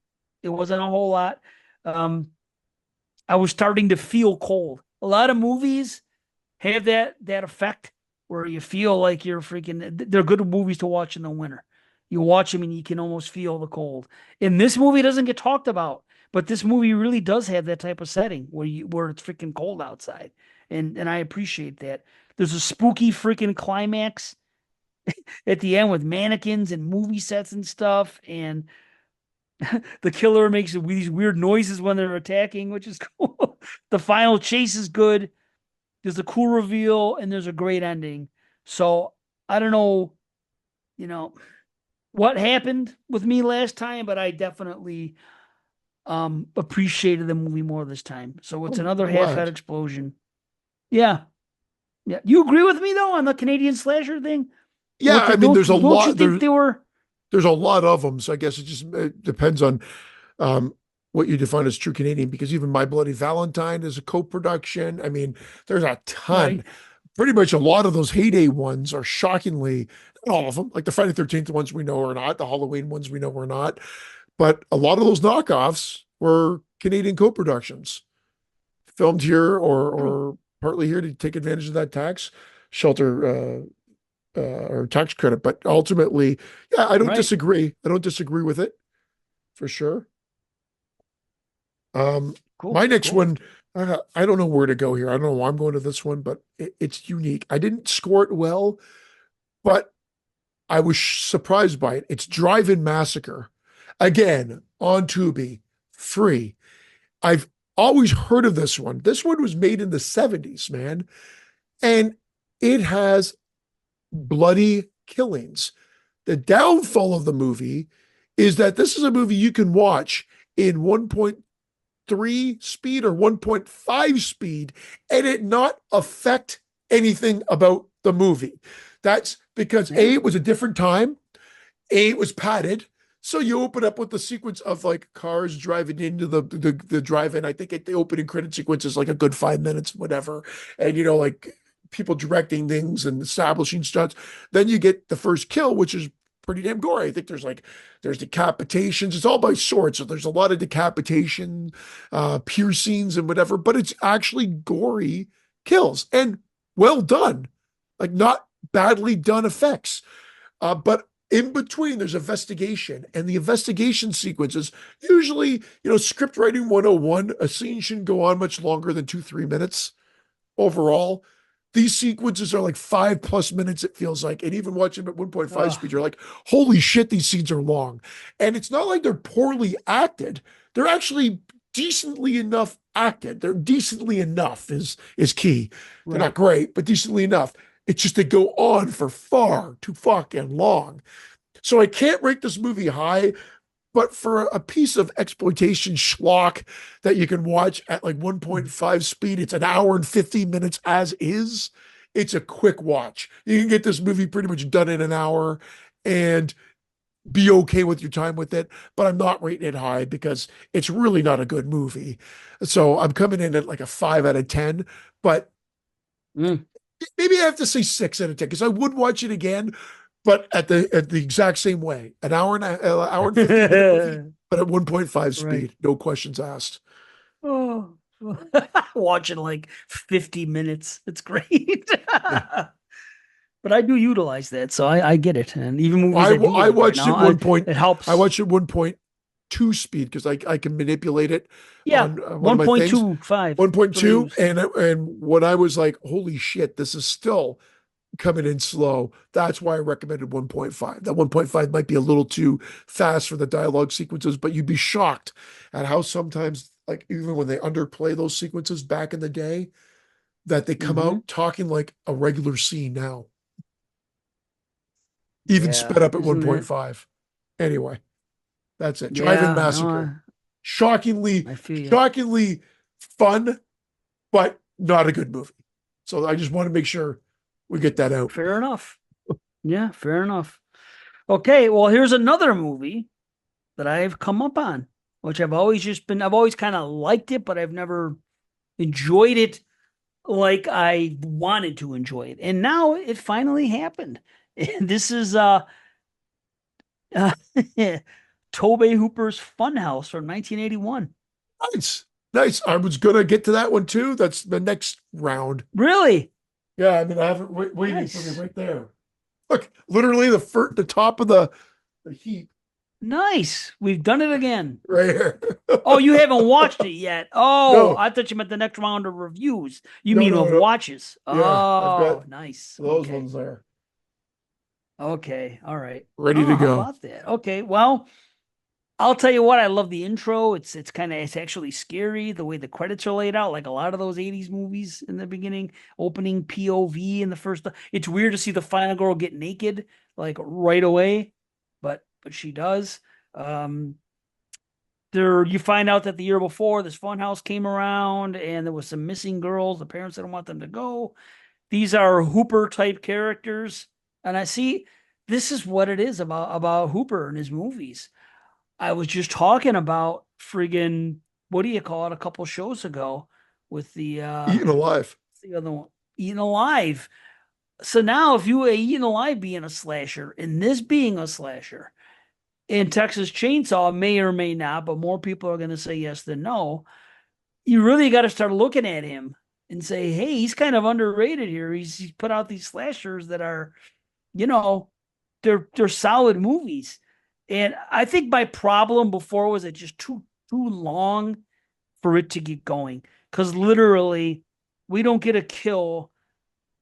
it wasn't a whole lot. Um, I was starting to feel cold. A lot of movies have that effect where you feel like you're freaking. They're good movies to watch in the winter. You watch them and you can almost feel the cold. And this movie doesn't get talked about, but this movie really does have that type of setting where it's freaking cold outside, and I appreciate that. There's a spooky freaking climax at the end with mannequins and movie sets and stuff, and the killer makes these weird noises when they're attacking, which is cool. The final chase is good. There's a cool reveal and there's a great ending. So I don't know, you know, what happened with me last time, but I definitely appreciated the movie more this time. So it's I'm another half head glad. explosion. Yeah. Yeah. You agree with me though on the Canadian slasher thing? Yeah. I mean, Don't you think they were there's a lot of them. So I guess it depends on um, what you define as true Canadian, because even My Bloody Valentine is a co-production. I mean, there's a ton. right? Pretty much a lot of those heyday ones are shockingly, not all of them, like the Friday 13th ones we know are not, the Halloween ones we know are not, but a lot of those knockoffs were Canadian co-productions, filmed here True. or partly here to take advantage of that tax shelter or tax credit. But ultimately, yeah, I don't Right. disagree. I don't disagree with it for sure. Um, my Cool. next Cool. one, I don't know where to go here. I don't know why I'm going to this one, but it's unique. I didn't score it well, but I was surprised by it. It's Drive-In Massacre. Again, on Tubi, free. I've always heard of this one. This one was made in the 70s, man. And it has bloody killings. The downfall of the movie is that this is a movie you can watch in 1.3 speed or 1.5 speed and it not affect anything about the movie. That's because Yeah. A, it was a different time. A, it was padded. So you open up with the sequence of like cars driving into the drive-in. I think the opening credit sequence is like a good 5 minutes, whatever. And like people directing things and establishing stunts. Then you get the first kill, which is pretty damn gory. I think there's decapitations. It's all by sword, so there's a lot of decapitation, piercings and whatever. But it's actually gory kills and well done, like not badly done effects. But in between, there's investigation, and the investigation sequences usually, script writing 101, a scene shouldn't go on much longer than 2, 3 minutes overall. These sequences are like 5+ minutes, it feels like. And even watching them at 1.5 Ugh. speed, you're like, holy shit, these scenes are long. And it's not like they're poorly acted. They're actually decently enough acted. They're decently enough is key. They're not Right. great, but decently enough. It's just they go on for far too fucking long. So I can't rate this movie high, but for a piece of exploitation schlock that you can watch at like 1.5 speed, it's an hour and 50 minutes as is. It's a quick watch. You can get this movie pretty much done in an hour and be okay with your time with it, but I'm not rating it high because it's really not a good movie. So I'm coming in at like a 5 out of 10, but Mm. maybe I have to say 6 out of 10 because I would watch it again, but at the exact same way, an hour and 50 minute movie, but at 1.5 Right. speed, no questions asked. Oh, watching like 50 minutes. It's great. Yeah, But I do utilize that, so I get it. And even movies I do I like right watched now, it one point. it I helps. watched it 1.2 speed because I can manipulate it Yeah, on one of my things. 1.25 for me 1.2 was and when I was like, holy shit, this is still coming in slow. That's why I recommended 1.5. That 1.5 might be a little too fast for the dialogue sequences, but you'd be shocked at how sometimes, like even when they underplay those sequences back in the day, that they come hmm out talking like a regular scene now, even sped Yeah, up at isn't it? 1.5. Anyway, that's it. Drive-In Yeah, no, Massacre. Shockingly, I feel you. shockingly fun, but not a good movie. So I just want to make sure we get that out. Fair enough. Yeah, fair enough. Okay, well, here's another movie that I've come up on, which I've always kind of liked it, but I've never enjoyed it like I wanted to enjoy it. And now it finally happened. This is uh Tobe Hooper's Funhouse from 1981. Nice. Nice. I was gonna get to that one too. That's the next round. Really? Yeah, I mean, I have it waiting for me Nice. right there. Look, literally the top of the heap Nice. We've done it again. right here. Oh, you haven't watched it yet. Oh, No, I thought you meant the next round of reviews. You no, mean no, of no. watches. Yeah, I've got Oh, nice. those Okay. ones there Okay. All right. ready to Oh, how go. about that? Okay. Well, I'll tell you what, I love the intro. It's actually scary the way the credits are laid out, like a lot of those 80s movies in the beginning, opening POV in the first. It's weird to see the final girl get naked like right away, but she does. Um there you find out that the year before this funhouse came around and there was some missing girls. The parents didn't want them to go. These are Hooper type characters. And I see this is what it is about Hooper and his movies. I was just talking about friggin' what do you call it a couple shows ago with Eaten alive. the other one, Eaten Alive. So now if you were Eaten Alive being a slasher and this being a slasher and Texas Chainsaw may or may not, but more people are going to say yes than no. You really got to start looking at him and say, hey, he's kind of underrated here. He's put out these slashers that are, you know, they're solid movies. And I think my problem before was it just too long for it to get going. Because literally, we don't get a kill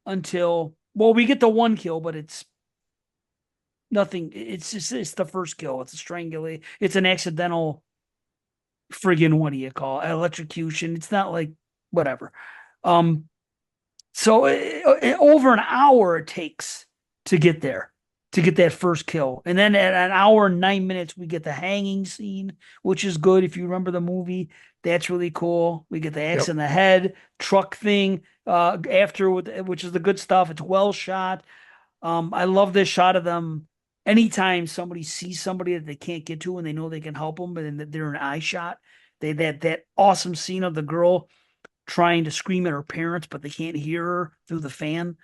until well, we get the one kill, but it's nothing. It's the first kill. It's a strangulate. It's an accidental friggin' what do you call it? Electrocution. It's not like whatever. Um, so over an hour it takes to get there, to get that first kill. And then at an hour and 9 minutes, we get the hanging scene, which is good. If you remember the movie, that's really cool. We get the axe Yep. in the head, truck thing, after which is the good stuff. It's well shot. I love this shot of them. Anytime somebody sees somebody that they can't get to and they know they can help them, but then they're an eye shot. That awesome scene of the girl trying to scream at her parents, but they can't hear her through the fan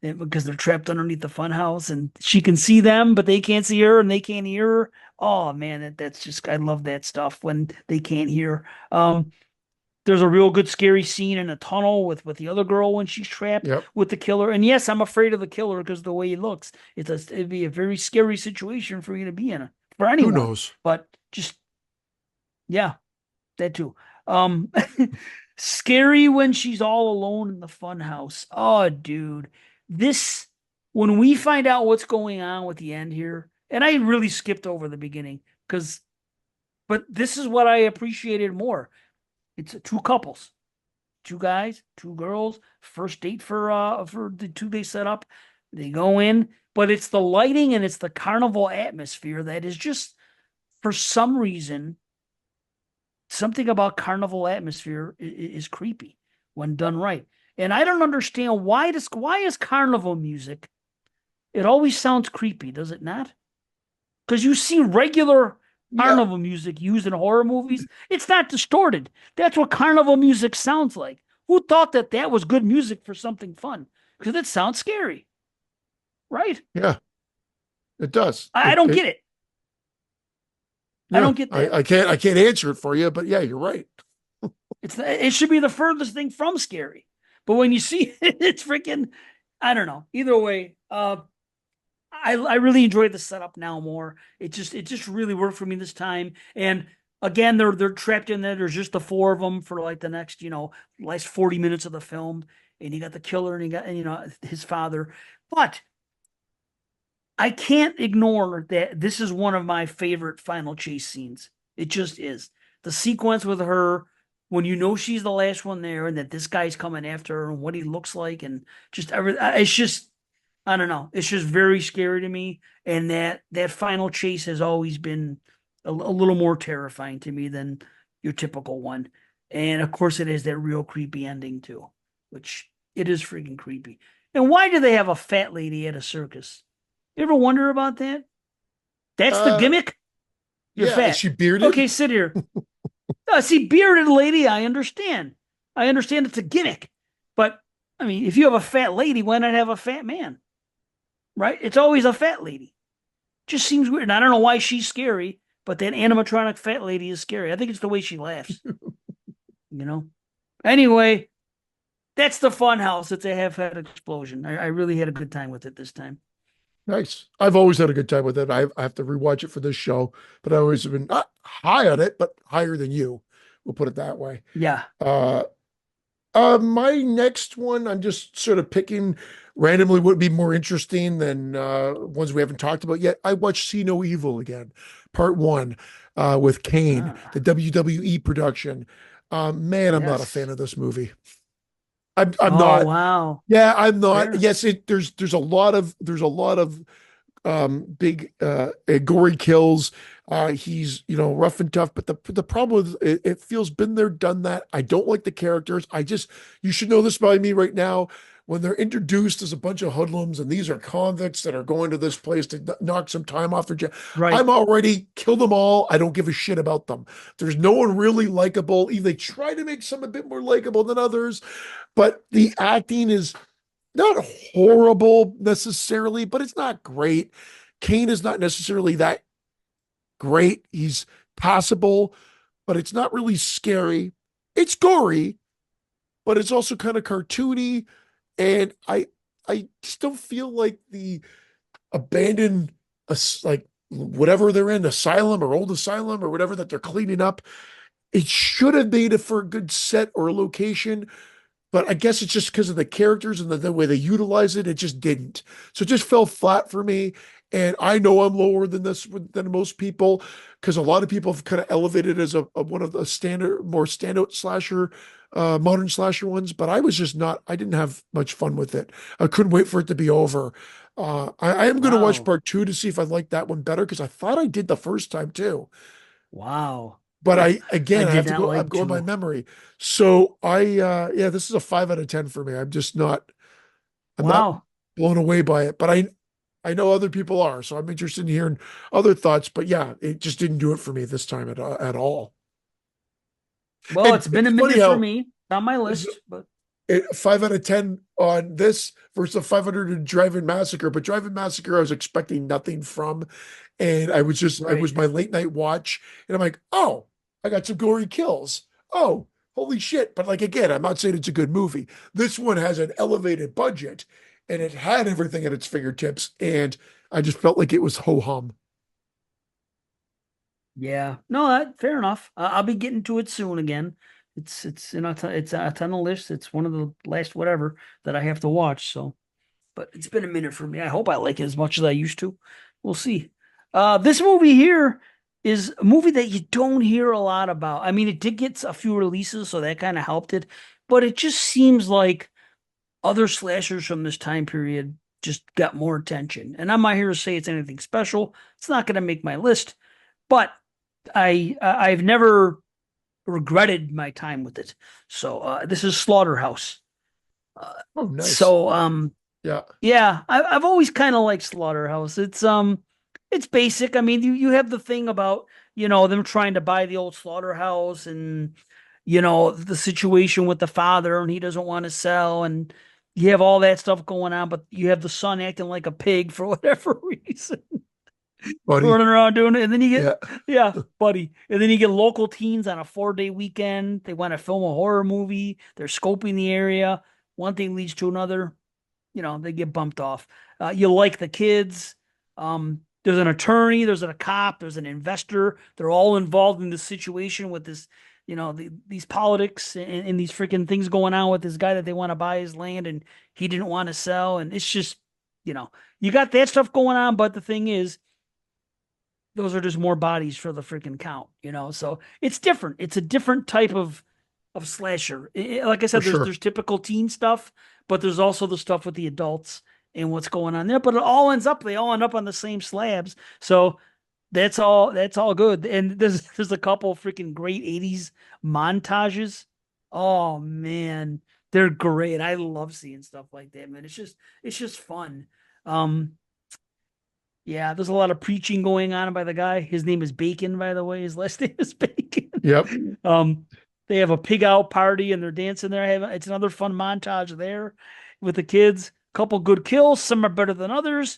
because they're trapped underneath the funhouse, and she can see them, but they can't see her, and they can't hear her. Oh man, that's just I love that stuff when they can't hear. There's a real good scary scene in a tunnel with the other girl when she's trapped Yep. with the killer. And yes, I'm afraid of the killer because of the way he looks. It'd be a very scary situation for you to be in for Who anyone. knows? But just yeah, that too. Um, scary when she's all alone in the funhouse. Oh, dude, this when we find out what's going on with the end here, and I really skipped over the beginning because, but this is what I appreciated more. It's two couples, two guys, two girls, first date for the two they set up. They go in, but it's the lighting and it's the carnival atmosphere that is just for some reason something about carnival atmosphere is creepy when done right. And I don't understand why is carnival music it always sounds creepy, does it not? Because you see regular Yeah. carnival music used in horror movies, it's not distorted. That's what carnival music sounds like. Who thought that that was good music for something fun? because it sounds scary, right? Yeah, it does. I don't It get it. I yeah. don't get that. I can't answer it for you, but yeah, you're right. It should be the furthest thing from scary. But when you see it, it's freaking, I don't know. Either way, I really enjoyed the setup now more. It just really worked for me this time. And again, they're trapped in there. There's just the four of them for like the next, last 40 minutes of the film. And you got the killer and you got, his father. But I can't ignore that this is one of my favorite final chase scenes. It just is. The sequence with her when you know she's the last one there and that this guy's coming after her and what he looks like and just everything. It's just, I don't know. It's just very scary to me. And that final chase has always been a little more terrifying to me than your typical one. And of course, it has that real creepy ending too, which it is freaking creepy. And why do they have a fat lady at a circus? You ever wonder about that? That's the Uh, gimmick? You're yeah. Is fat. she bearded? Okay, sit here. See, bearded lady, I understand. I understand it's a gimmick. But, I mean, if you have a fat lady, why not have a fat man? Right? It's always a fat lady. Just seems weird. And I don't know why she's scary, but that animatronic fat lady is scary. I think it's the way she laughs, you know? Anyway, that's the fun house. It's a half head explosion. I really had a good time with it this time. Nice. I've always had a good time with it. I have to rewatch it for this show, but I always have been not high on it, but higher than you. We'll put it that way. Yeah. Uh, my next one, I'm just sort of picking randomly would be more interesting than ones we haven't talked about yet. I watched See No Evil again, part one, with Kane, the Ah, WWE production. Man, I'm not a fan yes. of this movie. I'm Oh, not. wow. Yeah, I'm not. Fair. Yes, there's a lot of big gory kills. He's rough and tough, but the problem is it feels been there, done that. I don't like the characters. You should know this about me right now. When they're introduced as a bunch of hoodlums and these are convicts that are going to this place to knock some time off their job, Right. I'm already kill them all. I don't give a shit about them. There's no one really likable. Even they try to make some a bit more likable than others, but the acting is not horrible necessarily, but it's not great. Kane is not necessarily that great. He's passable, but it's not really scary. It's gory, but it's also kind of cartoony. And I just don't feel like the abandoned like whatever they're in, asylum or old asylum or whatever that they're cleaning up. It should have made it for a good set or location, but I guess it's just because of the characters and the way they utilize it, it just didn't. So it just fell flat for me. And I know I'm lower than this than most people because a lot of people have kind of elevated it as one of the more standout slasher, modern slasher ones. But I was just not. I didn't have much fun with it. I couldn't wait for it to be over. I am going to watch Wow. part two to see if I like that one better because I thought I did the first time too. Wow. But I I did have to not go, I'm like going by to. memory. So yeah, this is a 5 out of 10 for me. I'm not Wow. blown away by it, but I know other people are. So I'm interested in hearing other thoughts, but yeah, it just didn't do it for me this time at all. Well, And it's been it's a funny minute for how me. It's on my this list, but 5 out of 10 on this versus a 500 in Drive-In Massacre. But Drive-In Massacre, I was expecting nothing from. And I right. was my late night watch. And I'm like, oh, I got some gory kills. Oh, holy shit. But like, again, I'm not saying it's a good movie. This one has an elevated budget and it had everything at its fingertips. And I just felt like it was ho hum. Yeah. No, fair enough. I'll be getting to it soon again. It's on the list. It's one of the last whatever that I have to watch. So, but it's been a minute for me. I hope I like it as much as I used to. We'll see. This movie here is a movie that you don't hear a lot about. I mean, it did get a few releases, so that kind of helped it. But it just seems like other slashers from this time period just got more attention. And I'm not here to say it's anything special. It's not going to make my list, but I've never regretted my time with it. So this is Slaughterhouse. Uh, Oh, nice. so Yeah. yeah, I've always kind of liked Slaughterhouse. It's basic. I mean, you have the thing about them trying to buy the old slaughterhouse and the situation with the father and he doesn't want to sell and you have all that stuff going on, but you have the son acting like a pig for whatever reason, buddy. running around doing it. And then you get, Yeah. yeah, buddy. And then you get local teens on a 4-day weekend. They want to film a horror movie. They're scoping the area. One thing leads to another. They get bumped off. You like the kids. There's an attorney, there's a cop, there's an investor. They're all involved in this situation with this, these politics and these freaking things going on with this guy that they want to buy his land and he didn't want to sell. And it's just, you got that stuff going on. But the thing is, those are just more bodies for the freaking count. So it's different. It's a different type of slasher. Like I For said, there's sure. there's typical teen stuff, but there's also the stuff with the adults and what's going on there. But they all end up on the same slabs. So that's all good. And there's a couple freaking great 80s montages. Oh man, they're great. I love seeing stuff like that, man. It's just fun. Um yeah, there's a lot of preaching going on by the guy. His name is Bacon, by the way. His last name is Bacon. Yep. Um, they have a pig out party and they're dancing there. It's another fun montage there with the kids. Couple good kills. Some are better than others,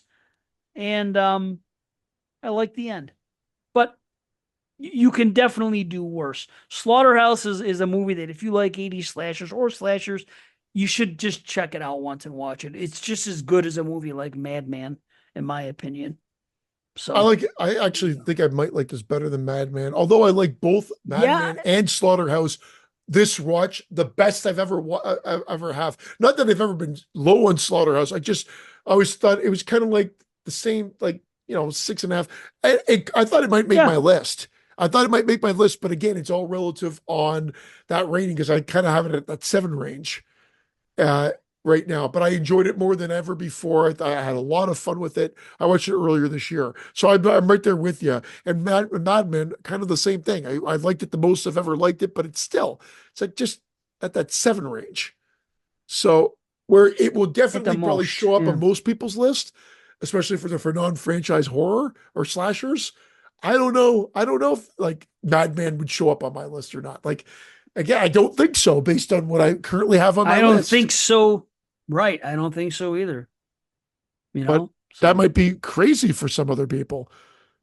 and I like the end. But you can definitely do worse. Slaughterhouse is a movie that if you like 80s slashers or slashers, you should just check it out once and watch it. It's just as good as a movie like Madman, in my opinion. I So like it. I actually think I might like this better than Madman. Although I like both yeah, Madman and Slaughterhouse. This watch the best I've ever have. Not that I've ever been low on Slaughterhouse. I always thought it was kind of like the same, like 6.5. I thought it might make yeah. my list. I thought it might make my list, but again, it's all relative on that rating because I kind of have it at that 7 range. Uh, right now, but I enjoyed it more than ever before. I had a lot of fun with it. I watched it earlier this year. So I'm right there with you. And Mad Men, kind of the same thing. I liked it the most I've ever liked it, but it's like just at that 7 range. So where it will At the definitely probably most. show up Yeah. on most people's list, especially for non-franchise horror or slashers. I don't know. I don't know if like Madman would show up on my list or not. Like again, I don't think so based on what I currently have on my I don't list. think so. Right. I don't think so either. But that So might be crazy for some other people.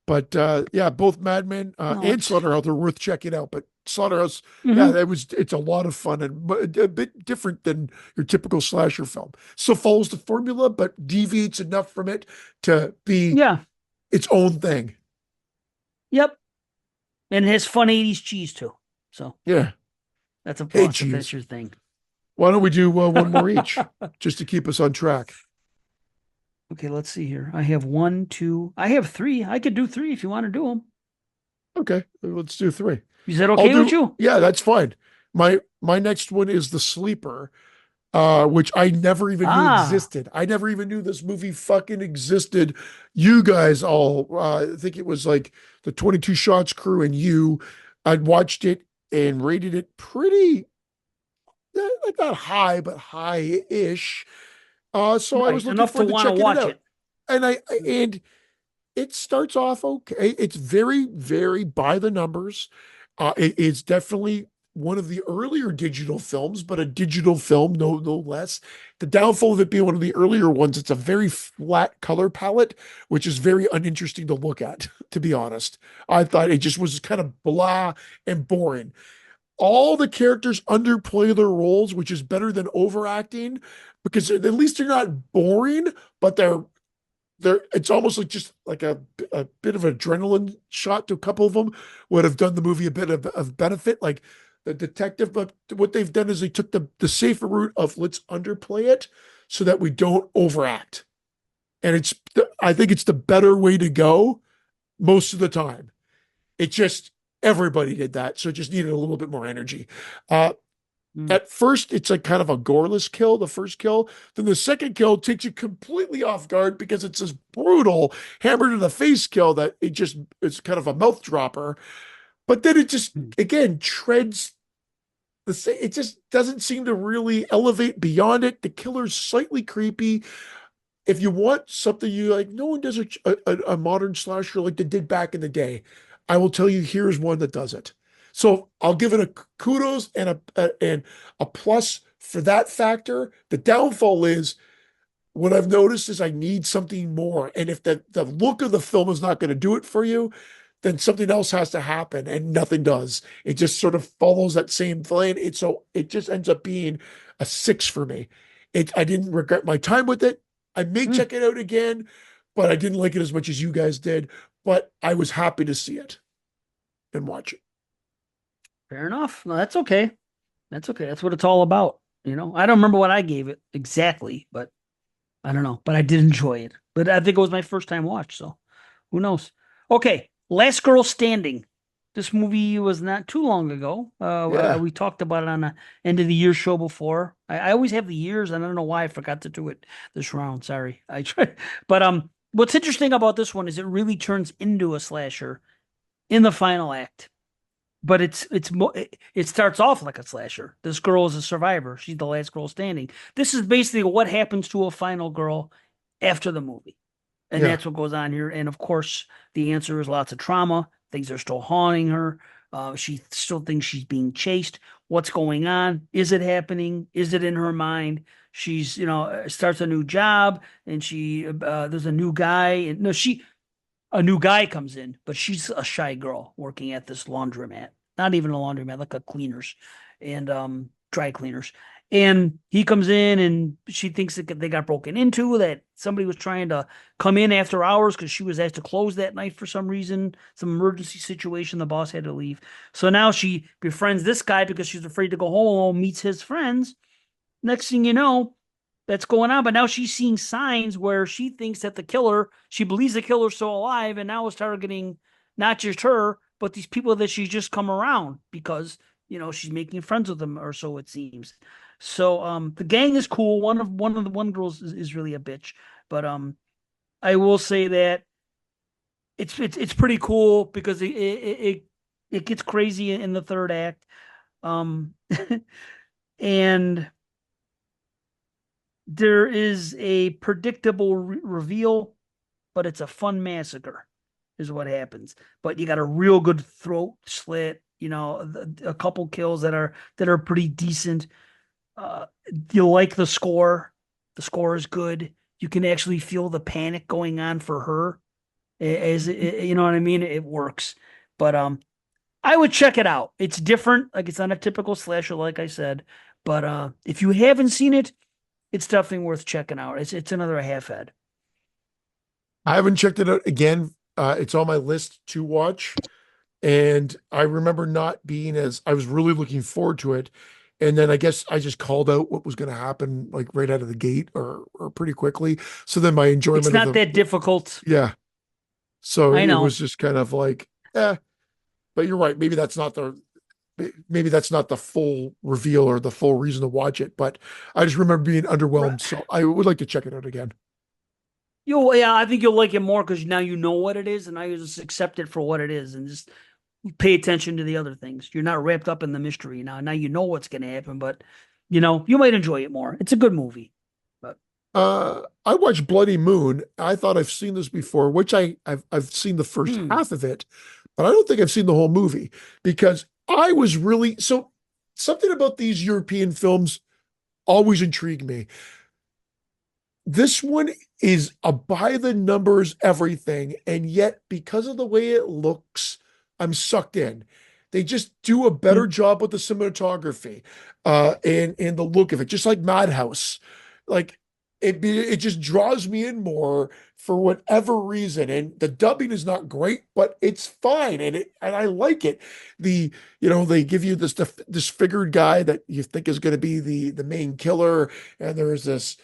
But yeah, both Mad Men no, and it's Slaughterhouse are worth checking out. But Slaughterhouse, yeah, mhm. it's a lot of fun and a bit different than your typical slasher film. Still follows the formula, but deviates enough from it to be Yeah. its own thing. Yep. And it has fun 80s cheese too. So Yeah. that's a Hey, plus if that's geez. your thing. Why don't we do one more each just to keep us on track? Okay, let's see here. I have one, two. I have three. I could do three if you want to do them. Okay, let's do 3. Is that I'll okay with do, you? yeah, that's fine. My next one is The Sleeper, which I never even knew Ah, existed. I never even knew this movie fucking existed. You guys all, I think it was like the 22 Shots crew and you, I'd watched it and rated it pretty, like not high, but high-ish. So I was right. looking Enough to forward to want to checking it watch out. it. And it starts off okay. It's very, very by the numbers. It's definitely one of the earlier digital films, but a digital film, no less. The downfall of it being one of the earlier ones, it's a very flat color palette, which is very uninteresting to look at, to be honest. I thought it just was kind of blah and boring. All the characters underplay their roles, which is better than overacting because at least they're not boring, but they're it's almost like just like a bit of adrenaline shot to a couple of them would have done the movie a bit of benefit, like the detective. But what they've done is they took the safer route of let's underplay it so that we don't overact. And I think it's the better way to go most of the time. It just everybody did that, so it just needed a little bit more energy. Uh, Mm. at first, it's like kind of a goreless kill, the first kill. Then the second kill takes you completely off guard because it's this brutal hammer to the face kill that it's kind of a mouth dropper. But then it just Mm. again treads the same. It just doesn't seem to really elevate beyond it. The killer's slightly creepy. If you want something you like, no one does a modern slasher like they did back in the day. I will tell you, here's one that does it. So I'll give it a kudos and a plus for that factor. The downfall is what I've noticed is I need something more. And if the look of the film is not going to do it for you, then something else has to happen and nothing does. It just sort of follows that same line. It just ends up being a 6 for me. I didn't regret my time with it. I may Hmm, check it out again, but I didn't like it as much as you guys did. But I was happy to see it and watch it. fair enough. No, that's okay. That's okay. That's what it's all about. I don't remember what I gave it exactly, but I don't know. But I did enjoy it. But I think it was my first time watch, so who knows? Okay, Last Girl Standing. This movie was not too long ago. Yeah. We talked about it on the end of the year show before. I always have the years, and I don't know why I forgot to do it this round. Sorry, I tried. But what's interesting about this one is it really turns into a slasher in the final act. But it starts off like a slasher. This girl is a survivor. She's the last girl standing. This is basically what happens to a final girl after the movie. And Yeah. that's what goes on here. And of course, the answer is lots of trauma. Things are still haunting her. She still thinks she's being chased. What's going on? Is it happening? Is it in her mind? She's, starts a new job, and there's a new guy. And no, a new guy comes in, but she's a shy girl working at this laundromat. Not even a laundromat, like a cleaners and dry cleaners. And he comes in, and she thinks that they got broken into, that somebody was trying to come in after hours because she was asked to close that night for some reason, some emergency situation. The boss had to leave. So now she befriends this guy because she's afraid to go home alone, meets his friends. Next thing you know, that's going on. But now she's seeing signs where she thinks that she believes the killer's still alive, and now is targeting not just her, but these people that she's just come around because, she's making friends with them, or so it seems. So the gang is cool. One of the one girls is really a bitch. But I will say that it's pretty cool because it gets crazy in the third act. Um and there is a predictable reveal, but it's a fun massacre, is what happens. But you got a real good throat slit, a couple kills that are pretty decent. Uh, you like the score. The score is good. You can actually feel the panic going on for her. As you know what I mean? It works. But I would check it out. It's different. Like, it's not a typical slasher, like I said. But if you haven't seen it, it's definitely worth checking out. It's another half head. I haven't checked it out again. It's on my list to watch. And I remember not being as, I was really looking forward to it. And then I guess I just called out what was going to happen like right out of the gate or pretty quickly. So then my It's enjoyment of not that difficult. yeah. So I it was know. just kind of like, but you're right. Maybe that's not the full reveal or the full reason to watch it. But I just remember being underwhelmed. So I would like to check it out again. Yeah, I think you'll like it more because now you know what it is, and now you just accept it for what it is, and just pay attention to the other things. You're not wrapped up in the mystery now. Now you know what's going to happen, but you might enjoy it more. It's a good movie. But I watched Bloody Moon. I thought I've seen this before, which I've seen the first hmm, half of it, but I don't think I've seen the whole movie because I was really so something about these European films always intrigued me. This one is a by the numbers everything, and yet because of the way it looks, I'm sucked in. They just do a better hmm, job with the cinematography, and the look of it, just like Madhouse. Like it just draws me in more for whatever reason. And the dubbing is not great, but it's fine, and I like it. They give you this disfigured guy that you think is going to be the main killer, and there's this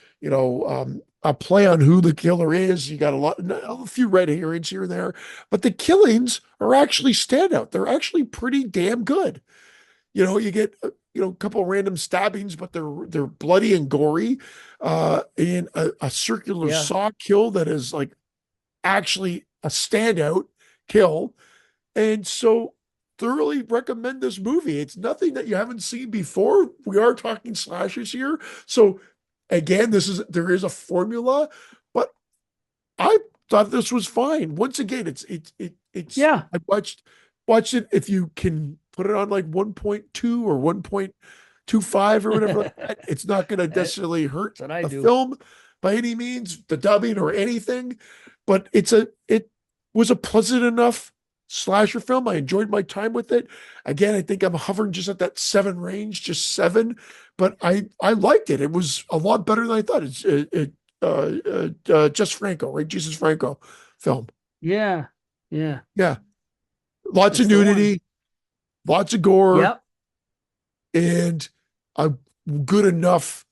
a play on who the killer is. You got a few red herrings here and there, but the killings are actually standout. They're actually pretty damn good. You get a couple of random stabbings, but they're bloody and gory, and a circular yeah, saw kill that is like actually a standout kill. And so thoroughly recommend this movie. It's nothing that you haven't seen before. We are talking slashers here. So again, there is a formula, but I thought this was fine. Once again, it's yeah. I watched it if you can put it on like 1.2 or 1 point, 2.5 or whatever like that, That's it's not going to necessarily hurt what I the do. film by any means, the dubbing or anything. But it was a pleasant enough slasher film. I enjoyed my time with it. Again, I think I'm hovering just at that 7 range, just 7. But I liked it. It was a lot better than I thought. Just Franco, right? Jesus Franco film. Yeah. Yeah. Yeah, lots of It's the one. nudity, lots of gore, Yep. and a good enough,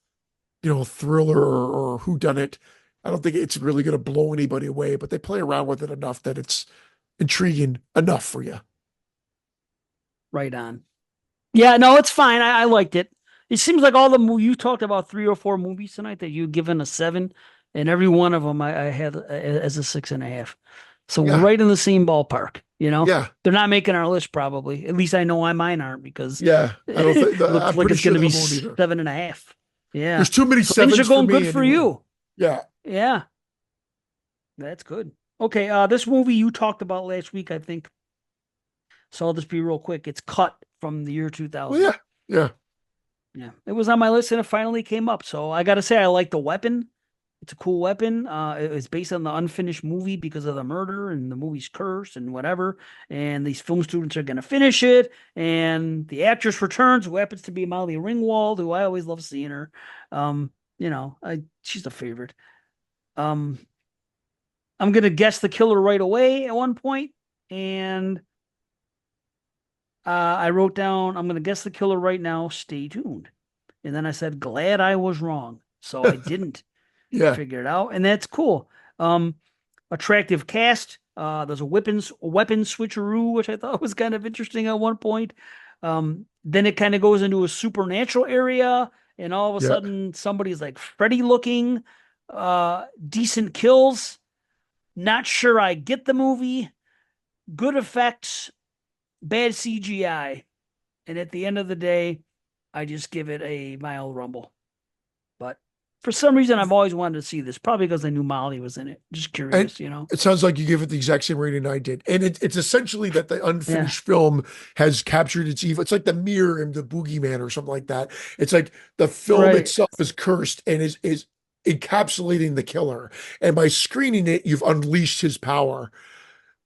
thriller or who done it. I don't think it's really going to blow anybody away, but they play around with it enough that it's intriguing enough for you. Right on. Yeah, no, it's fine. I liked it. It seems like all the you talked about 3 or 4 movies tonight that you've given a 7, and every one of them I had as a 6.5. So we're Yeah, right in the same ballpark. You know, yeah, they're not making our list probably. At least I know why mine aren't because yeah. I don't think it looks I'm like pretty it's going sure to be that won't either. 7.5. Yeah. There's too many So things are sevens for going good me for anyway. you. Yeah. Yeah, that's good. Okay, this movie you talked about last week, I think. So I'll just be real quick. It's Cut from the year Well, 2000. yeah, yeah, Yeah, it was on my list and it finally came up. So I got to say, I like the weapon. It's a cool weapon. It was based on the unfinished movie because of the murder and the movie's curse and whatever. And these film students are going to finish it. And the actress returns, who happens to be Molly Ringwald, who I always love seeing her. She's a favorite. Um, I'm going to guess the killer right away at one point, and I wrote down, I'm going to guess the killer right now. Stay tuned. And then I said, glad I was wrong. So I didn't yeah. figure it out. And that's cool. Um, Attractive cast. There's a weapon switcheroo, which I thought was kind of interesting at one point. Then it kind of goes into a supernatural area, and all of a Yeah. sudden somebody's like Freddy looking. Decent kills. Not sure I get the movie. Good effects, bad CGI. And at the end of the day, I just give it a mild rumble. But for some reason, I've always wanted to see this, probably because I knew Molly was in it. Just And curious, you know? it sounds like you give it the exact same rating I did. And it's essentially that the Yeah. unfinished film has captured its evil. It's like the mirror and the boogeyman or something like that. It's like the film Right. itself is cursed and is encapsulating the killer. And by screening it, you've unleashed his power.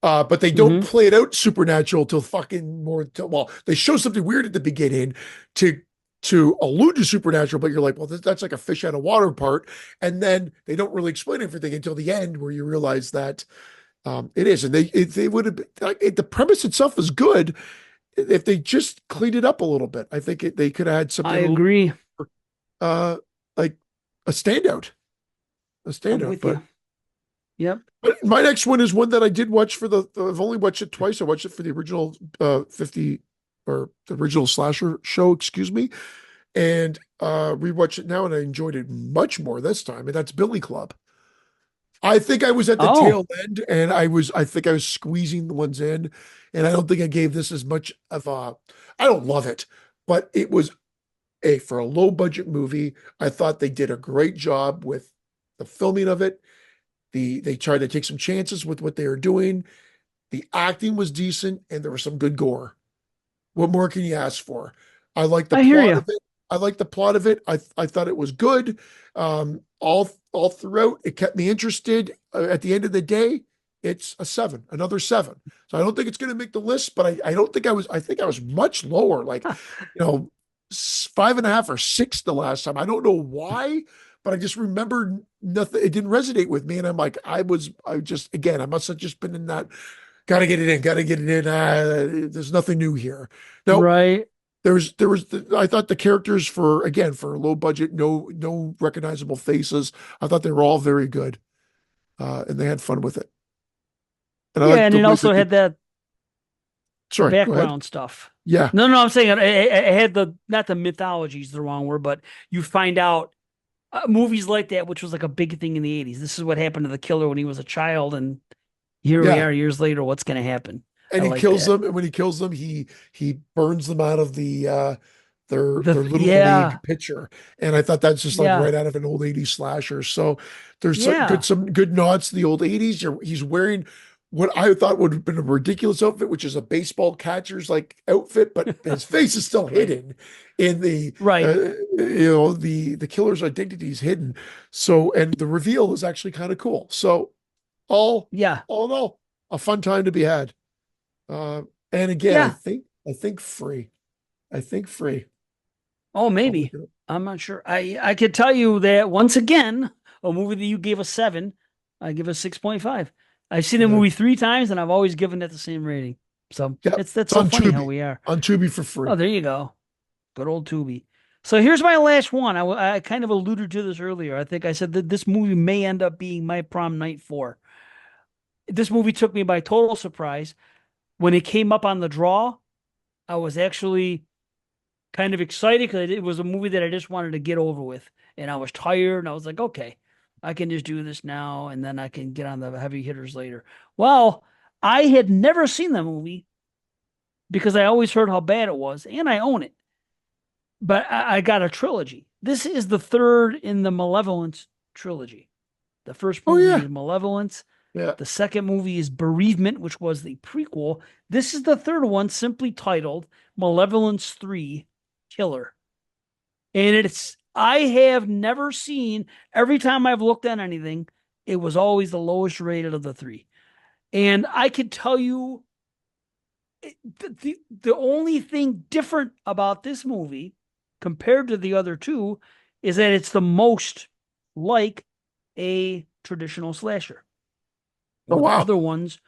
But they don't Hmm. play it out supernatural till fucking well, they show something weird at the beginning to allude to supernatural, but you're like, well, that's like a fish out of water part. And then they don't really explain everything until the end where you realize that it is. And they would have been, like, the premise itself is good if they just cleaned it up a little bit. I think they could have had I something agree. uh like a standout, a I'm standout. with you. Yep. But my next one is one that I did watch I've only watched it twice. I watched it for the original 50 or the original slasher show, excuse me, and rewatched it now and I enjoyed it much more this time. And that's Billy Club. I think I was at the Oh, tail end and I think I was squeezing the ones in. And I don't think I gave this as much of I don't love it, but it was for a low budget movie. I thought they did a great job with the filming of it. They tried to take some chances with what they were doing. The acting was decent and there was some good gore. What more can you ask for? I like the I hear plot you. of it. I like the plot of it. I thought it was good. All throughout, it kept me interested. At the end of the day, it's a 7, another 7. So I don't think it's going to make the list, but I don't think I was. I think I was much lower, like, 5.5 or 6 the last time. I don't know why, but I just remember nothing. It didn't resonate with me, and I'm like, I just again, I must have just been in that. Got to get it in. Got to get it in. There's nothing new here. No, Right. I thought the characters for low budget, no recognizable faces. I thought they were all very good, and they had fun with it. And I Yeah, like and the it way also that had the sorry, go ahead. background stuff. Yeah, No, no, I'm saying it had the not the mythology is the wrong word, but you find out movies like that, which was like a big thing in the '80s. This is what happened to the killer when he was a child, and here we yeah. are years later. What's going to happen? I And he like kills that. them, and when he kills them, he burns them out of the their little Yeah, league picture. And I thought that's just like yeah, right out of an old 80s slasher. So there's yeah. some good nods to the old 80s. He's wearing what I thought would have been a ridiculous outfit, which is a baseball catcher's like outfit, but his face is still Right. hidden in Right. the killer's identity is hidden. So, and the reveal is actually kind of cool. So, all Yeah. all in all, a fun time to be had. Uh, and again, Yeah. I think free. I think free. Oh, I'll look maybe. it up. I'm not sure. I could tell you that once again, a movie that you gave a 7, I give a 6.5. I've seen the Yeah, movie 3 times and I've always given it the same rating. So yeah. that's It's so on funny how Tubi. we are. On Tubi for free. Oh, there you go. Good old Tubi. So here's my last one. I kind of alluded to this earlier. I think I said that this movie may end up being my prom night 4. This movie took me by total surprise. When it came up on the draw, I was actually kind of excited because it was a movie that I just wanted to get over with. And I was tired and I was like, okay, I can just do this now and then I can get on the heavy hitters later. Well, I had never seen the movie because I always heard how bad it was and I own it. But I got a trilogy. This is the third in the Malevolence trilogy. The first Oh movie yeah. is Malevolence. Yeah. The second movie is Bereavement, which was the prequel. This is the third one, simply titled Malevolence 3 Killer. And I have never seen, every time I've looked at anything, it was always the lowest rated of the three. And I could tell you the only thing different about this movie compared to the other two is that it's the most like a traditional slasher. Oh Where the wow. other ones,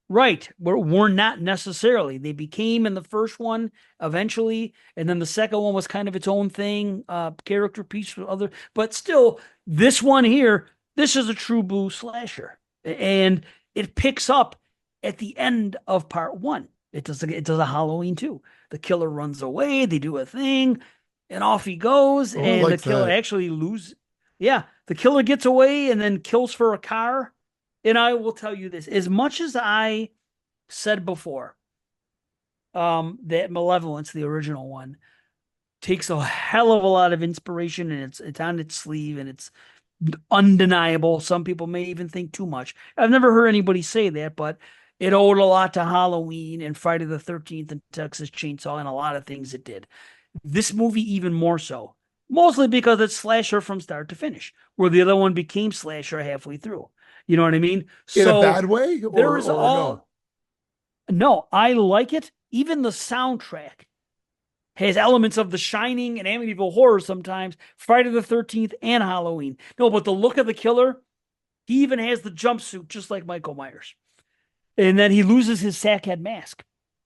right, were not necessarily. They became in the first one eventually, and then the second one was kind of its own thing, character piece with other. But still, this one here, this is a true blue slasher, and it picks up at the end of part one. It does a Halloween too. The killer runs away. They do a thing, and off he goes. Oh, I And the like killer that. actually loses. Yeah, the killer gets away and then kills for a car. And I will tell you this: as much as I said before, that Malevolence, the original one, takes a hell of a lot of inspiration, and it's on its sleeve, and it's undeniable. Some people may even think too much. I've never heard anybody say that, but it owed a lot to Halloween and Friday the 13th and Texas Chainsaw and a lot of things it did. This movie even more so. Mostly because it's slasher from start to finish, where the other one became slasher halfway through. You know what I mean? In a So bad way there is or no? all no, I like it. Even the soundtrack has elements of The Shining and Amityville Horror sometimes, Friday the 13th and Halloween. No, but the look of the killer, he even has the jumpsuit just like Michael Myers. And then he loses his sackhead mask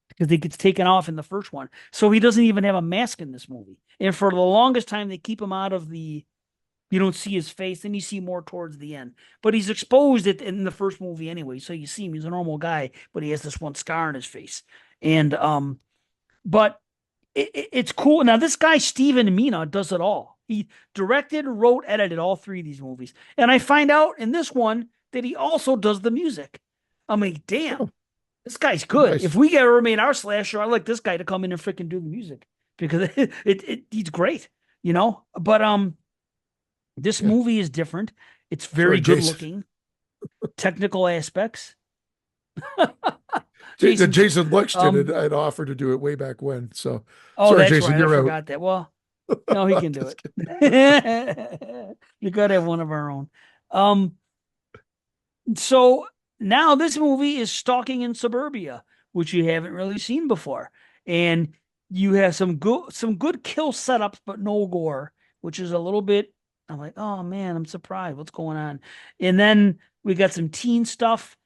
because he gets taken off in the first one. So he doesn't even have a mask in this movie. And for the longest time, they keep him out of the. You don't see his face, then you see more towards the end. But he's exposed it in the first movie anyway. So you see him, he's a normal guy, but he has this one scar on his face. And but it's cool. Now, this guy, Steven Mina, does it all. He directed, wrote, edited all three of these movies. And I find out in this one that he also does the music. I'm like, damn, Oh, this guy's good. If nice. we ever made our slasher, I'd like this guy to come in and freaking do the music because he's great, you know? But this Yeah. movie is different. It's very Sorry, good Jason. looking, technical aspects. Jason, Jason Lexton um, had offered to do it way back when. So oh, sorry, that's Jason, right. I you're out. forgot that. Well, no, he can do Just kidding. it. You gotta have one of our own. Um, so now this movie is Stalking in Suburbia, which you haven't really seen before. And you have some good kill setups, but no gore, which is a little bit. I'm like, oh man, I'm surprised. What's going on? And then we got some teen stuff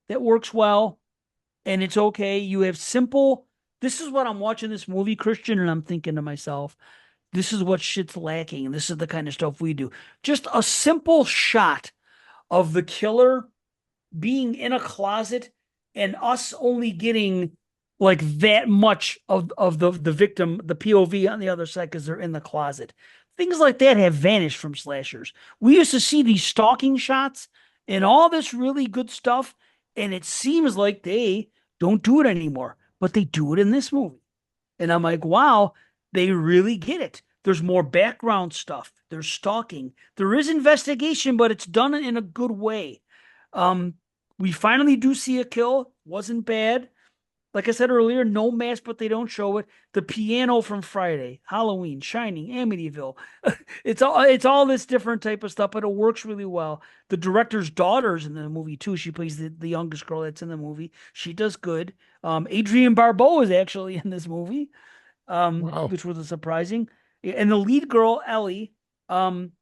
that works well, and it's okay. You have simple. This is what I'm watching this movie, Christian, and I'm thinking to myself, this is what shit's lacking. And this is the kind of stuff we do. Just a simple shot of the killer being in a closet and us only getting like that much of the victim, the POV on the other side because they're in the closet. Things like that have vanished from slashers. We used to see these stalking shots and all this really good stuff, and it seems like they don't do it anymore, but they do it in this movie. And I'm like, wow, they really get it. There's more background stuff. There's stalking. There is investigation, but it's done in a good way. Um, We finally do see a kill. Wasn't bad. Like I said earlier, no mask, but they don't show it. The piano from Friday, Halloween, Shining, Amityville. It's all this different type of stuff, but it works really well. The director's daughter's in the movie too. She plays the youngest girl that's in the movie. She does good. Adrienne Barbeau is actually in this movie, Wow. which was surprising. And the lead girl, Ellie, um,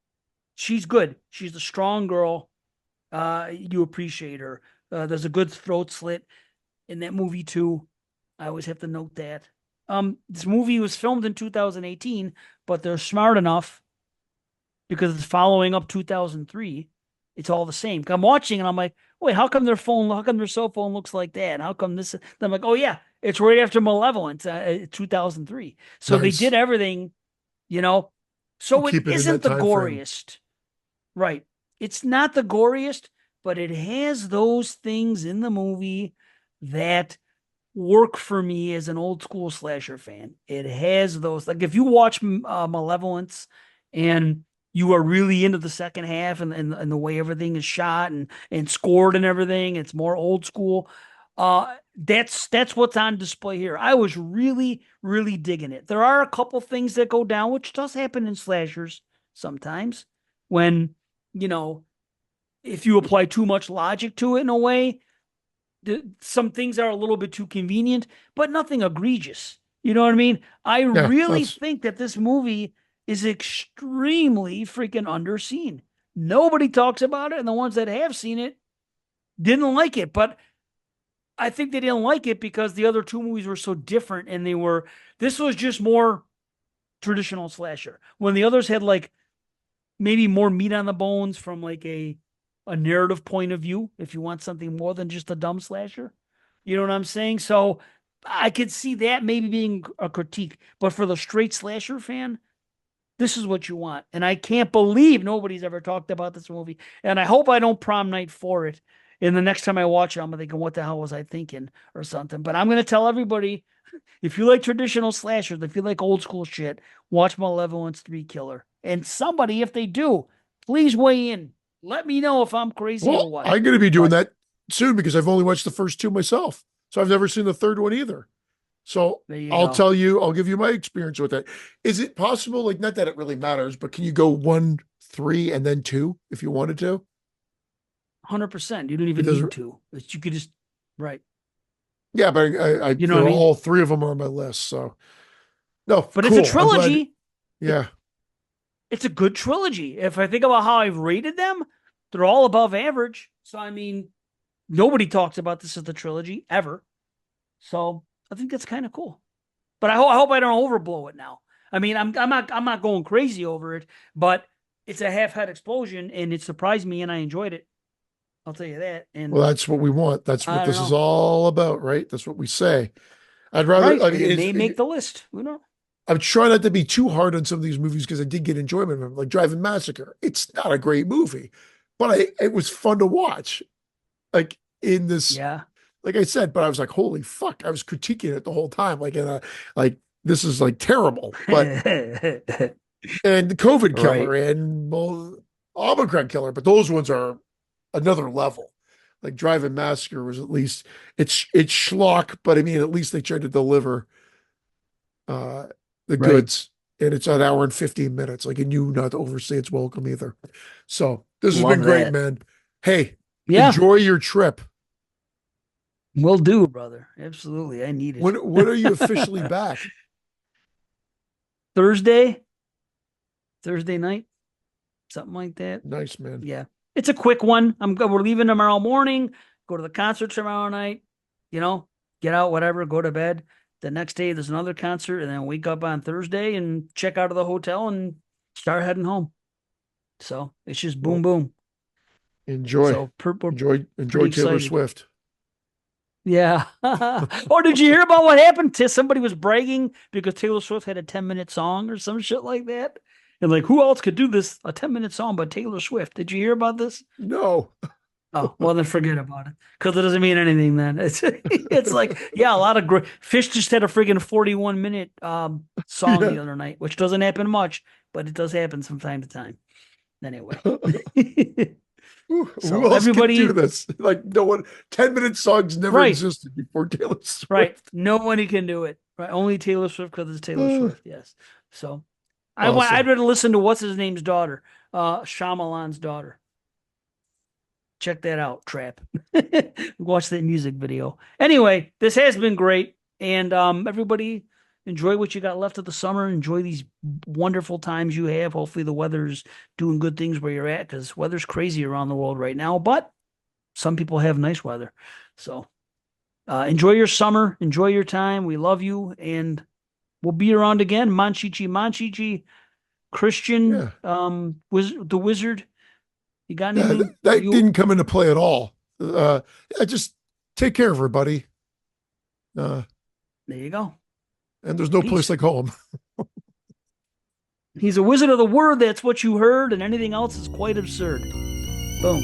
she's good. She's a strong girl. You appreciate her. There's a good throat slit in that movie too. I always have to note that. This movie was filmed in 2018, but they're smart enough because it's following up 2003. It's all the same. I'm watching and I'm like, wait, how come their cell phone looks like that? How come this? Then I'm like, oh yeah, it's right after Malevolent, 2003. So they Nice. did everything, you know. So it Keep it in that isn't the time frame. goriest, right? It's not the goriest, but it has those things in the movie that work for me as an old school slasher fan. It has those, like if you watch Malevolence and you are really into the second half and the way everything is shot and scored and everything, it's more old school. That's what's on display here. I was really, really digging it. There are a couple things that go down, which does happen in slashers sometimes when, you know, if you apply too much logic to it in a way, some things are a little bit too convenient, but nothing egregious. You know what I mean? I Yeah, really that's think that this movie is extremely freaking underseen. Nobody talks about it, and the ones that have seen it didn't like it. But I think they didn't like it because the other two movies were so different, and this was just more traditional slasher. When the others had like maybe more meat on the bones from like a narrative point of view, if you want something more than just a dumb slasher. You know what I'm saying? So I could see that maybe being a critique, but for the straight slasher fan, this is what you want. And I can't believe nobody's ever talked about this movie. And I hope I don't prom night for it. And the next time I watch it, I'm thinking, what the hell was I thinking or something? But I'm going to tell everybody, if you like traditional slashers, if you like old school shit, watch Malevolence 3 Killer. And somebody, if they do, please weigh in. Let me know if I'm crazy or well, what. I'm going to be doing But that soon because I've only watched the first two myself. So I've never seen the third one either. So there you I'll go. tell you, I'll give you my experience with that. Is it possible, like, not that it really matters, but can you go one, three, and then two if you wanted to? 100%. You don't It even doesn't, need to. You could just, right. yeah, but You know what I they're mean? all three of them are on my list. So no, But it's a cool. I'm glad. trilogy. It, Yeah. it's a good trilogy. If I think about how I've rated them, they're all above average. So, I mean, nobody talks about this as the trilogy ever. So I think that's kind of cool. But I hope I don't overblow it now. I mean, I'm not going crazy over it, but it's a half head explosion and it surprised me and I enjoyed it. I'll tell you that. And Well, that's what we want. That's what I don't this is know. all about, right? That's what we say. I'd rather, Right. I And mean, it may make the list. Who knows? I'm trying not to be too hard on some of these movies because I did get enjoyment from them, like Driving Massacre. It's not a great movie, but it was fun to watch. Like in this, Yeah. like I said, but I was like, holy fuck, I was critiquing it the whole time. Like this is like terrible. But and the COVID Right. killer and well, Omicron killer, but those ones are another level. Like Driving Massacre was at least it's schlock, but I mean at least they tried to deliver uh the Right. goods. And it's an hour and 15 minutes. Like, and you not to overstay its welcome either. So this has been Love great, that. man. Hey, Yeah. enjoy your trip. Will do, brother. Absolutely. I need it. When are you officially back? Thursday, Thursday night, something like that. Nice, man. Yeah. It's a quick one. We're leaving tomorrow morning, go to the concert tomorrow night, you know, get out, whatever, go to bed. The next day there's another concert, and then wake up on Thursday and check out of the hotel and start heading home. So it's just boom, Well, boom. enjoy. So we're Enjoy pretty Taylor excited. Swift. Yeah. Or did you hear about what happened? Somebody was bragging because Taylor Swift had a 10-minute song or some shit like that. And like, who else could do this? A 10-minute song but Taylor Swift. Did you hear about this? No. Oh, well, then forget about it because it doesn't mean anything then. It's like, yeah, a lot of great. Fish just had a friggin' 41-minute song Yeah. the other night, which doesn't happen much, but it does happen from time to time. Anyway. Who So else everybody, can do this? Like no one, 10-minute songs never right, existed before Taylor Swift. right. Nobody can do it. Right. Only Taylor Swift because it's Taylor Swift. Yes. So I'd Awesome. rather listen to what's his name's daughter, Shyamalan's daughter. Check that out, Trap. Watch that music video. Anyway, this has been great. And everybody enjoy what you got left of the summer. Enjoy these wonderful times you have. Hopefully the weather's doing good things where you're at because weather's crazy around the world right now. But some people have nice weather. So enjoy your summer. Enjoy your time. We love you. And we'll be around again. Manchichi, Christian, Yeah. the wizard. You got Yeah, anything? that You didn't come into play at all. Yeah, just take care, everybody. There you go. And there's no place Peace. like home. He's a wizard of the word. That's what you heard, and anything else is quite absurd. Boom.